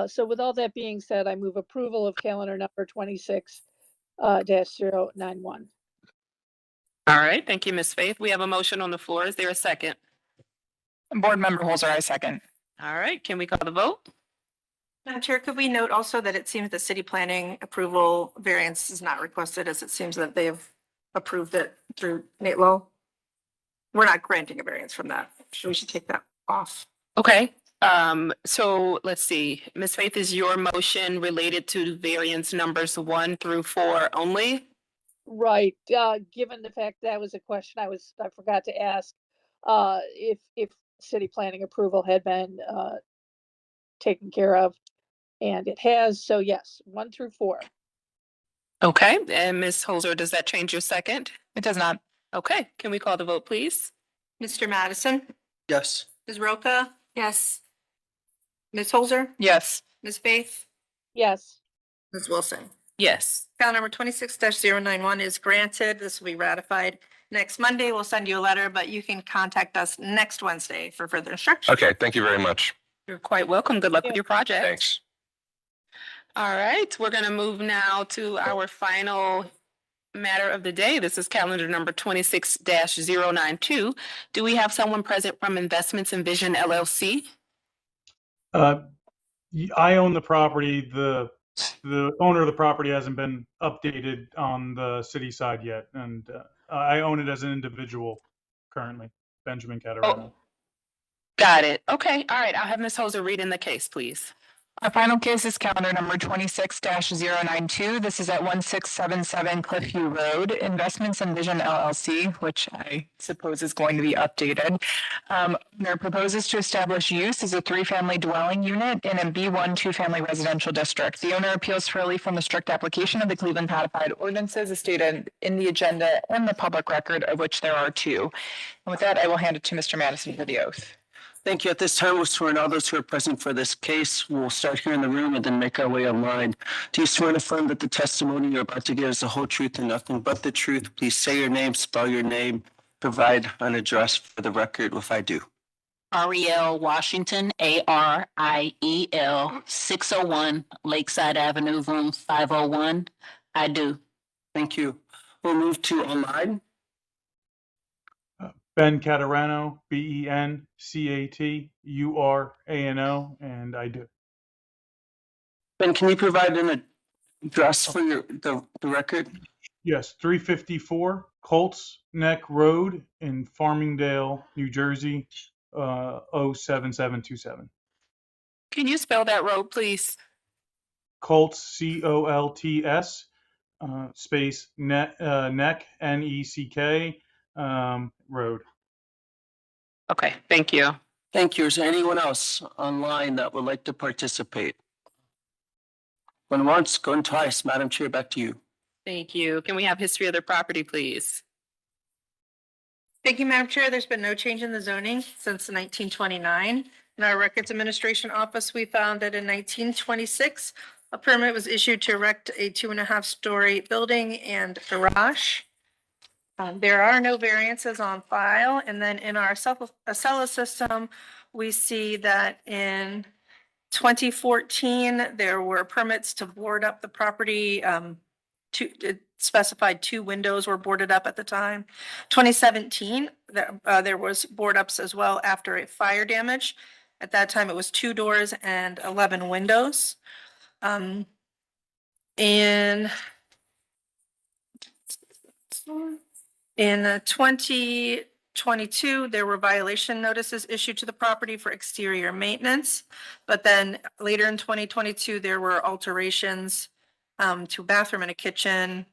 So with all that being said, I move approval of calendar number 26 -091. All right. Thank you, Ms. Faith. We have a motion on the floor. Is there a second? Board Member Holzer, I second. All right. Can we call the vote? Madam Chair, could we note also that it seems that city planning approval variance is not requested, as it seems that they have approved it through Nate Lowe? We're not granting a variance from that. So we should take that off. Okay. So let's see. Ms. Faith, is your motion related to variance numbers 1 through 4 only? Right, given the fact that was a question I forgot to ask, if city planning approval had been, taken care of, and it has, so yes, 1 through 4. Okay. And Ms. Holzer, does that change your second? It does not. Okay. Can we call the vote, please? Mr. Madison, Yes. Ms. Roca, Yes. Ms. Holzer, Yes. Ms. Faith, Yes, Ms. Wilson. Yes. File number 26-091 is granted. This will be ratified next Monday. We'll send you a letter, but you can contact us next Wednesday for further instructions. Okay, thank you very much. You're quite welcome. Good luck with Yeah. your project. Thanks. All right. We're going to move now to our final matter of the day. This is calendar number 26-092. Do we have someone present from Investments and Vision LLC? I own the property. The owner of the property hasn't been updated on the city side yet, and I own it as an individual currently, Benjamin Catarano. Got it. Okay. All right. I'll have Ms. Holzer read in the case, please. Our final case is calendar number 26-092. This is at 1677 Cliffview Road, Investments and Vision LLC, which I suppose is going to be updated. Their proposes to establish use as a 3-family dwelling unit in a B1 2-family residential district. The owner appeals for relief from the strict application of the Cleveland Codified Ordinances as stated in the agenda and the public record, of which there are 2. And with that, I will hand it to Mr. Madison for the oath. Thank you. At this time, we'll swear in all those who are present for this case. We'll start here in the room and then make our way online. Do you swear and affirm that the testimony you're about to give is the whole truth and nothing but the truth? Please say your name, spell your name, provide an address for the record if I do. Ariel Washington, ARIEL, 601 Lakeside Avenue, room 501. I do. Thank you. We'll move to online. Ben Catarano, BenCaturano, and I do. Ben, can you provide an address for the record? Yes, 354 Colts Neck Road in Farmingdale, New Jersey, 07727. Can you spell that road, please? Colts, COLTS, space neck, NECK, road. Okay. Thank you. Thank you. Is there anyone else online that would like to participate? Going once, going twice. Madam Chair, back to you. Thank you. Can we have history of the property, please? Thank you, Madam Chair. There's been no change in the zoning since 1929. In our Records Administration Office, we found that in 1926, a permit was issued to erect a 2.5-story building and garage. There are no variances on file. And then in our Acela system, we see that in 2014, there were permits to board up the property. It specified 2 windows were boarded up at the time. 2017, there was board ups as well after a fire damage. At that time, it was 2 doors and 11 windows. In 2022, there were violation notices issued to the property for exterior maintenance. But then later in 2022, there were alterations to a bathroom and a kitchen.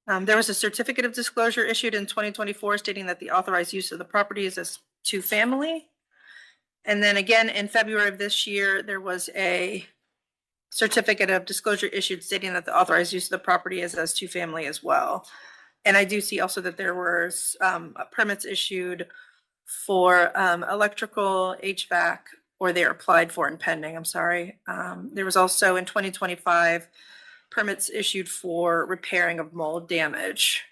There was a certificate of disclosure issued in 2024 stating that the authorized use of the property is as two-family. And then again, in February of this year, there was a certificate of disclosure issued stating that the authorized use of the property is as two-family as well. And I do see also that there were permits issued for electrical, HVAC, or they're applied for and pending, I'm sorry. There was also in 2025, permits issued for repairing of mold damage.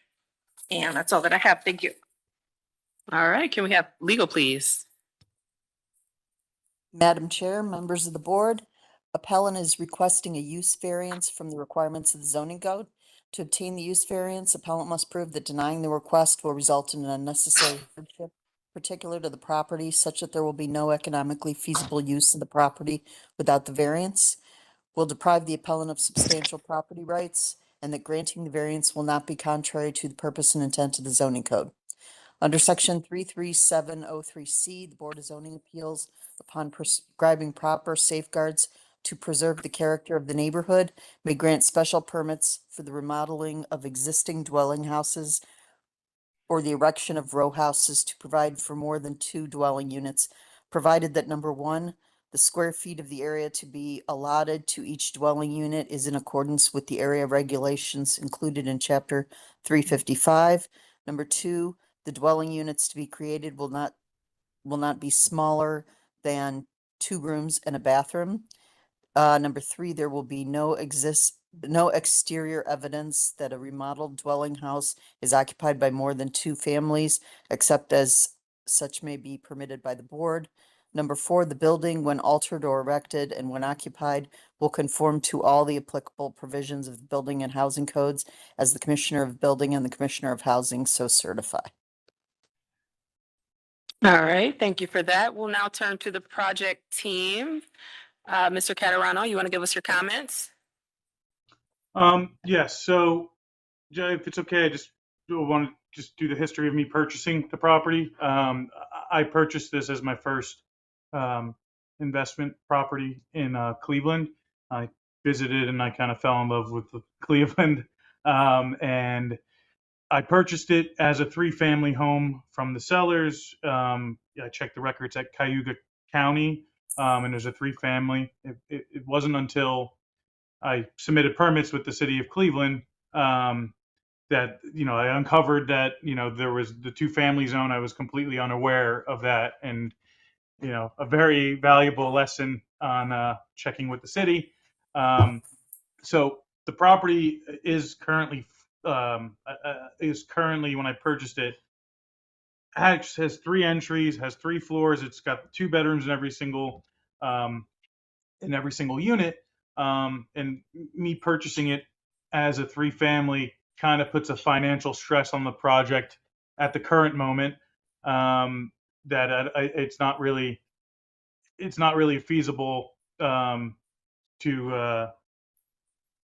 And that's all that I have. Thank you. All right, can we have legal, please? Madam Chair, members of the board, appellant is requesting a use variance from the requirements of the zoning code. To obtain the use variance, appellant must prove that denying the request will result in an unnecessary hardship particular to the property, such that there will be no economically feasible use of the property without the variance, will deprive the appellant of substantial property rights, and that granting the variance will not be contrary to the purpose and intent of the zoning code. Under section 33703C, the Board of Zoning Appeals, upon prescribing proper safeguards to preserve the character of the neighborhood, may grant special permits for the remodeling of existing dwelling houses or the erection of row houses to provide for more than 2 dwelling units, provided that number 1, the square feet of the area to be allotted to each dwelling unit is in accordance with the area regulations included in chapter 355. Number 2, the dwelling units to be created will not be smaller than 2 rooms and a bathroom. Number 3, there will be no exterior evidence that a remodeled dwelling house is occupied by more than 2 families, except as such may be permitted by the board. Number 4, the building, when altered or erected and when occupied, will conform to all the applicable provisions of the building and housing codes as the Commissioner of Building and the Commissioner of Housing so certify. All right, thank you for that. We'll now turn to the project team. Mr. Catarano, you want to give us your comments? Yes, so if it's okay, I just want to do the history of me purchasing the property. I purchased this as my first investment property in Cleveland. I visited and I kind of fell in love with Cleveland. And I purchased it as a 3-family home from the sellers. I checked the records at Cayuga County, and there's a 3-family. It wasn't until I submitted permits with the city of Cleveland that, I uncovered that, there was the 2-family zone. I was completely unaware of that. And, a very valuable lesson on checking with the city. So the property is currently, when I purchased it, has 3 entries, has 3 floors. It's got 2 bedrooms in every single unit. And me purchasing it as a 3-family kind of puts a financial stress on the project at the current moment. That it's not really feasible to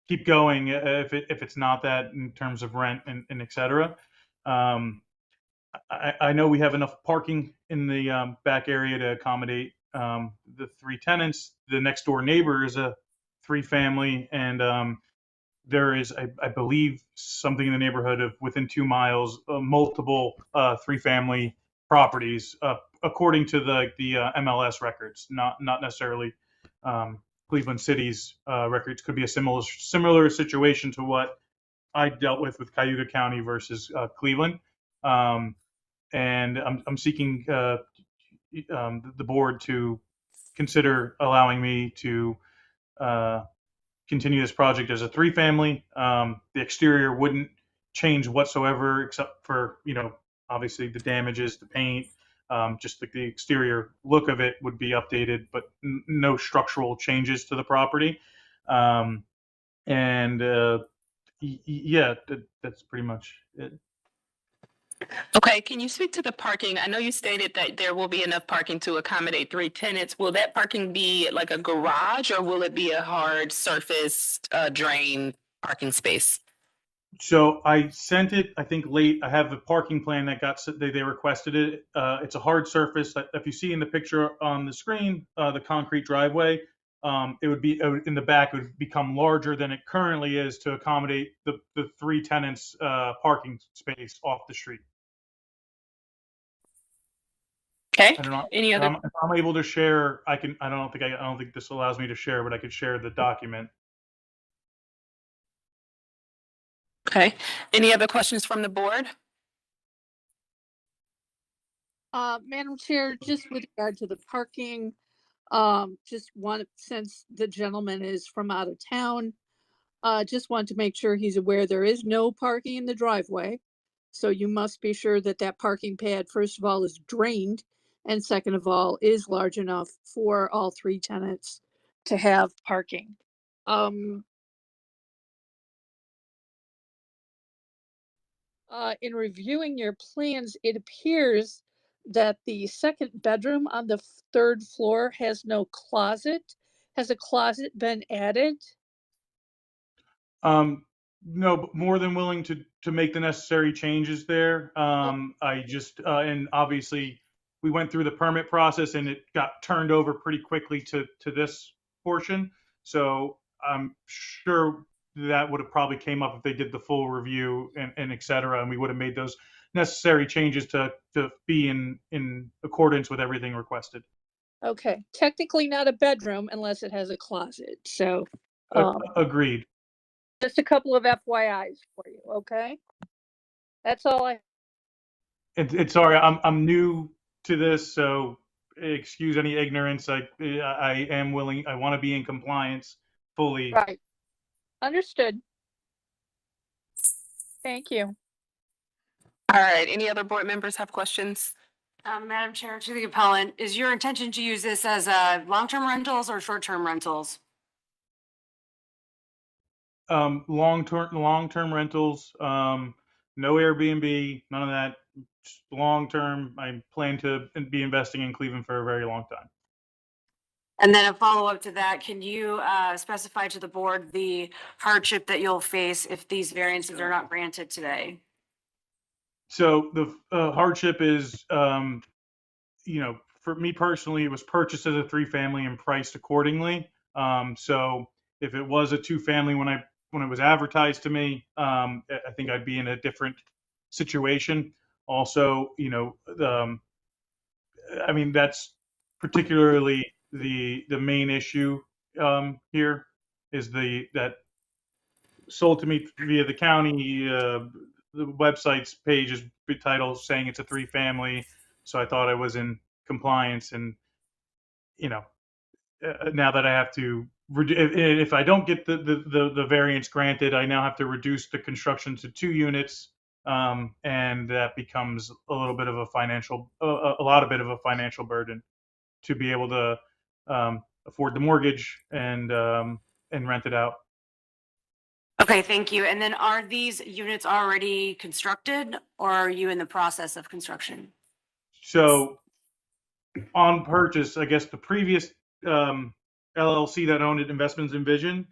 keep going if it's not that in terms of rent and et cetera. I know we have enough parking in the back area to accommodate the 3 tenants. The next door neighbor is a 3-family, and there is, I believe, something in the neighborhood of within 2 miles, multiple 3-family properties, according to the MLS records, not necessarily Cleveland City's records. Could be a similar situation to what I dealt with Cayuga County versus Cleveland. And I'm seeking the board to consider allowing me to continue this project as a 3-family. The exterior wouldn't change whatsoever, except for, obviously the damages, the paint, just the exterior look of it would be updated, but no structural changes to the property. Yeah, that's pretty much it. Okay, can you speak to the parking? I know you stated that there will be enough parking to accommodate 3 tenants. Will that parking be like a garage, or will it be a hard surface drain parking space? So I sent it, I think, late. I have a parking plan that they requested it. It's a hard surface. If you see in the picture on the screen, the concrete driveway, it would be in the back, it would become larger than it currently is to accommodate the three tenants parking space off the street. Okay. I don't know. Any other? If I'm able to share, I can. I don't think this allows me to share, but I could share the document. Okay. Any other questions from the board? Madam Chair, just with regard to the parking, just one, since the gentleman is from out of town, just want to make sure he's aware there is no parking in the driveway. So you must be sure that that parking pad, first of all, is drained, and second of all, is large enough for all three tenants to have parking. In reviewing your plans, it appears that the second bedroom on the third floor has no closet. Has a closet been added? No, but more than willing to make the necessary changes there. I just and obviously we went through the permit process and it got turned over pretty quickly to this portion. So I'm sure that would have probably came up if they did the full review and et cetera, and we would have made those necessary changes to be in accordance with everything requested. Okay, technically not a bedroom unless it has a closet. So Agreed. just a couple of FYIs for you, okay? That's all I. It's sorry, I'm new to this, so excuse any ignorance. I am willing. I want to be in compliance fully. Right. Understood. Thank you. All right. Any other board members have questions? Madam Chair, to the appellant, is your intention to use this as long-term rentals or short-term rentals? Long-term rentals, no Airbnb, none of that. Just long-term. I plan to be investing in Cleveland for a very long time. And then a follow-up to that, can you specify to the board the hardship that you'll face if these variances are not granted today? So the hardship is, for me personally, it was purchased as a 3-family and priced accordingly. So if it was a 2-family when it was advertised to me, I think I'd be in a different situation. Also, that's particularly the main issue here is that sold to me via the county. The website's page is titled saying it's a 3-family, so I thought I was in compliance. And now that I have to, if I don't get the variance granted, I now have to reduce the construction to 2 units, and that becomes a little bit of a financial burden to be able to afford the mortgage and rent it out. Okay, thank you. And then are these units already constructed or are you in the process of construction? So on purchase, I guess the previous LLC that owned it, Investments Envision,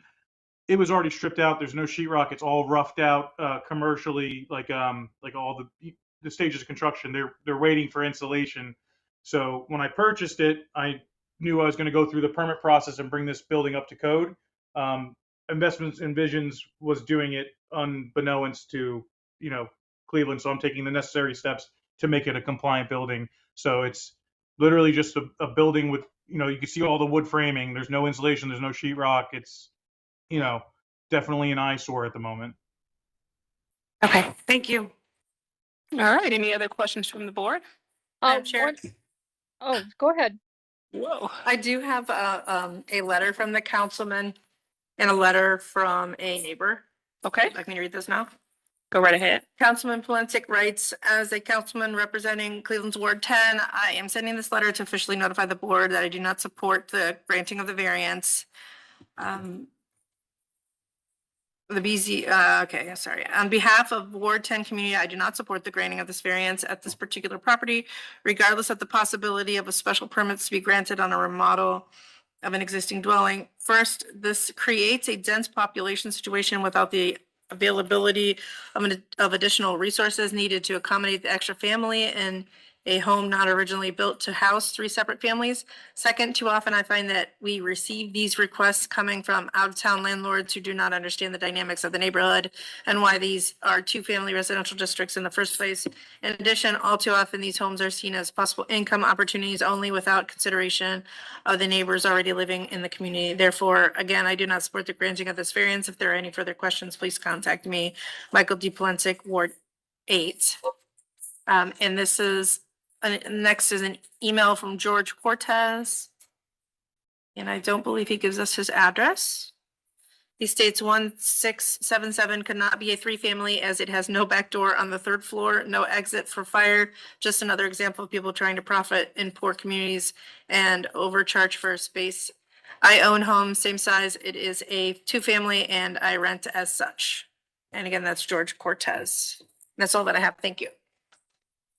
it was already stripped out. There's no sheetrock. It's all roughed out commercially, like all the stages of construction. They're waiting for installation. So when I purchased it, I knew I was going to go through the permit process and bring this building up to code. Investments Envisions was doing it unbeknownst to Cleveland, so I'm taking the necessary steps to make it a compliant building. So it's literally just a building with you can see all the wood framing. There's no insulation. There's no sheetrock. It's definitely an eyesore at the moment. Okay, thank you. All right. Any other questions from the board? Madam Chair. Oh, go ahead. Whoa. I do have a letter from the councilman and a letter from a neighbor. Okay. I'd like me to read this now. Go right ahead. Councilman Polensek writes, as a councilman representing Cleveland's Ward 10, I am sending this letter to officially notify the board that I do not support the granting of the variance. The BZ, okay, sorry. On behalf of Ward 10 community, I do not support the granting of this variance at this particular property, regardless of the possibility of a special permit to be granted on a remodel of an existing dwelling. First, this creates a dense population situation without the availability of additional resources needed to accommodate the extra family and a home not originally built to house 3 separate families. Second, too often I find that we receive these requests coming from out-of-town landlords who do not understand the dynamics of the neighborhood and why these are 2-family residential districts in the first place. In addition, all too often these homes are seen as possible income opportunities only without consideration of the neighbors already living in the community. Therefore, again, I do not support the granting of this variance. If there are any further questions, please contact me, Michael D. Polensik, Ward 8. And this is, next is an email from George Cortez. And I don't believe he gives us his address. He states 1677 could not be a 3-family as it has no back door on the 3rd floor, no exit for fire. Just another example of people trying to profit in poor communities and overcharge for space. I own home, same size. It is a 2-family and I rent as such. And again, that's George Cortez. That's all that I have. Thank you.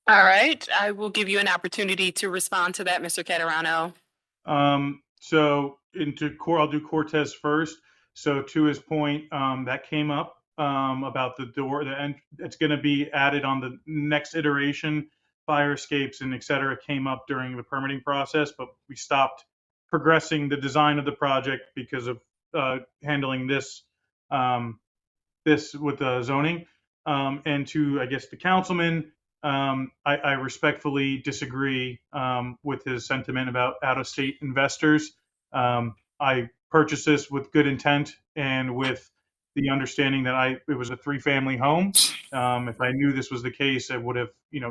All right, I will give you an opportunity to respond to that, Mr. Caterano. So I'll do Cortez first. So to his point, that came up about the door, and it's going to be added on the next iteration. Fire escapes and et cetera came up during the permitting process, but we stopped progressing the design of the project because of handling this with the zoning. And to, I guess, the councilman, I respectfully disagree with his sentiment about out-of-state investors. I purchased this with good intent and with the understanding that it was a 3-family home. If I knew this was the case, I would have,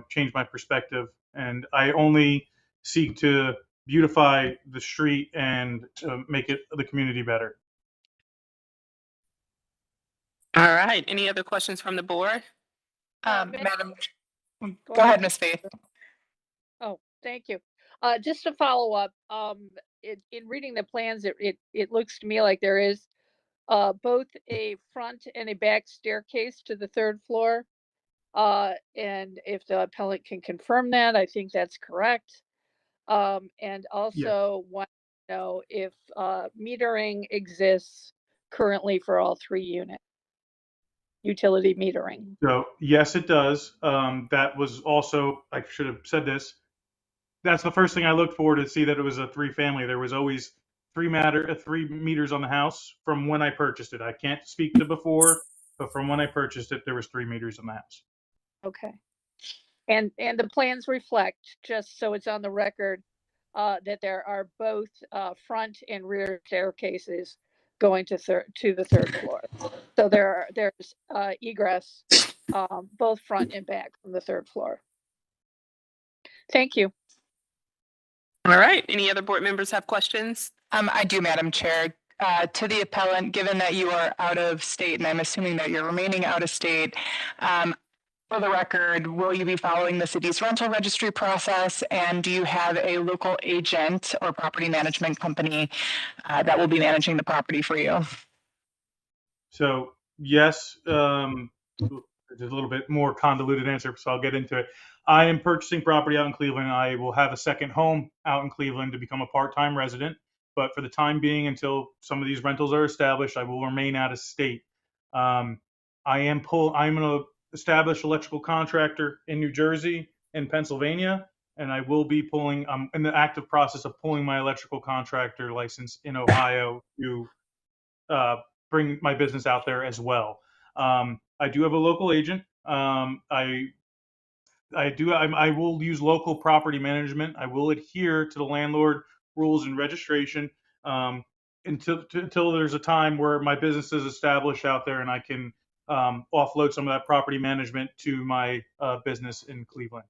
changed my perspective. And I only seek to beautify the street and make the community better. All right, any other questions from the board? Madam, go ahead, Ms. Faith. Oh, thank you. Just to follow up, in reading the plans, it looks to me like there is both a front and a back staircase to the 3rd floor. And if the appellant can confirm that, I think that's correct. And also want to know if metering exists currently for all 3 units. Utility metering. So yes, it does. That was also, I should have said this. That's the first thing I looked for to see that it was a 3-family. There was always 3 meters on the house from when I purchased it. I can't speak to before, but from when I purchased it, there was 3 meters on the house. Okay. And the plans reflect, just so it's on the record, that there are both front and rear staircases going to the 3rd floor. So there's egress both front and back from the 3rd floor. Thank you. All right, any other board members have questions? I do, Madam Chair. To the appellant, given that you are out of state, and I'm assuming that you're remaining out of state, for the record, will you be following the city's rental registry process? And do you have a local agent or property management company that will be managing the property for you? So yes, it's a little bit more convoluted answer, so I'll get into it. I am purchasing property out in Cleveland. I will have a second home out in Cleveland to become a part-time resident. But for the time being, until some of these rentals are established, I will remain out of state. I'm an established electrical contractor in New Jersey and Pennsylvania, and I will be I'm in the active process of pulling my electrical contractor license in Ohio to bring my business out there as well. I do have a local agent. I will use local property management. I will adhere to the landlord rules and registration until there's a time where my business is established out there and I can offload some of that property management to my business in Cleveland.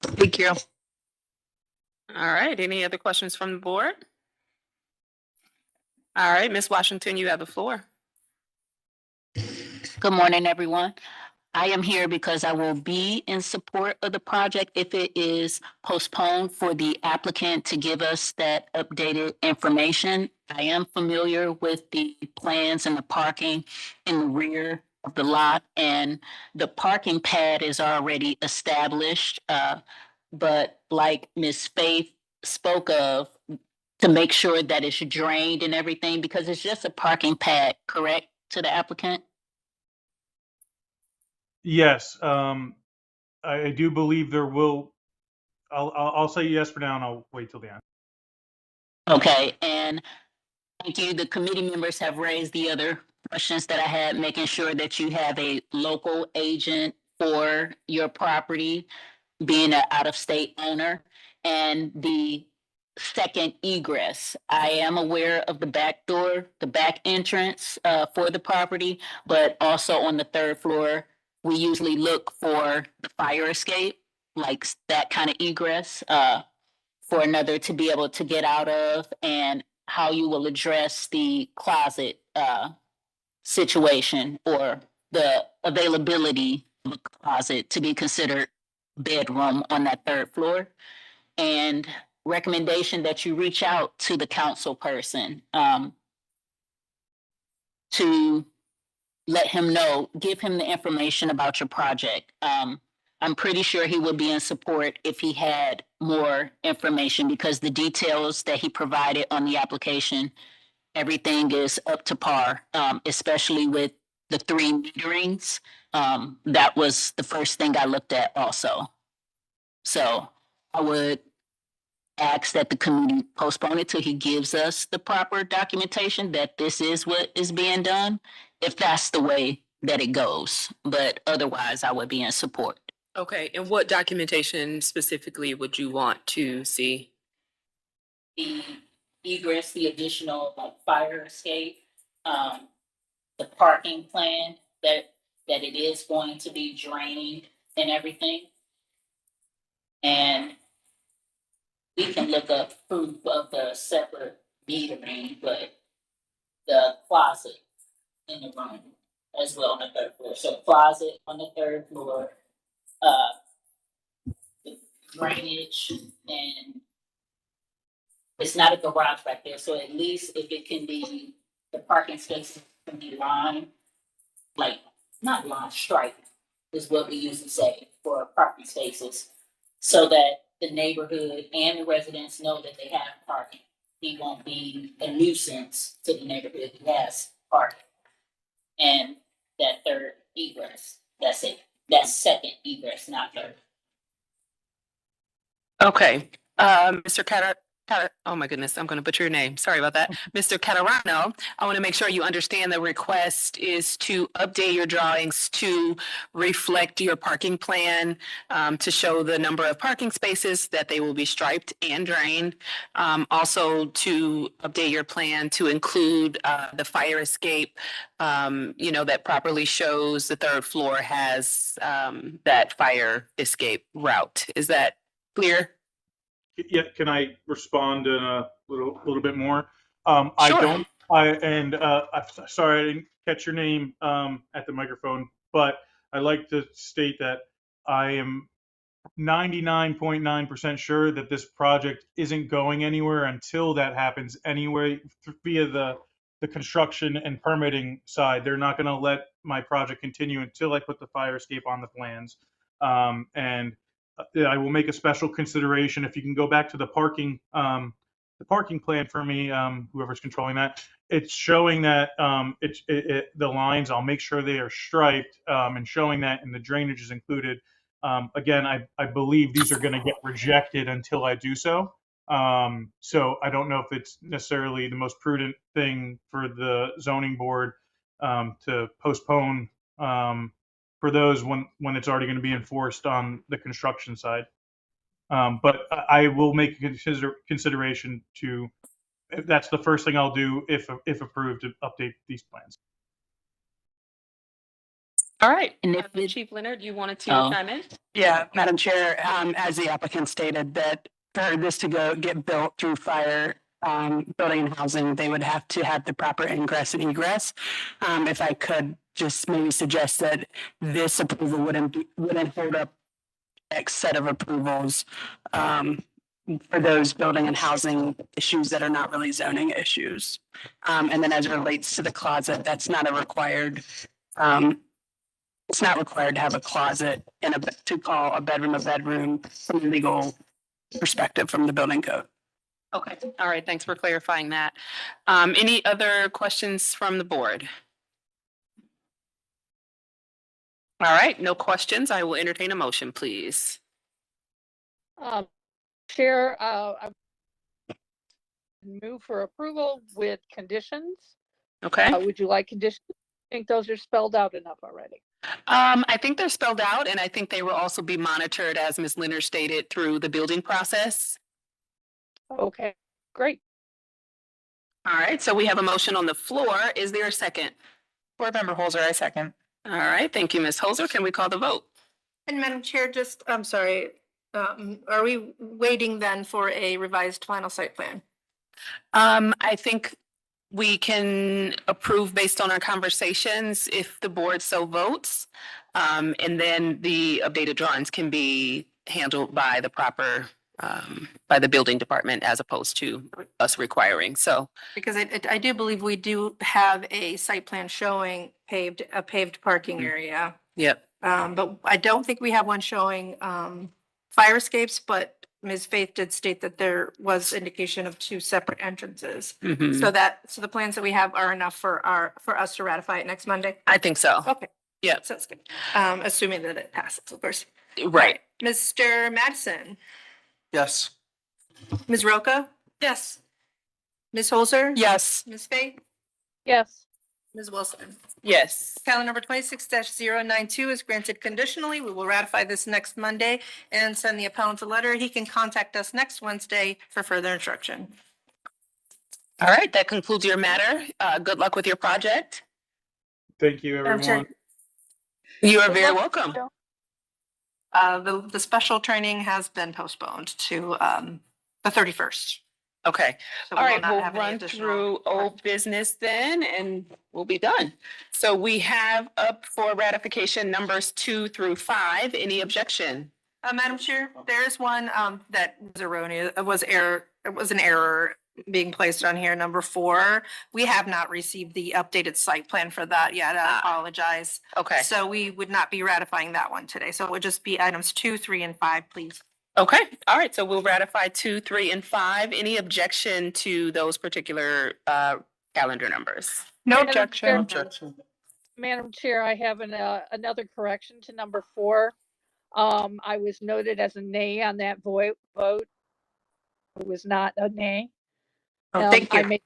Thank you. All right, any other questions from the board? All right, Ms. Washington, you have the floor. Good morning, everyone. I am here because I will be in support of the project if it is postponed for the applicant to give us that updated information. I am familiar with the plans and the parking in the rear of the lot, and the parking pad is already established. But like Ms. Faith spoke of, to make sure that it's drained and everything, because it's just a parking pad, correct, to the applicant? Yes. I do believe there will, I'll say yes for now and I'll wait till the end. Okay, and thank you. The committee members have raised the other questions that I had, making sure that you have a local agent for your property, being an out-of-state owner, and the second egress. I am aware of the back door, the back entrance for the property, but also on the third floor, we usually look for the fire escape, like that kind of egress, for another to be able to get out of, and how you will address the closet situation or the availability of a closet to be considered bedroom on that third floor. And recommendation that you reach out to the council person to let him know, give him the information about your project. I'm pretty sure he would be in support if he had more information, because the details that he provided on the application, everything is up to par, especially with the 3 meterings. That was the first thing I looked at also. So I would ask that the committee postpone it till he gives us the proper documentation that this is what is being done, if that's the way that it goes. But otherwise, I would be in support. Okay, and what documentation specifically would you want to see? The egress, the additional like fire escape, the parking plan that it is going to be drained and everything. And we can look up proof of the separate metering, but the closet in the room as well on the third floor. So closet on the third floor, the drainage, and it's not a garage back there, so at least if it can be, the parking spaces can be lined, like, not lined, striped is what we usually say for parking spaces, so that the neighborhood and the residents know that they have parking. He won't be a nuisance to the neighborhood who has parking. And that third egress, that's it. That's second egress, not third. Okay, Mr. oh my goodness, I'm going to butcher your name. Sorry about that. Mr. Catarano, I want to make sure you understand the request is to update your drawings to reflect your parking plan, to show the number of parking spaces, that they will be striped and drained. Also to update your plan to include the fire escape, that properly shows the third floor has that fire escape route. Is that clear? Yeah, can I respond in a little bit more? Sure. I'm sorry, I didn't catch your name at the microphone, but I'd like to state that I am 99.9% sure that this project isn't going anywhere until that happens anyway, via the construction and permitting side. They're not going to let my project continue until I put the fire escape on the plans. And I will make a special consideration. If you can go back to the parking plan for me, whoever's controlling that, it's showing that the lines, I'll make sure they are striped, and showing that, and the drainage is included. Again, I believe these are going to get rejected until I do so. So I don't know if it's necessarily the most prudent thing for the zoning board to postpone for those when it's already going to be enforced on the construction side. But I will make a consideration to, if that's the first thing I'll do if approved, to update these plans. All right. And if Chief Leonard, you wanted to chime in? Yeah, Madam Chair, as the applicant stated, that for this to get built through fire building and housing, they would have to have the proper ingress and egress. If I could just maybe suggest that this approval wouldn't hold up next set of approvals for those building and housing issues that are not really zoning issues. And then as it relates to the closet, that's not a required. It's not required to have a closet to call a bedroom from a legal perspective from the building code. Okay. All right. Thanks for clarifying that. Any other questions from the board? All right, no questions. I will entertain a motion, please. Chair, I move for approval with conditions. Okay. Would you like conditions? I think those are spelled out enough already. I think they're spelled out, and I think they will also be monitored, as Ms. Leonard stated, through the building process. Okay, great. All right, so we have a motion on the floor. Is there a second? Board Member Holzer, I second. All right, thank you, Ms. Holzer. Can we call the vote? And Madam Chair, just, I'm sorry, are we waiting then for a revised final site plan? I think we can approve based on our conversations if the board so votes. And then the updated drawings can be handled by the proper, by the building department as opposed to us requiring. So, Because I do believe we do have a site plan showing a paved parking area. yep. But I don't think we have one showing fire escapes, but Ms. Faith did state that there was indication of two separate entrances. Mhm. So the plans that we have are enough for us to ratify it next Monday? I think so. Okay. Yep. Sounds good. Assuming that it passes, of course. Right. Mr. Madison, Yes. Ms. Roca? Yes. Ms. Holzer? Yes. Ms. Faith? Yes. Ms. Wilson? Yes. Calendar number 26-092 is granted conditionally. We will ratify this next Monday and send the appellant a letter. He can contact us next Wednesday for further instruction. All right, that concludes your matter. Good luck with your project. Thank you, Madam Chair, everyone. You are very welcome. The special training has been postponed to the 31st. Okay. So All we will right, not we'll have any run additional- through old business then and we'll be done. So we have up for ratification numbers 2 through 5. Any objection? Madam Chair, there is one that was erroneous, it was an error being placed on here, number 4. We have not received the updated site plan for that yet. I apologize. Okay. So we would not be ratifying that one today. So it would just be items 2, 3, and 5, please. Okay. All right. So we'll ratify 2, 3, and 5. Any objection to those particular calendar numbers? No Madam objection. Chair- Madam Chair, I have another correction to number 4. I was noted as a nay on that vote. It was not a nay. Thank you.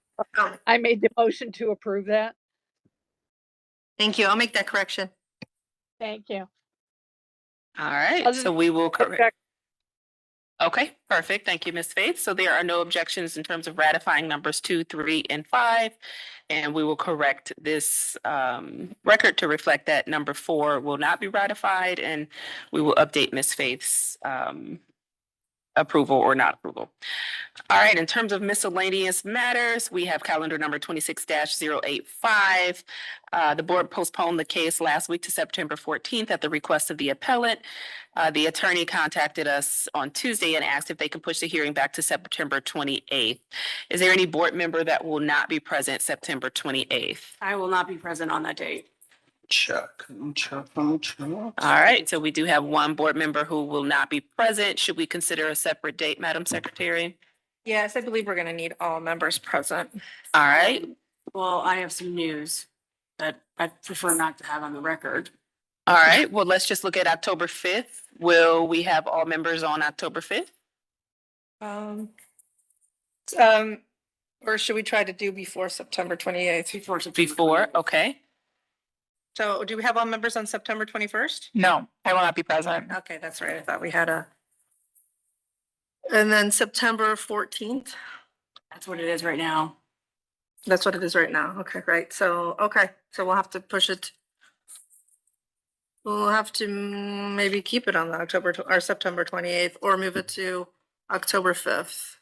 I made the motion to approve that. Thank you. I'll make that correction. Thank you. All right. Other So we will correct. Object- Okay, perfect. Thank you, Ms. Faith. So there are no objections in terms of ratifying numbers 2, 3, and 5. And we will correct this record to reflect that number 4 will not be ratified, and we will update Ms. Faith's approval or not approval. All right, in terms of miscellaneous matters, we have calendar number 26-085. The board postponed the case last week to September 14th at the request of the appellant. The attorney contacted us on Tuesday and asked if they can push the hearing back to September 28th. Is there any board member that will not be present September 28th? I will not be present on that date. Check. All right, so we do have one board member who will not be present. Should we consider a separate date, Madam Secretary? Yes, I believe we're going to need all members present. All right, Well, I have some news that I prefer not to have on the record. all right. Well, let's just look at October 5th. Will we have all members on October 5th? Or should we try to do before September 28th? Before, okay. So do we have all members on September 21st? No, I will not be present. Okay, that's right. I thought we had a. And then September 14th? That's what it is right now. That's what it is right now. Okay, right. So, okay, so we'll have to push it. We'll have to maybe keep it on the or September 28th or move it to October 5th.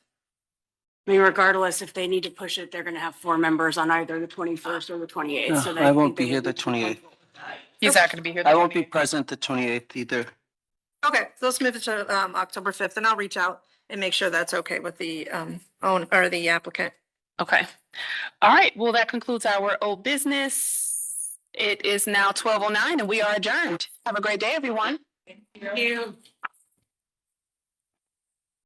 I mean, regardless, if they need to push it, they're gonna have 4 members on either the 21st or the 28th. So I won't be here the 28th. He's not going to be here. I won't be present the 28th either. Okay, so let's move it to October 5th and I'll reach out and make sure that's okay with the the applicant. Okay. All right. Well, that concludes our old business. It is now 12:09 and we are adjourned. Have a great day, everyone. Thank you.